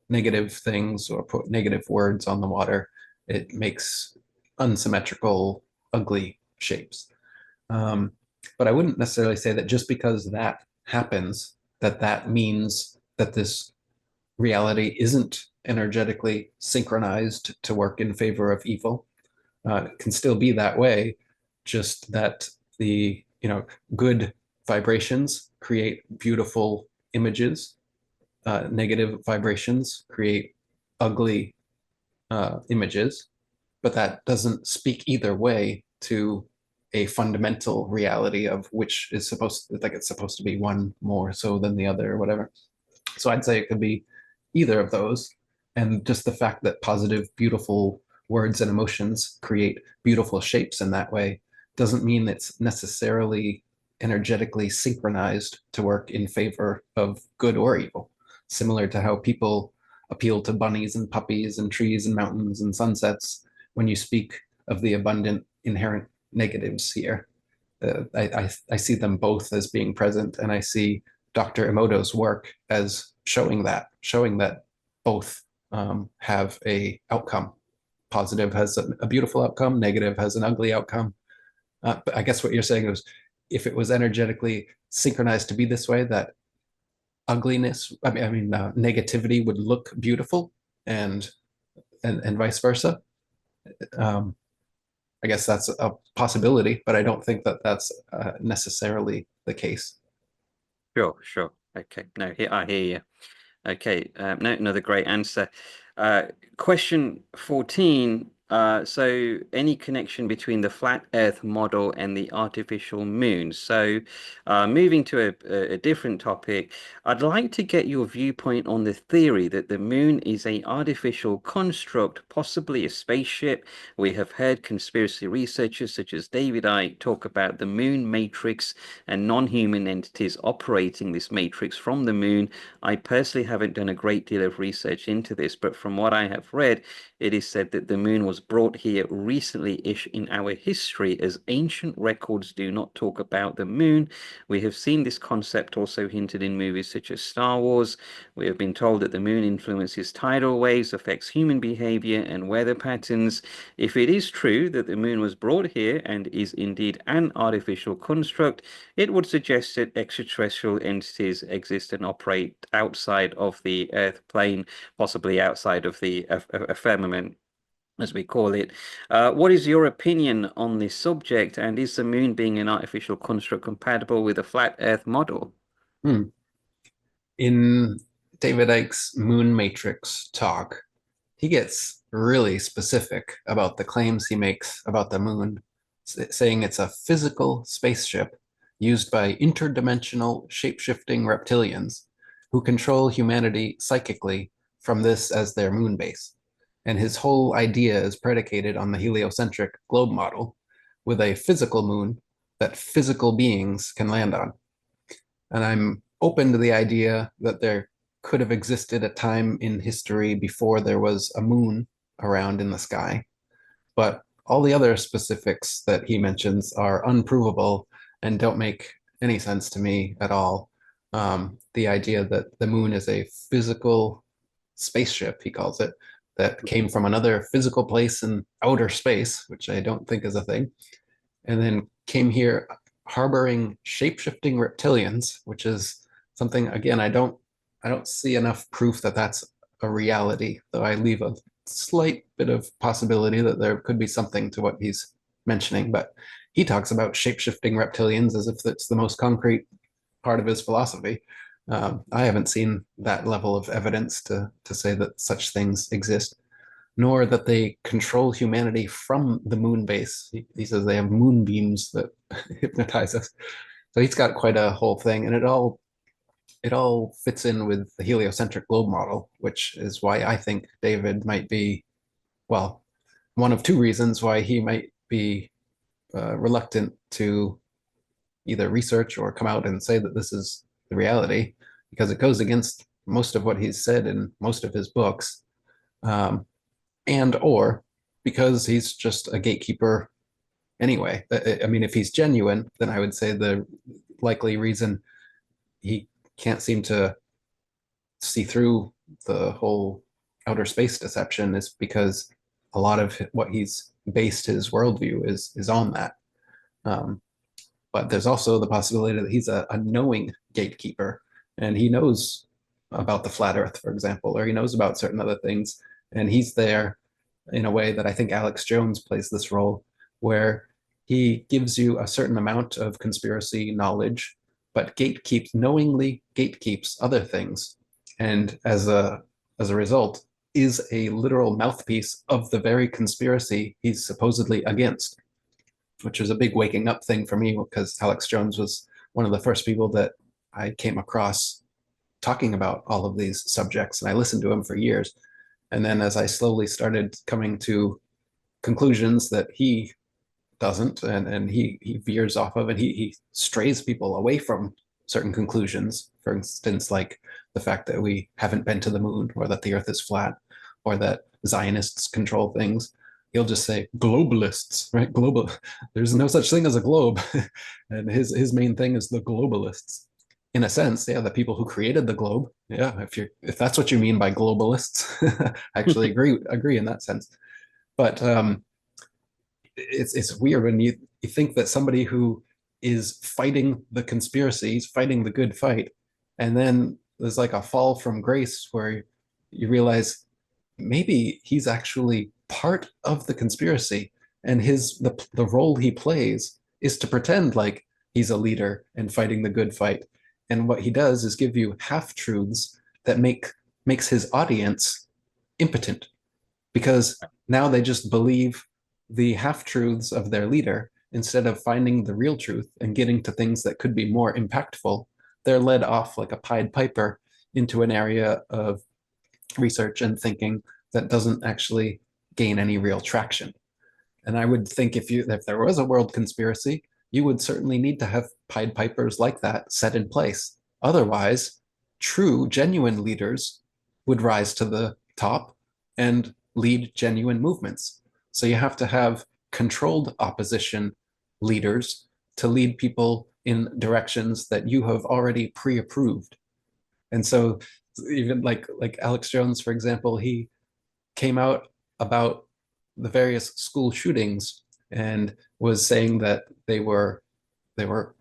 [SPEAKER 1] negative things or put negative words on the water, it makes unsymmetrical, ugly shapes. Um, but I wouldn't necessarily say that just because that happens, that that means that this reality isn't energetically synchronized to work in favor of evil. It can still be that way, just that the good vibrations create beautiful images. Negative vibrations create ugly images, but that doesn't speak either way to a fundamental reality of which is supposed to, like it's supposed to be one more so than the other or whatever. So I'd say it could be either of those. And just the fact that positive, beautiful words and emotions create beautiful shapes in that way doesn't mean it's necessarily energetically synchronized to work in favor of good or evil. Similar to how people appeal to bunnies and puppies and trees and mountains and sunsets when you speak of the abundant inherent negatives here. I see them both as being present, and I see Dr. Emoto's work as showing that both have a outcome. Positive has a beautiful outcome, negative has an ugly outcome. But I guess what you're saying is, if it was energetically synchronized to be this way, that ugliness, negativity would look beautiful, and and vice versa. Um, I guess that's a possibility, but I don't think that that's necessarily the case.
[SPEAKER 2] Sure, sure. Okay. No, I hear you. Okay, no, another great answer. Uh, Question 14. So any connection between the flat Earth model and the artificial moon? So moving to a different topic, I'd like to get your viewpoint on the theory that the moon is a artificial construct, possibly a spaceship. We have heard conspiracy researchers such as David Icke talk about the moon matrix and non-human entities operating this matrix from the moon. I personally haven't done a great deal of research into this, but from what I have read, it is said that the moon was was brought here recently-ish in our history, as ancient records do not talk about the moon. We have seen this concept also hinted in movies such as Star Wars. We have been told that the moon influences tidal waves, affects human behavior and weather patterns. If it is true that the moon was brought here and is indeed an artificial construct, it would suggest that extraterrestrial entities exist and operate outside of the Earth plane, possibly outside of the firmament, as we call it. What is your opinion on this subject, and is the moon being an artificial construct compatible with a flat Earth model?
[SPEAKER 1] Hmm. In David Icke's Moon Matrix talk, he gets really specific about the claims he makes about the moon, saying it's a physical spaceship used by interdimensional shape-shifting reptilians who control humanity psychically from this as their moon base. And his whole idea is predicated on the heliocentric globe model with a physical moon that physical beings can land on. And I'm open to the idea that there could have existed a time in history before there was a moon around in the sky. But all the other specifics that he mentions are unprovable and don't make any sense to me at all. The idea that the moon is a physical spaceship, he calls it, that came from another physical place in outer space, which I don't think is a thing, and then came here harboring shape-shifting reptilians, which is something, again, I don't see enough proof that that's a reality, though I leave a slight bit of possibility that there could be something to what he's mentioning. But he talks about shape-shifting reptilians as if it's the most concrete part of his philosophy. I haven't seen that level of evidence to say that such things exist, nor that they control humanity from the moon base. He says they have moonbeams that hypnotize us. So he's got quite a whole thing, and it all fits in with the heliocentric globe model, which is why I think David might be, well, one of two reasons why he might be reluctant to either research or come out and say that this is the reality, because it goes against most of what he's said in most of his books, and or because he's just a gatekeeper anyway. I mean, if he's genuine, then I would say the likely reason he can't seem to see through the whole outer space deception is because a lot of what he's based his worldview is on that. Um, but there's also the possibility that he's a knowing gatekeeper, and he knows about the flat Earth, for example, or he knows about certain other things, and he's there in a way that I think Alex Jones plays this role, where he gives you a certain amount of conspiracy knowledge, but knowingly gatekeeps other things, and as a result, is a literal mouthpiece of the very conspiracy he's supposedly against, which was a big waking up thing for me because Alex Jones was one of the first people that I came across talking about all of these subjects, and I listened to him for years. And then as I slowly started coming to conclusions that he doesn't, and he veers off of, and he strays people away from certain conclusions. For instance, like the fact that we haven't been to the moon, or that the Earth is flat, or that Zionists control things. He'll just say globalists, right? Global. There's no such thing as a globe, and his main thing is the globalists. In a sense, yeah, the people who created the globe. Yeah, if that's what you mean by globalists, I actually agree in that sense. But it's weird when you think that somebody who is fighting the conspiracies, fighting the good fight, and then there's like a fall from grace where you realize maybe he's actually part of the conspiracy, and the role he plays is to pretend like he's a leader and fighting the good fight. And what he does is give you half truths that makes his audience impotent, because now they just believe the half truths of their leader instead of finding the real truth and getting to things that could be more impactful. They're led off like a Pied Piper into an area of research and thinking that doesn't actually gain any real traction. And I would think if there was a world conspiracy, you would certainly need to have Pied Pipers like that set in place. Otherwise, true, genuine leaders would rise to the top and lead genuine movements. So you have to have controlled opposition leaders to lead people in directions that you have already pre-approved. And so even like Alex Jones, for example, he came out about the various school shootings and was saying that they were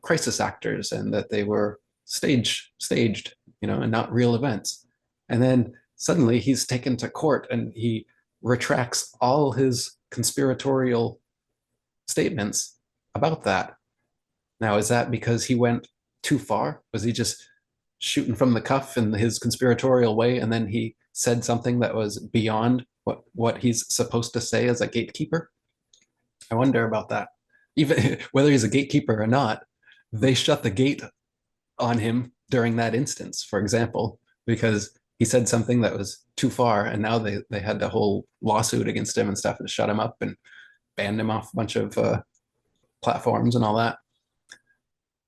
[SPEAKER 1] crisis actors and that they were staged, and not real events. And then suddenly he's taken to court and he retracts all his conspiratorial statements about that. Now, is that because he went too far? Was he just shooting from the cuff in his conspiratorial way, and then he said something that was beyond what he's supposed to say as a gatekeeper? I wonder about that. Even whether he's a gatekeeper or not, they shut the gate on him during that instance, for example, because he said something that was too far, and now they had the whole lawsuit against him and stuff and shut him up and banned him off a bunch of platforms and all that.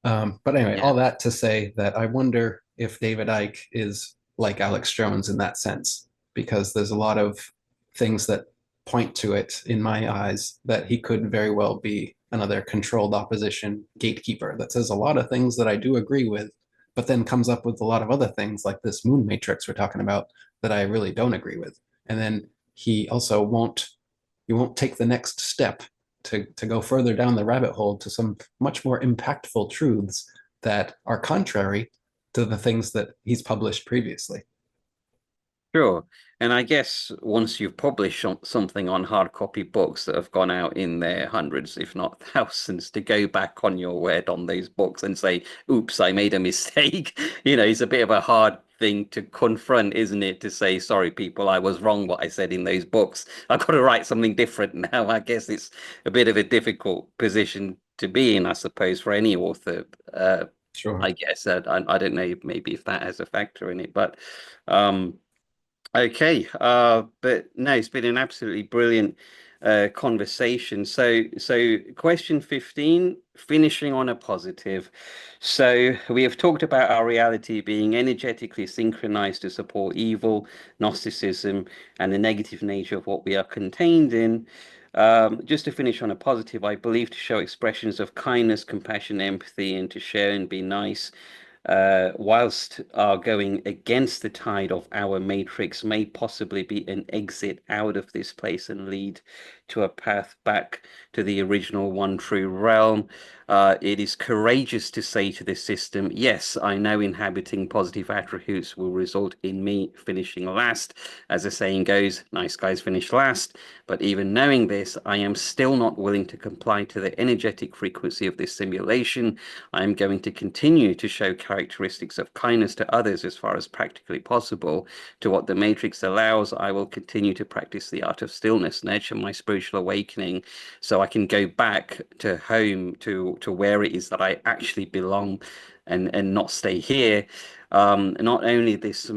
[SPEAKER 1] But anyway,
[SPEAKER 2] Yeah.
[SPEAKER 1] all that to say that I wonder if David Icke is like Alex Jones in that sense, because there's a lot of things that point to it in my eyes that he could very well be another controlled opposition gatekeeper that says a lot of things that I do agree with, but then comes up with a lot of other things like this moon matrix we're talking about that I really don't agree with. And then he won't take the next step to go further down the rabbit hole to some much more impactful truths that are contrary to the things that he's published previously.
[SPEAKER 2] Sure. And I guess once you've published something on hard copy books that have gone out in their hundreds, if not thousands, to go back on your word on those books and say, oops, I made a mistake. It's a bit of a hard thing to confront, isn't it? To say, sorry, people, I was wrong what I said in those books. I've got to write something different now. I guess it's a bit of a difficult position to be in, I suppose, for any author.
[SPEAKER 1] Sure.
[SPEAKER 2] I guess I don't know maybe if that has a factor in it, but um okay, but no, it's been an absolutely brilliant conversation. So question 15, finishing on a positive. So we have talked about our reality being energetically synchronized to support evil, Gnosticism, and the negative nature of what we are contained in. Just to finish on a positive, I believe to show expressions of kindness, compassion, empathy, and to share and be nice whilst are going against the tide of our matrix may possibly be an exit out of this place and lead to a path back to the original one true realm. It is courageous to say to this system, yes, I know inhabiting positive attributes will result in me finishing last. As the saying goes, nice guys finish last. But even knowing this, I am still not willing to comply to the energetic frequency of this simulation. I am going to continue to show characteristics of kindness to others as far as practically possible. To what the Matrix allows, I will continue to practice the art of stillness, nurture my spiritual awakening, so I can go back to home, to where it is that I actually belong, and not stay here. Not only this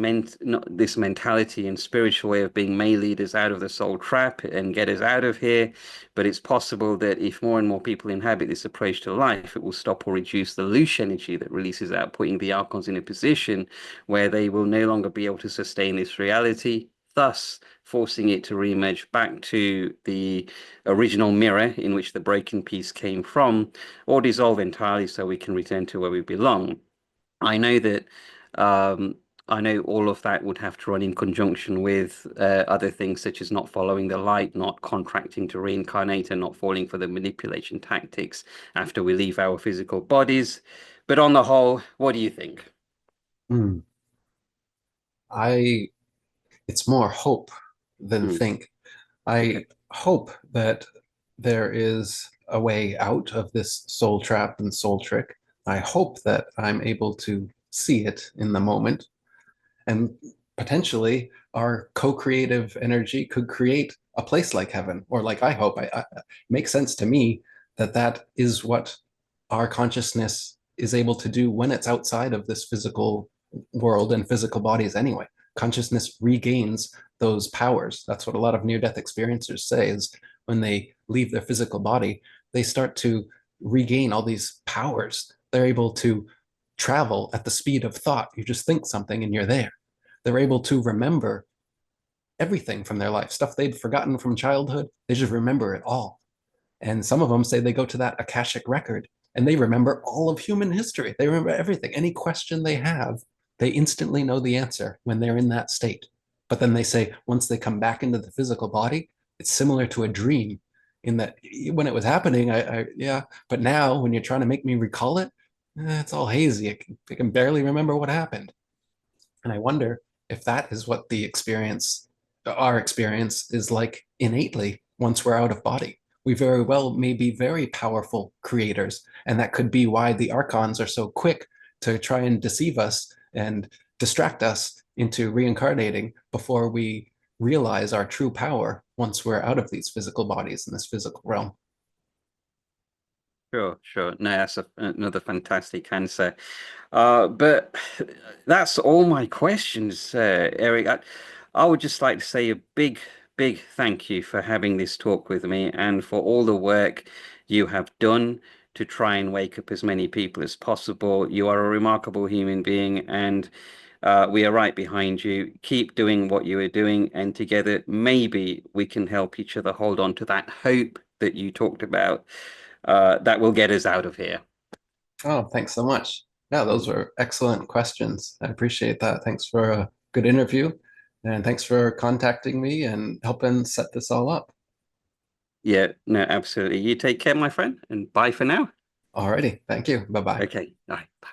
[SPEAKER 2] mentality and spiritual way of being may lead us out of the soul trap and get us out of here, but it's possible that if more and more people inhabit this approach to life, it will stop or reduce the loose energy that releases out, putting the archons in a position where they will no longer be able to sustain this reality, thus forcing it to reemerge back to the original mirror in which the broken piece came from, or dissolve entirely so we can return to where we belong. I know that um, I know all of that would have to run in conjunction with other things such as not following the light, not contracting to reincarnate, and not falling for the manipulation tactics after we leave our physical bodies. But on the whole, what do you think?
[SPEAKER 1] Hmm. I It's more hope than
[SPEAKER 2] Hmm.
[SPEAKER 1] think.
[SPEAKER 2] Okay.
[SPEAKER 1] I hope that there is a way out of this soul trap and soul trick. I hope that I'm able to see it in the moment, and potentially our co-creative energy could create a place like heaven, or like I hope. It makes sense to me that that is what our consciousness is able to do when it's outside of this physical world and physical bodies anyway. Consciousness regains those powers. That's what a lot of near-death experiencers say, is when they leave their physical body, they start to regain all these powers. They're able to travel at the speed of thought. You just think something and you're there. They're able to remember everything from their life, stuff they'd forgotten from childhood. They just remember it all. And some of them say they go to that Akashic record and they remember all of human history. They remember everything. Any question they have, they instantly know the answer when they're in that state. But then they say once they come back into the physical body, it's similar to a dream in that when it was happening, yeah, but now when you're trying to make me recall it, it's all hazy. I can barely remember what happened. And I wonder if that is what our experience is like innately once we're out of body. We very well may be very powerful creators. And that could be why the archons are so quick to try and deceive us and distract us into reincarnating before we realize our true power once we're out of these physical bodies in this physical realm.
[SPEAKER 2] Sure, sure. No, that's another fantastic answer. But that's all my questions, Eric. I would just like to say a big, big thank you for having this talk with me and for all the work you have done to try and wake up as many people as possible. You are a remarkable human being, and we are right behind you. Keep doing what you are doing, and together, maybe we can help each other hold on to that hope that you talked about, that will get us out of here.
[SPEAKER 1] Oh, thanks so much. Yeah, those were excellent questions. I appreciate that. Thanks for a good interview. And thanks for contacting me and helping set this all up.
[SPEAKER 2] Yeah, no, absolutely. You take care, my friend, and bye for now.
[SPEAKER 1] Alrighty. Thank you. Bye bye.
[SPEAKER 2] Okay, bye. Bye.